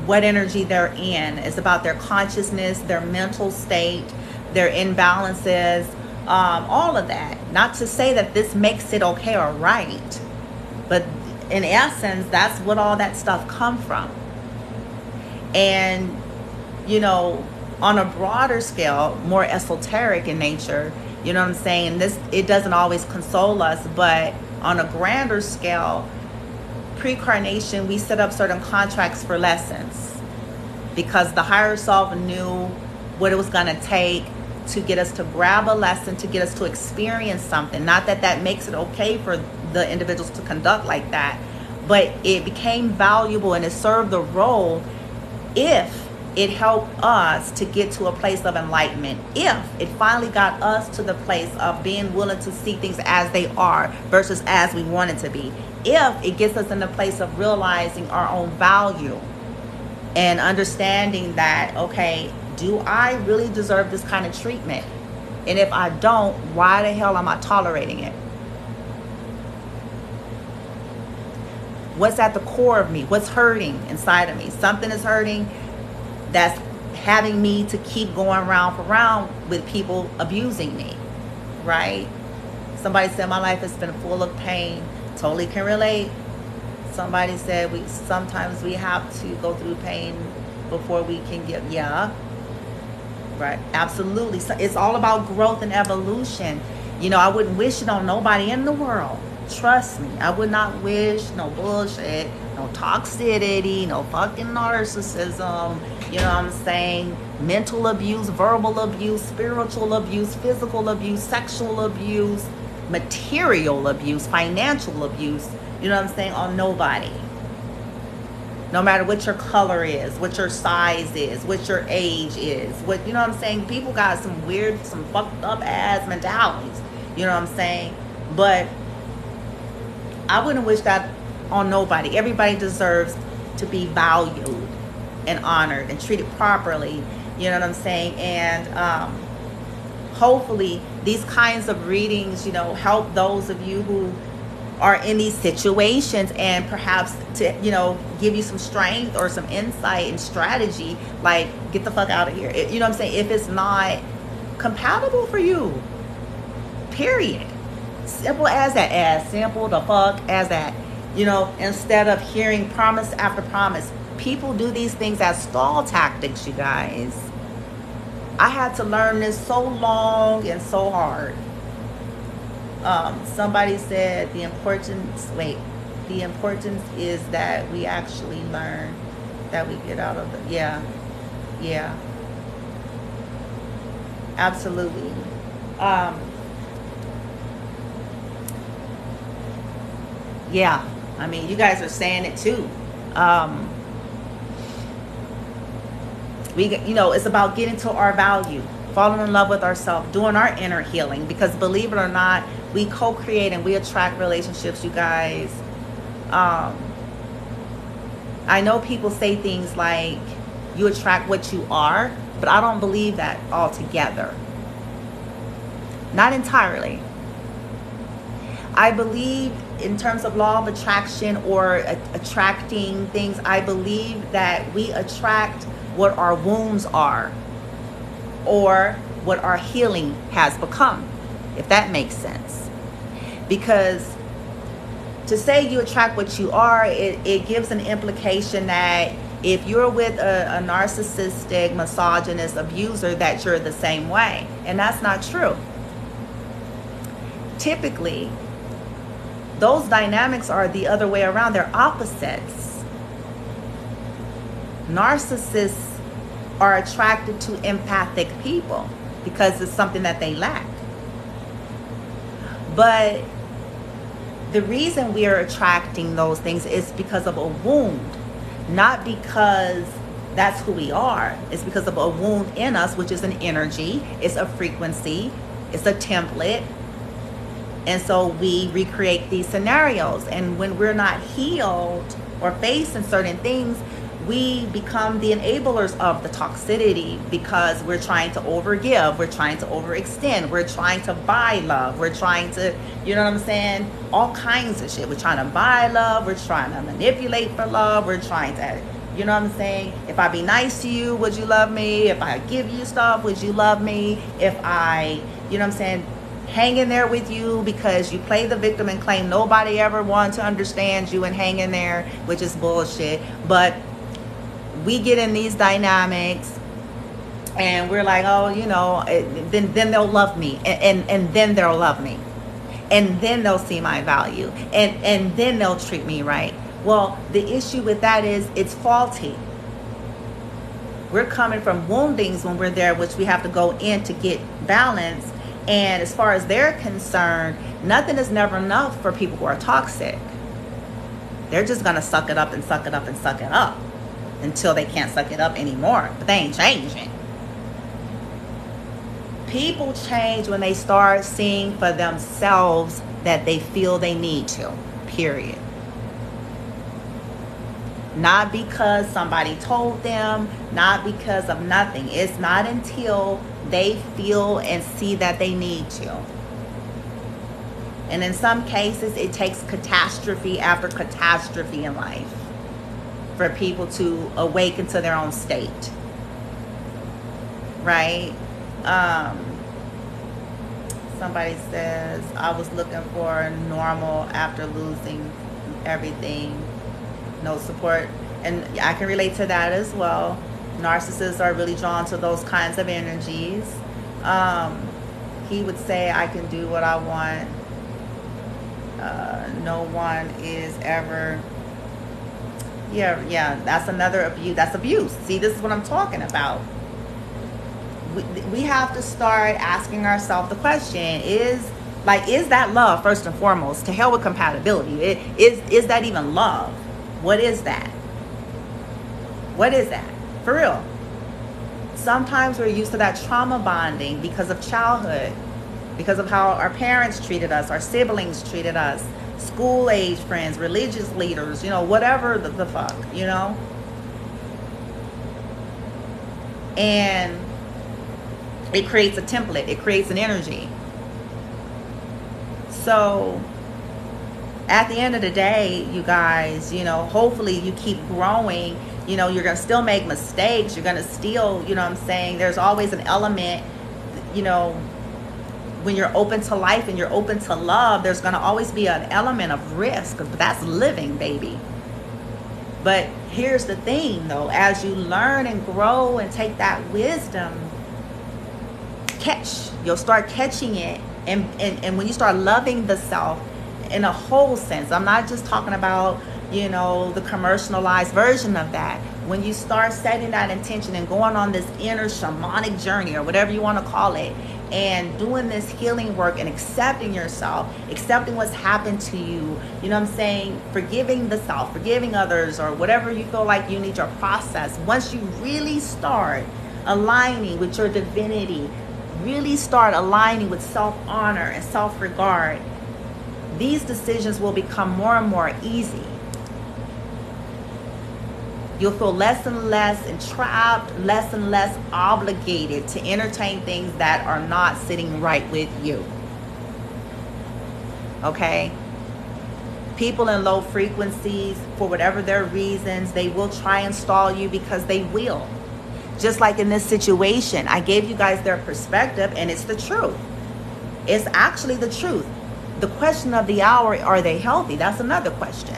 what energy they're in. It's about their consciousness, their mental state, their imbalances, all of that. Not to say that this makes it okay or right. But in essence, that's what all that stuff come from. And, you know, on a broader scale, more esoteric in nature, you know what I'm saying? This, it doesn't always console us, but on a grander scale, pre-incarnation, we set up certain contracts for lessons because the higher self knew what it was going to take to get us to grab a lesson, to get us to experience something. Not that that makes it okay for the individuals to conduct like that, but it became valuable and it served the role if it helped us to get to a place of enlightenment, if it finally got us to the place of being willing to see things as they are versus as we want it to be, if it gets us in the place of realizing our own value and understanding that, okay, do I really deserve this kind of treatment? And if I don't, why the hell am I tolerating it? What's at the core of me? What's hurting inside of me? Something is hurting that's having me to keep going round for round with people abusing me, right? Somebody said my life has been full of pain. Totally can relate. Somebody said sometimes we have to go through pain before we can get, yeah, right, absolutely. So it's all about growth and evolution. You know, I wouldn't wish it on nobody in the world. Trust me, I would not wish no bullshit, no toxicity, no fucking narcissism, you know what I'm saying? Mental abuse, verbal abuse, spiritual abuse, physical abuse, sexual abuse, material abuse, financial abuse, you know what I'm saying, on nobody. No matter what your color is, what your size is, what your age is, what, you know what I'm saying? People got some weird, some fucked up ass mentalities, you know what I'm saying? But I wouldn't wish that on nobody. Everybody deserves to be valued and honored and treated properly, you know what I'm saying? And hopefully these kinds of readings, you know, help those of you who are in these situations and perhaps to, you know, give you some strength or some insight and strategy, like get the fuck out of here. You know what I'm saying? If it's not compatible for you, period. Simple as that, as simple the fuck as that. You know, instead of hearing promise after promise. People do these things as stall tactics, you guys. I had to learn this so long and so hard. Somebody said the importance is that we actually learn, that we get out of it. Yeah, absolutely. Yeah, I mean, you guys are saying it too. You know, it's about getting to our value, falling in love with ourselves, doing our inner healing, because believe it or not, we co-create and we attract relationships, you guys. I know people say things like you attract what you are, but I don't believe that altogether. Not entirely. I believe in terms of law of attraction or attracting things, I believe that we attract what our wounds are or what our healing has become, if that makes sense. Because to say you attract what you are, it gives an implication that if you're with a narcissistic, misogynist abuser, that you're the same way. And that's not true. Typically, those dynamics are the other way around. They're opposites. Narcissists are attracted to empathic people because it's something that they lack. But the reason we are attracting those things is because of a wound, not because that's who we are. It's because of a wound in us, which is an energy, it's a frequency, it's a template. And so we recreate these scenarios. And when we're not healed or facing certain things, we become the enablers of the toxicity because we're trying to overgive, we're trying to overextend, we're trying to buy love, we're trying to, you know what I'm saying, all kinds of shit. We're trying to buy love, we're trying to manipulate for love, we're trying to, you know what I'm saying, if I be nice to you, would you love me? If I give you stuff, would you love me? If I, you know what I'm saying, hang in there with you because you play the victim and claim nobody ever wanted to understand you and hang in there, which is bullshit. But we get in these dynamics and we're like, oh, you know, then they'll love me, and then they'll love me, and then they'll see my value, and then they'll treat me right. Well, the issue with that is it's faulty. We're coming from woundings when we're there, which we have to go in to get balance. And as far as they're concerned, nothing is never enough for people who are toxic. They're just going to suck it up and suck it up and suck it up until they can't suck it up anymore. But they ain't changing. People change when they start seeing for themselves that they feel they need to, period. Not because somebody told them, not because of nothing. It's not until they feel and see that they need to. And in some cases, it takes catastrophe after catastrophe in life for people to awaken to their own state. Right? Somebody says, I was looking for normal after losing everything. No support. And I can relate to that as well. Narcissists are really drawn to those kinds of energies. He would say, I can do what I want. No one is ever. Yeah, that's another abuse. That's abuse. See, this is what I'm talking about. We have to start asking ourselves the question, is that love first and foremost? To hell with compatibility. Is that even love? What is that? What is that? For real. Sometimes we're used to that trauma bonding because of childhood, because of how our parents treated us, our siblings treated us, school age friends, religious leaders, you know, whatever the fuck, you know? And it creates a template. It creates an energy. So at the end of the day, you guys, you know, hopefully you keep growing. You know, you're going to still make mistakes. You're going to still, you know what I'm saying? There's always an element, you know, when you're open to life and you're open to love, there's going to always be an element of risk. But that's living, baby. But here's the thing, though. As you learn and grow and take that wisdom, you'll start catching it. And when you start loving the self, in a whole sense, I'm not just talking about, you know, the commercialized version of that. When you start setting that intention and going on this inner shamanic journey, or whatever you want to call it, and doing this healing work and accepting yourself, accepting what's happened to you, you know what I'm saying, forgiving the self, forgiving others, or whatever you feel like you need your process. Once you really start aligning with your divinity, really start aligning with self-honor and self-regard, these decisions will become more and more easy. You'll feel less and less entrapped, less and less obligated to entertain things that are not sitting right with you. Okay? People in low frequencies, for whatever their reasons, they will try and stall you because they will. Just like in this situation, I gave you guys their perspective, and it's the truth. It's actually the truth. The question of the hour, are they healthy? That's another question.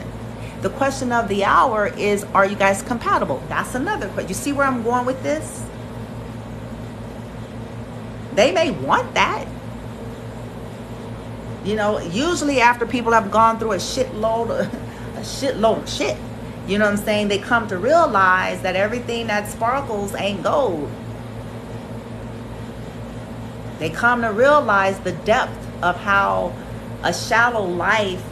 The question of the hour is, are you guys compatible? That's another question. You see where I'm going with this? They may want that. You know, usually after people have gone through a shitload of shit, you know what I'm saying, they come to realize that everything that sparkles ain't gold. They come to realize the depth of how a shallow life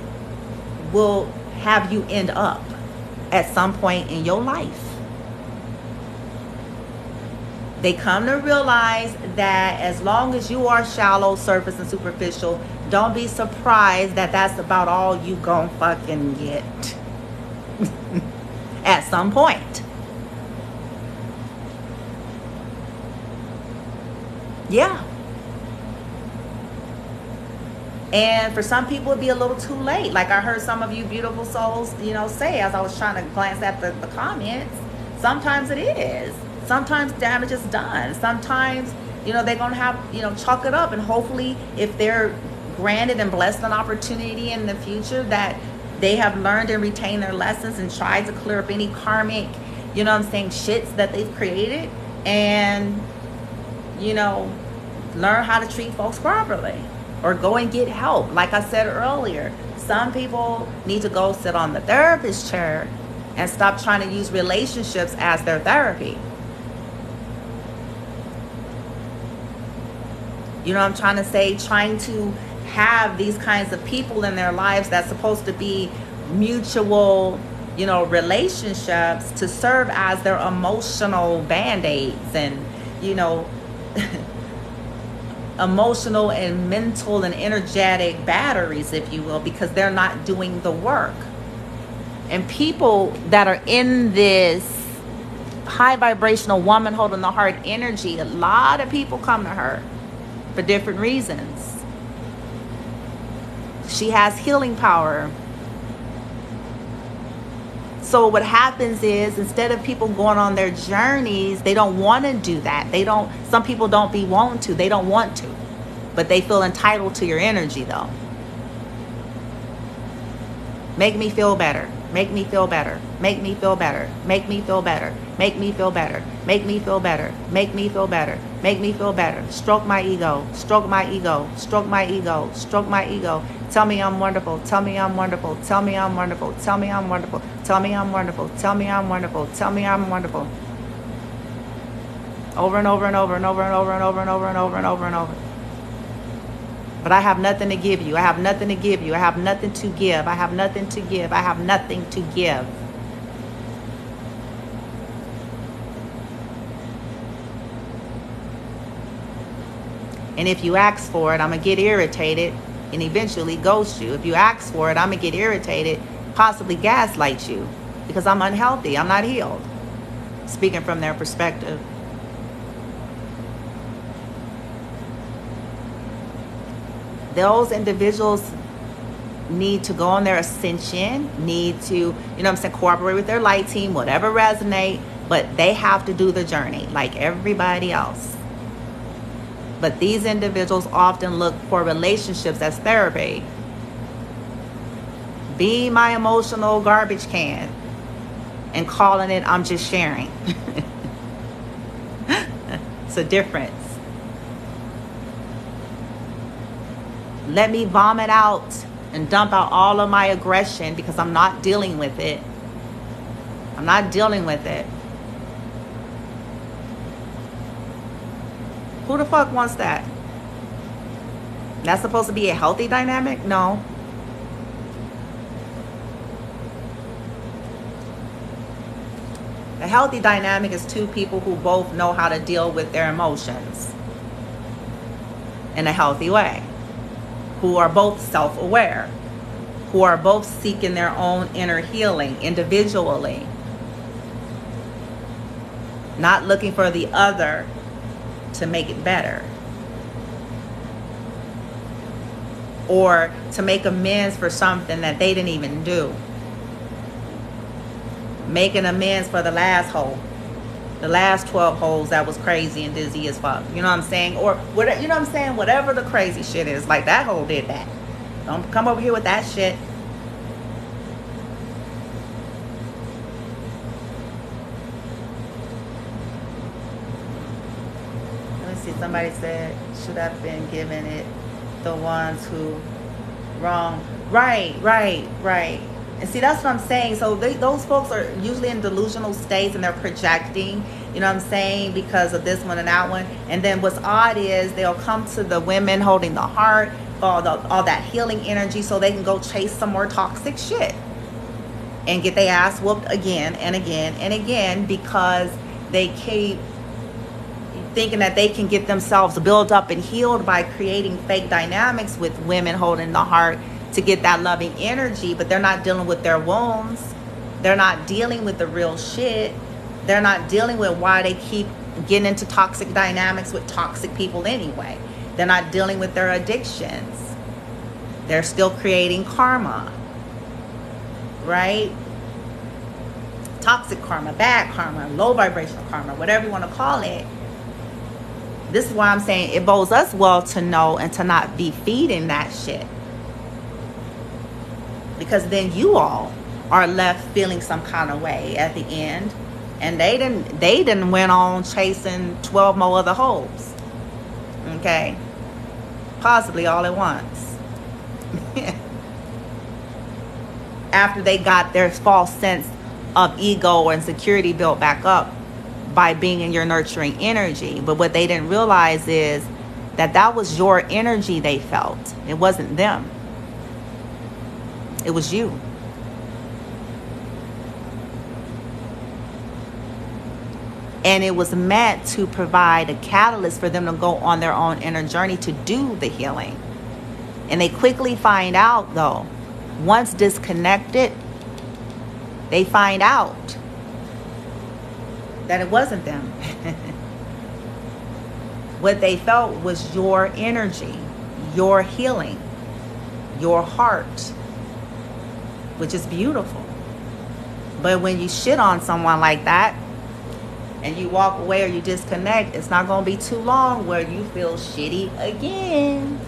will have you end up at some point in your life. They come to realize that as long as you are shallow, surface, and superficial, don't be surprised that that's about all you gon' fucking get at some point. Yeah. And for some people, it'd be a little too late. Like I heard some of you beautiful souls, you know, say as I was trying to glance at the comments, sometimes it is. Sometimes damage is done. Sometimes you know, they're going to have, you know, chalk it up. And hopefully if they're granted and blessed an opportunity in the future that they have learned and retained their lessons and tried to clear up any karmic, you know what I'm saying, shits that they've created, and, you know, learn how to treat folks properly or go and get help. Like I said earlier, some people need to go sit on the therapist chair and stop trying to use relationships as their therapy. You know what I'm trying to say? Trying to have these kinds of people in their lives that's supposed to be mutual, you know, relationships to serve as their emotional band-aids and, you know, emotional and mental and energetic batteries, if you will, because they're not doing the work. And people that are in this high vibrational woman holding the heart energy, a lot of people come to her for different reasons. She has healing power. So what happens is, instead of people going on their journeys, they don't want to do that. Some people don't be wanting to. They don't want to. But they feel entitled to your energy, though. Make me feel better. Make me feel better. Make me feel better. Make me feel better. Make me feel better. Make me feel better. Make me feel better. Make me feel better. Stroke my ego. Stroke my ego. Stroke my ego. Stroke my ego. Tell me I'm wonderful. Tell me I'm wonderful. Tell me I'm wonderful. Tell me I'm wonderful. Tell me I'm wonderful. Tell me I'm wonderful. Tell me I'm wonderful. Over and over and over and over and over and over and over and over and over and over. But I have nothing to give you. I have nothing to give you. I have nothing to give. I have nothing to give. I have nothing to give. And if you ask for it, I'm going to get irritated and eventually ghost you. If you ask for it, I'm going to get irritated, possibly gaslight you, because I'm unhealthy. I'm not healed. Speaking from their perspective. Those individuals need to go on their ascension, need to, you know what I'm saying, cooperate with their light team, whatever resonate, but they have to do the journey like everybody else. But these individuals often look for relationships as therapy. Be my emotional garbage can and calling it I'm just sharing. It's a difference. Let me vomit out and dump out all of my aggression because I'm not dealing with it. I'm not dealing with it. Who the fuck wants that? That's supposed to be a healthy dynamic? No. A healthy dynamic is two people who both know how to deal with their emotions in a healthy way, who are both self-aware, who are both seeking their own inner healing individually, not looking for the other to make it better or to make amends for something that they didn't even do. Making amends for the last hole, the last 12 holes that was crazy and dizzy as fuck. You know what I'm saying? Or whatever, you know what I'm saying? Whatever the crazy shit is, like that hole did that. Don't come over here with that shit. Let me see. Somebody said should have been given it the ones who wrong. Right. And see, that's what I'm saying. So those folks are usually in delusional states and they're projecting, you know what I'm saying, because of this one and that one. And then what's odd is they'll come to the women holding the heart, all that healing energy, so they can go chase some more toxic shit and get their ass whooped again and again and again because they keep thinking that they can get themselves built up and healed by creating fake dynamics with women holding the heart to get that loving energy, but they're not dealing with their wounds. They're not dealing with the real shit. They're not dealing with why they keep getting into toxic dynamics with toxic people anyway. They're not dealing with their addictions. They're still creating karma, right? Toxic karma, bad karma, low vibrational karma, whatever you want to call it. This is why I'm saying it bodes us well to know and to not be feeding that shit. Because then you all are left feeling some kind of way at the end. And they didn't went on chasing 12 more other hoes. Okay? Possibly all at once. After they got their false sense of ego and security built back up by being in your nurturing energy. But what they didn't realize is that that was your energy they felt. It wasn't them. It was you. And it was meant to provide a catalyst for them to go on their own inner journey to do the healing. And they quickly find out, though, once disconnected, they find out that it wasn't them. What they felt was your energy, your healing, your heart, which is beautiful. But when you shit on someone like that, and you walk away or you disconnect, it's not going to be too long where you feel shitty again.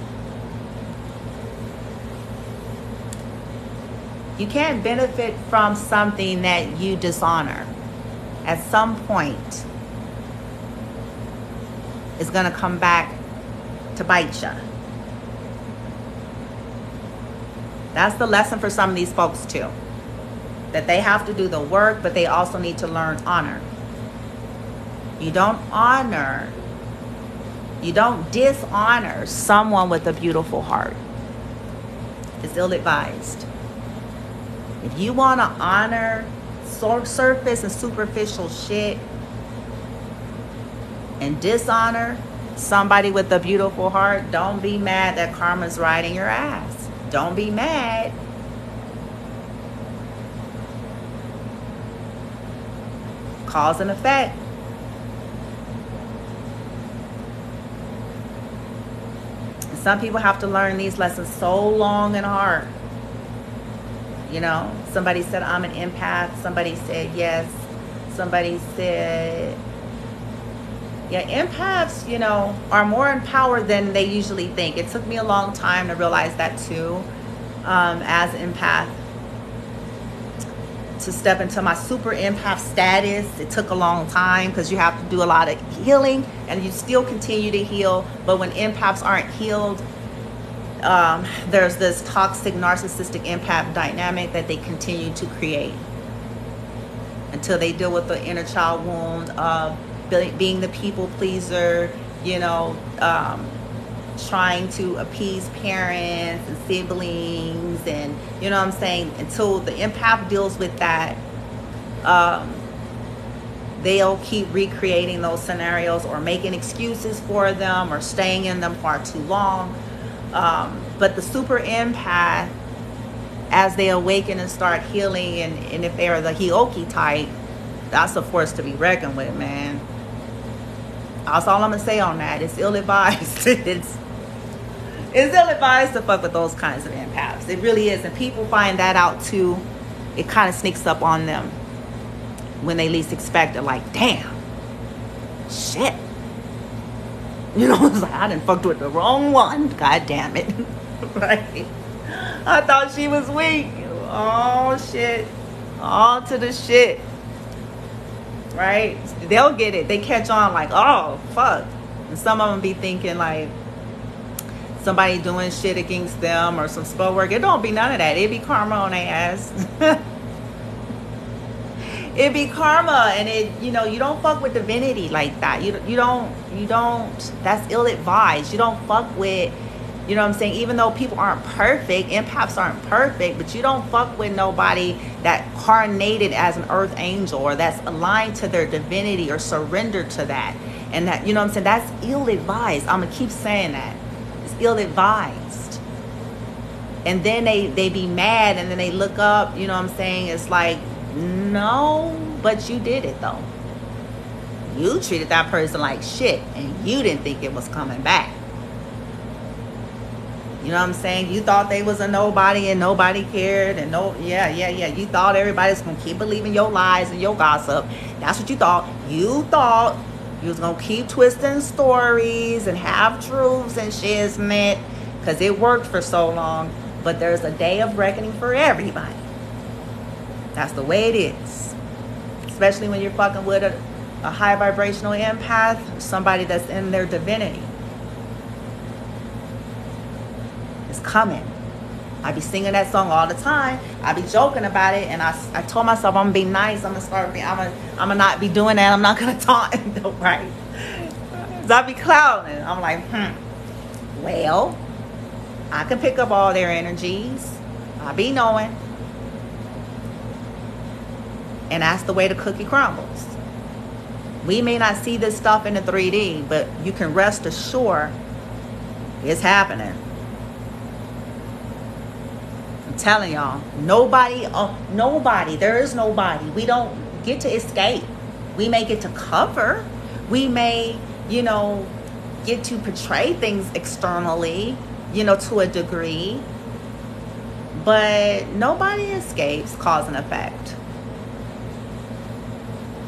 You can't benefit from something that you dishonor. At some point, it's going to come back to bite you. That's the lesson for some of these folks too. That they have to do the work, but they also need to learn honor. You don't dishonor someone with a beautiful heart. It's ill-advised. If you want to honor surface and superficial shit and dishonor somebody with a beautiful heart, don't be mad that karma's riding your ass. Don't be mad. Cause and effect. Some people have to learn these lessons so long and hard. You know, somebody said, I'm an empath. Somebody said, yes. Somebody said, yeah, empaths, you know, are more empowered than they usually think. It took me a long time to realize that too, as an empath. To step into my super empath status, it took a long time because you have to do a lot of healing and you still continue to heal. But when empaths aren't healed, there's this toxic narcissistic empath dynamic that they continue to create until they deal with the inner child wound of being the people pleaser, you know, trying to appease parents and siblings, and you know what I'm saying, until the empath deals with that, they'll keep recreating those scenarios or making excuses for them or staying in them far too long. But the super empath, as they awaken and start healing, and if they're the Hioki type, that's a force to be reckoned with, man. That's all I'm gonna say on that. It's ill-advised. It's ill-advised to fuck with those kinds of empaths. It really is. And people find that out too. It kind of sneaks up on them when they least expect it. Like, damn, shit. You know, it's like, I done fucked with the wrong one. God damn it. Right? I thought she was weak. Oh, shit. All to the shit. Right? They'll get it. They catch on like, oh, fuck. And some of them be thinking like, somebody doing shit against them or some spell work. It don't be none of that. It be karma on their ass. It be karma, and it, you know, you don't fuck with divinity like that. You don't, that's ill-advised. You don't fuck with, you know what I'm saying? Even though people aren't perfect, empaths aren't perfect, but you don't fuck with nobody that carnated as an earth angel or that's aligned to their divinity or surrendered to that. And that, you know what I'm saying? That's ill-advised. I'm gonna keep saying that. Ill-advised. And then they be mad, and then they look up, you know what I'm saying? It's like, no, but you did it though. You treated that person like shit, and you didn't think it was coming back. You know what I'm saying? You thought they was a nobody and nobody cared, and you thought everybody's gonna keep believing your lies and your gossip. That's what you thought. You thought You was gonna keep twisting stories and have truths and shiznit because it worked for so long. But there's a day of reckoning for everybody. That's the way it is. Especially when you're fucking with a high vibrational empath, somebody that's in their divinity. It's coming. I be singing that song all the time. I be joking about it, and I told myself I'm gonna be nice. I'm gonna not be doing that. I'm not gonna taunt, right? So I be clowning. I'm like, well, I can pick up all their energies. I be knowing, and that's the way the cookie crumbles. We may not see this stuff in the 3D, but you can rest assured it's happening. I'm telling y'all, nobody, there is nobody. We don't get to escape. We may get to cover. We may, get to portray things externally, to a degree. But nobody escapes cause and effect.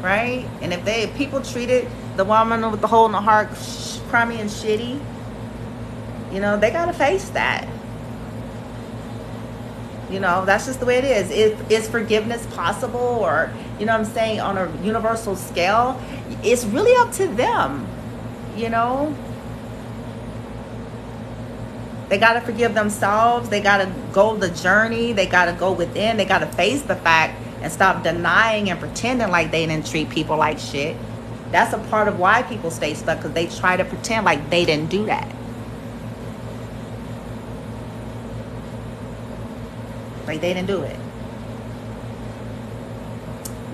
Right? And if people treated the woman with the hole in the heart crummy and shitty, they got to face that. That's just the way it is. Is forgiveness possible, or, on a universal scale? It's really up to them, They got to forgive themselves. They got to go the journey. They got to go within. They got to face the fact and stop denying and pretending like they didn't treat people like shit. That's a part of why people stay stuck, because they try to pretend like they didn't do that. Like they didn't do it.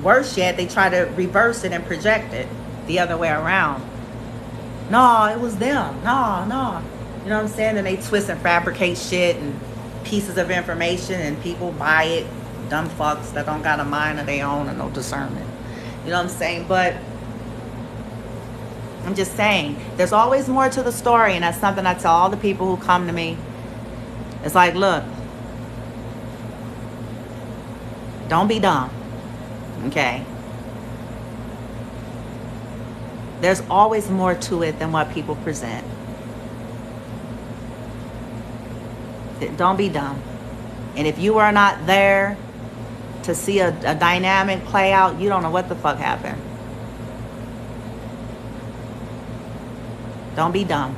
Worse yet, they try to reverse it and project it the other way around. No, it was them. No. You know what I'm saying? And they twist and fabricate shit and pieces of information, and people buy it. Dumb fucks that don't got a mind of their own and no discernment. You know what I'm saying? But I'm just saying, there's always more to the story, and that's something I tell all the people who come to me. It's like, look, don't be dumb, okay? There's always more to it than what people present. Don't be dumb. And if you are not there to see a dynamic play out, you don't know what the fuck happened. Don't be dumb.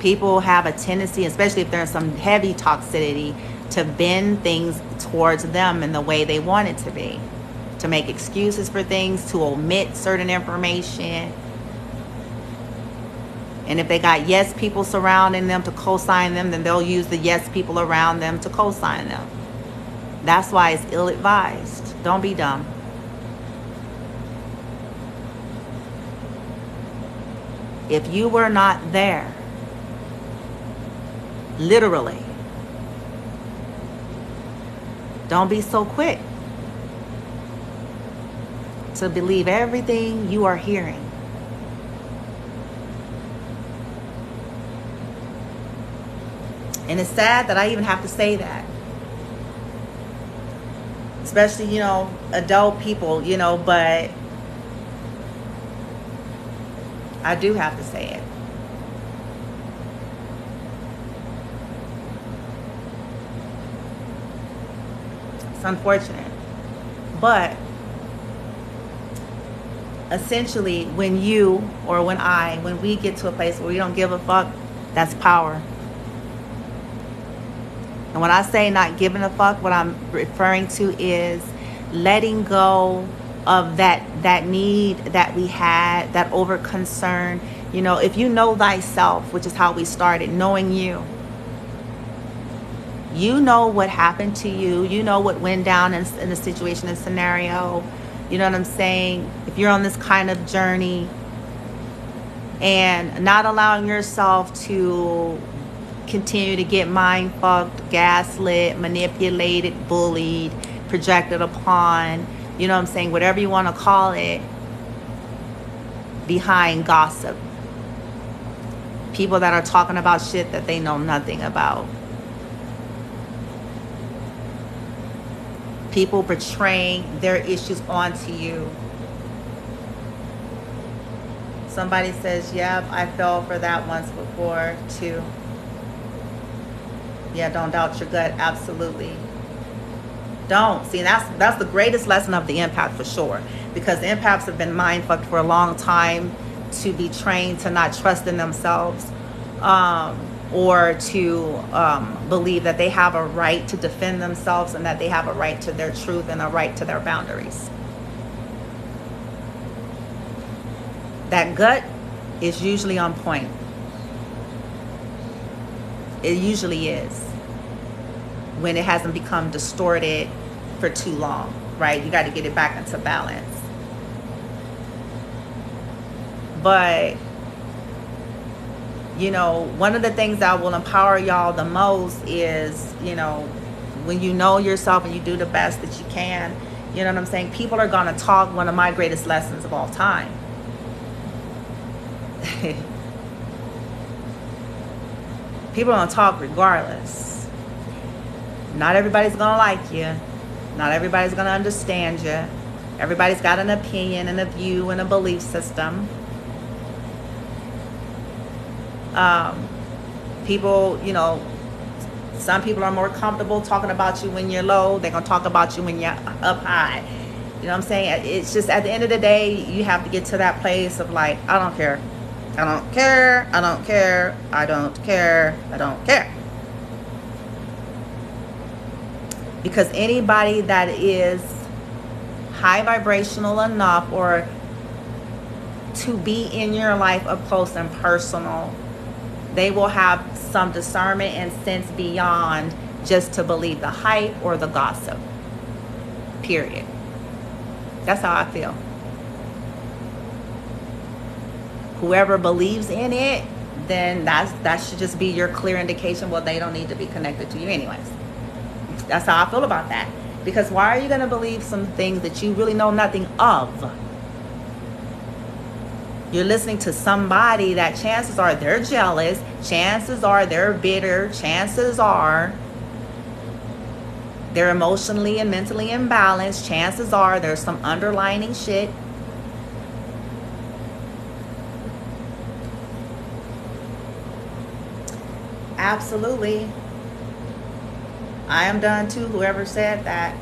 People have a tendency, especially if there's some heavy toxicity, to bend things towards them in the way they want it to be. To make excuses for things, to omit certain information. And if they got yes people surrounding them to co-sign them, then they'll use the yes people around them to co-sign them. That's why it's ill-advised. Don't be dumb. If you were not there, literally, don't be so quick to believe everything you are hearing. And it's sad that I even have to say that. Especially, adult people, but I do have to say it. It's unfortunate. But essentially, when you or when we get to a place where we don't give a fuck, that's power. And when I say not giving a fuck, what I'm referring to is letting go of that need that we had, that over concern. If you know thyself, which is how we started, knowing you. You know what happened to you. You know what went down in the situation and scenario. You know what I'm saying? If you're on this kind of journey and not allowing yourself to continue to get mind fucked, gaslit, manipulated, bullied, projected upon, you know what I'm saying, whatever you want to call it, behind gossip. People that are talking about shit that they know nothing about. People portraying their issues onto you. Somebody says, yep, I fell for that once before too. Yeah, don't doubt your gut. Absolutely. Don't. See, that's the greatest lesson of the empath for sure. Because the empaths have been mind fucked for a long time to be trained to not trust in themselves, or to believe that they have a right to defend themselves and that they have a right to their truth and a right to their boundaries. That gut is usually on point. It usually is, when it hasn't become distorted for too long, right? You got to get it back into balance. But, you know, one of the things that will empower y'all the most is, you know, when you know yourself and you do the best that you can, you know what I'm saying? People are going to talk. One of my greatest lessons of all time. People are going to talk regardless. Not everybody's going to like you. Not everybody's going to understand you. Everybody's got an opinion and a view and a belief system. People, you know, some people are more comfortable talking about you when you're low. They're going to talk about you when you're up high. You know what I'm saying? It's just, at the end of the day, you have to get to that place of like, I don't care. I don't care. I don't care. I don't care. I don't care. Because anybody that is high vibrational enough or to be in your life up close and personal, they will have some discernment and sense beyond just to believe the hype or the gossip. Period. That's how I feel. Whoever believes in it, then that should just be your clear indication. Well, they don't need to be connected to you anyways. That's how I feel about that. Because why are you going to believe some things that you really know nothing of? You're listening to somebody that chances are they're jealous, chances are they're bitter, chances are they're emotionally and mentally imbalanced, chances are there's some underlying shit. Absolutely. I am done too, whoever said that.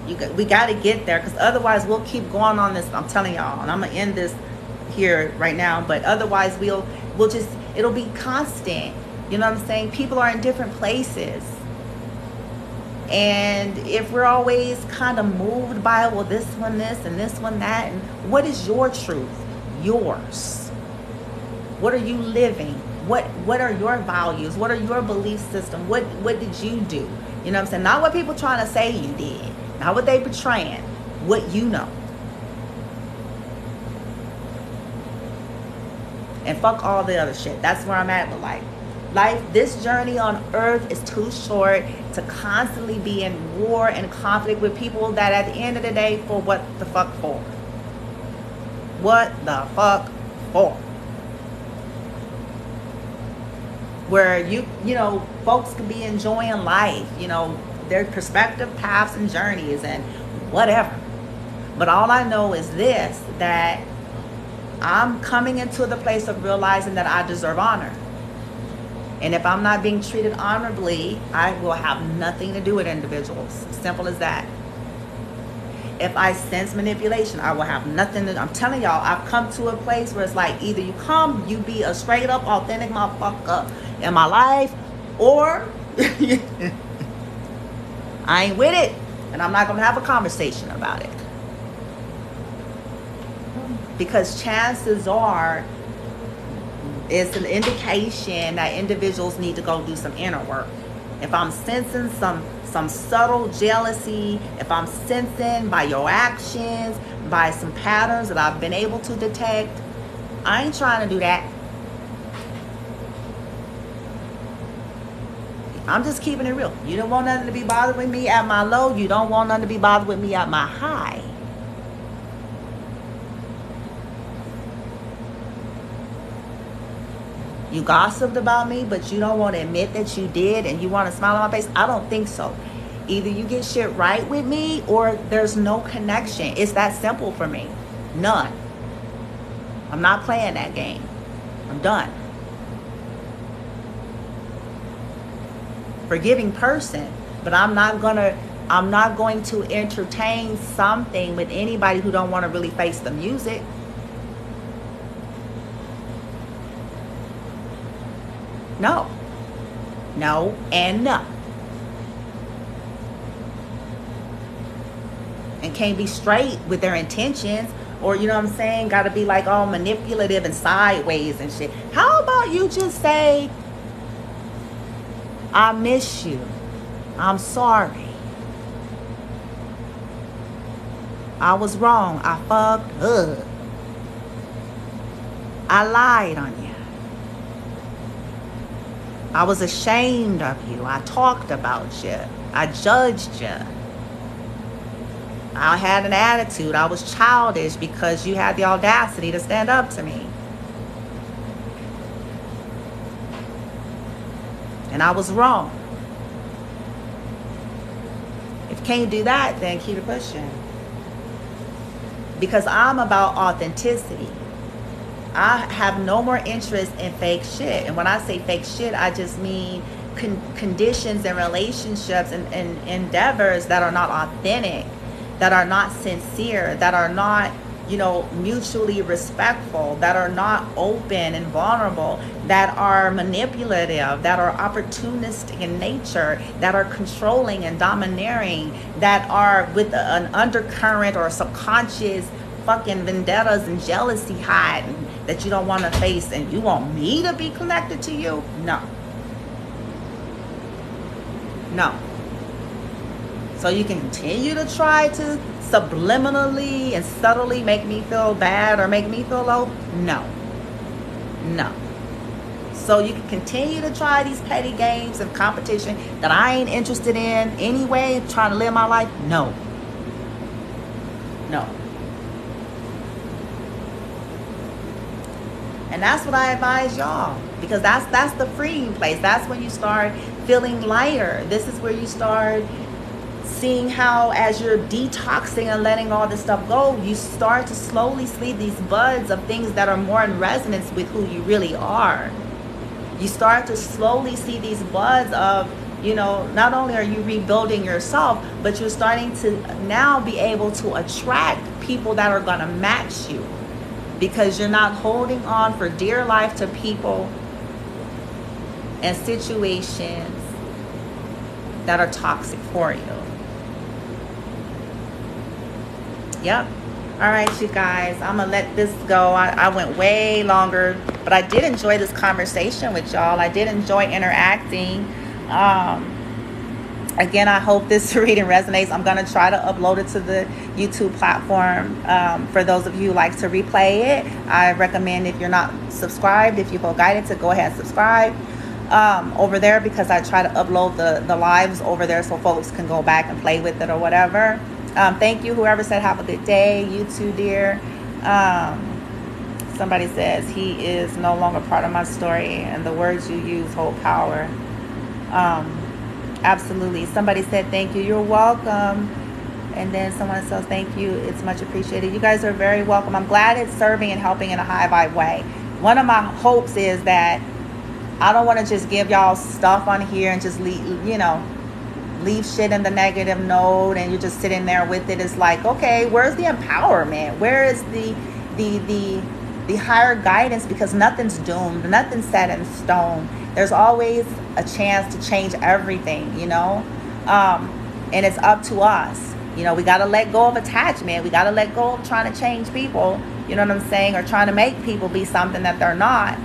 We got to get there, because otherwise we'll keep going on this. I'm telling y'all, and I'm going to end this here right now, but otherwise we'll just, it'll be constant. You know what I'm saying? People are in different places. And if we're always kind of moved by, well, this one this and this one that, and what is your truth? Yours. What are you living? What are your values? What are your belief system? What did you do? You know what I'm saying? Not what people trying to say you did. Not what they portraying. What you know. And fuck all the other shit. That's where I'm at with life. This journey on earth is too short to constantly be in war and conflict with people that at the end of the day, for what the fuck for? What the fuck for? Where you know, folks could be enjoying life, you know, their perspective, paths, and journeys, and whatever. But all I know is this, that I'm coming into the place of realizing that I deserve honor. And if I'm not being treated honorably, I will have nothing to do with individuals. Simple as that. If I sense manipulation, I will have nothing to do. I'm telling y'all, I've come to a place where it's like, either you be a straight up authentic motherfucker in my life, or I ain't with it, and I'm not going to have a conversation about it. Because chances are, it's an indication that individuals need to go do some inner work. If I'm sensing some subtle jealousy, if I'm sensing by your actions, by some patterns that I've been able to detect, I ain't trying to do that. I'm just keeping it real. You don't want nothing to be bothered with me at my low. You don't want nothing to be bothered with me at my high. You gossiped about me, but you don't want to admit that you did, and you want to smile on my face. I don't think so. Either you get shit right with me or there's no connection. It's that simple for me. None. I'm not playing that game. I'm done. Forgiving person, but I'm not going to entertain something with anybody who don't want to really face the music. No. No and no. And can't be straight with their intentions, or you know what I'm saying, gotta be like all manipulative and sideways and shit. How about you just say, I miss you, I'm sorry, I was wrong, I fucked up, I lied on you, I was ashamed of you, I talked about you, I judged you, I had an attitude, I was childish because you had the audacity to stand up to me. And I was wrong. If you can't do that, then keep it pushing. Because I'm about authenticity. I have no more interest in fake shit. And when I say fake shit, I just mean conditions and relationships and endeavors that are not authentic, that are not sincere, that are not, mutually respectful, that are not open and vulnerable, that are manipulative, that are opportunistic in nature, that are controlling and domineering, that are with an undercurrent or subconscious fucking vendettas and jealousy hiding that you don't want to face, and you want me to be connected to you? No. No. So you can continue to try to subliminally and subtly make me feel bad or make me feel low? No. No. So you can continue to try these petty games of competition that I ain't interested in anyway, trying to live my life? No. No. And that's what I advise y'all, because that's the freeing place. That's when you start feeling lighter. This is where you start seeing how, as you're detoxing and letting all this stuff go, you start to slowly see these buds of things that are more in resonance with who you really are. You start to slowly see these buds of, not only are you rebuilding yourself, but you're starting to now be able to attract people that are going to match you, because you're not holding on for dear life to people and situations that are toxic for you. Yep. All right, you guys, I'm gonna let this go. I went way longer, but I did enjoy this conversation with y'all. I did enjoy interacting. Again, I hope this reading resonates. I'm gonna try to upload it to the YouTube platform. For those of you who like to replay it, I recommend, if you're not subscribed, if you feel guided, to go ahead and subscribe over there, because I try to upload the lives over there so folks can go back and play with it or whatever. Thank you, whoever said have a good day. You too, dear. Somebody says, he is no longer part of my story, and the words you use hold power. Absolutely. Somebody said thank you. You're welcome. And then someone says thank you. It's much appreciated. You guys are very welcome. I'm glad it's serving and helping in a high vibe way. One of my hopes is that I don't want to just give y'all stuff on here and just leave shit in the negative note and you're just sitting there with it. It's like, okay, where's the empowerment? Where is the higher guidance? Because nothing's doomed, nothing's set in stone. There's always a chance to change everything, and it's up to us. We got to let go of attachment. We got to let go of trying to change people, you know what I'm saying, or trying to make people be something that they're not.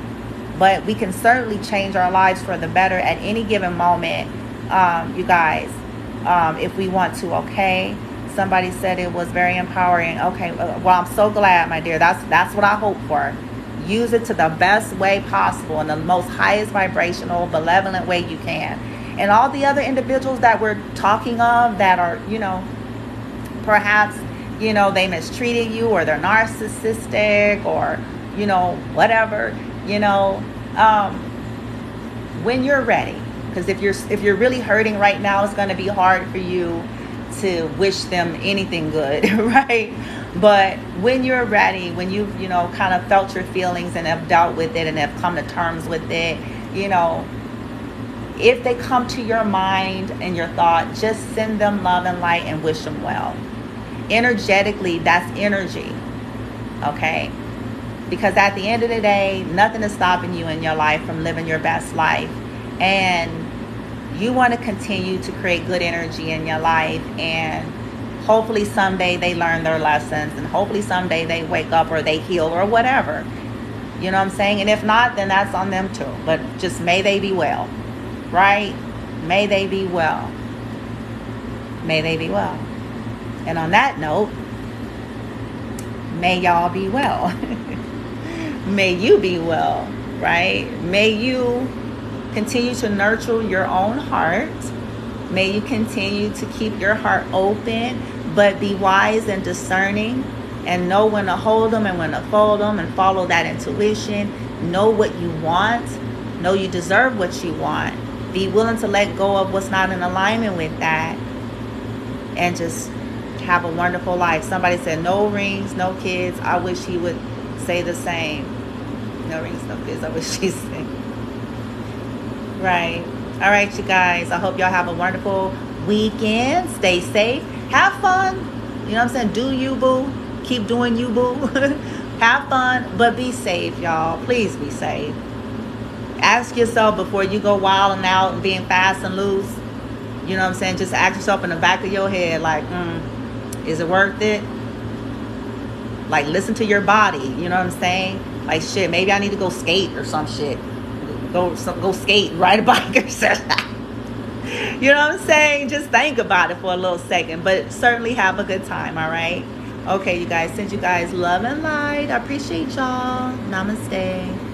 But we can certainly change our lives for the better at any given moment, you guys, if we want to. Okay, somebody said it was very empowering. Okay, well, I'm so glad, my dear. That's what I hope for. Use it to the best way possible, in the most highest vibrational, benevolent way you can. And all the other individuals that we're talking of that are, perhaps, they mistreated you, or they're narcissistic, or, whatever, when you're ready, Because if you're really hurting right now, it's going to be hard for you to wish them anything good, right? But when you're ready, when you've, kind of felt your feelings and have dealt with it and have come to terms with it, if they come to your mind and your thought, just send them love and light and wish them well. Energetically, that's energy, okay? Because at the end of the day, nothing is stopping you in your life from living your best life. And you want to continue to create good energy in your life, and hopefully someday they learn their lessons, and hopefully someday they wake up or they heal or whatever. You know what I'm saying? And if not, then that's on them too. But just may they be well, right? May they be well. May they be well. And on that note, may y'all be well. May you be well, right? May you continue to nurture your own heart. May you continue to keep your heart open, but be wise and discerning, and know when to hold them and when to fold them, and follow that intuition. Know what you want. Know you deserve what you want. Be willing to let go of what's not in alignment with that, and just have a wonderful life. Somebody said no rings, no kids. I wish he would say the same. No rings, no kids. I wish he'd say. Right. All right, you guys. I hope y'all have a wonderful weekend. Stay safe. Have fun. You know what I'm saying? Do you, boo. Keep doing you, boo. Have fun, but be safe, y'all. Please be safe. Ask yourself before you go wild and out and being fast and loose. You know what I'm saying? Just ask yourself in the back of your head, like, is it worth it? Like, listen to your body. You know what I'm saying? Like, shit, maybe I need to go skate or some shit. Go skate, ride a bike or something. You know what I'm saying? Just think about it for a little second, but certainly have a good time, all right? Okay, you guys, send you guys love and light. I appreciate y'all. Namaste.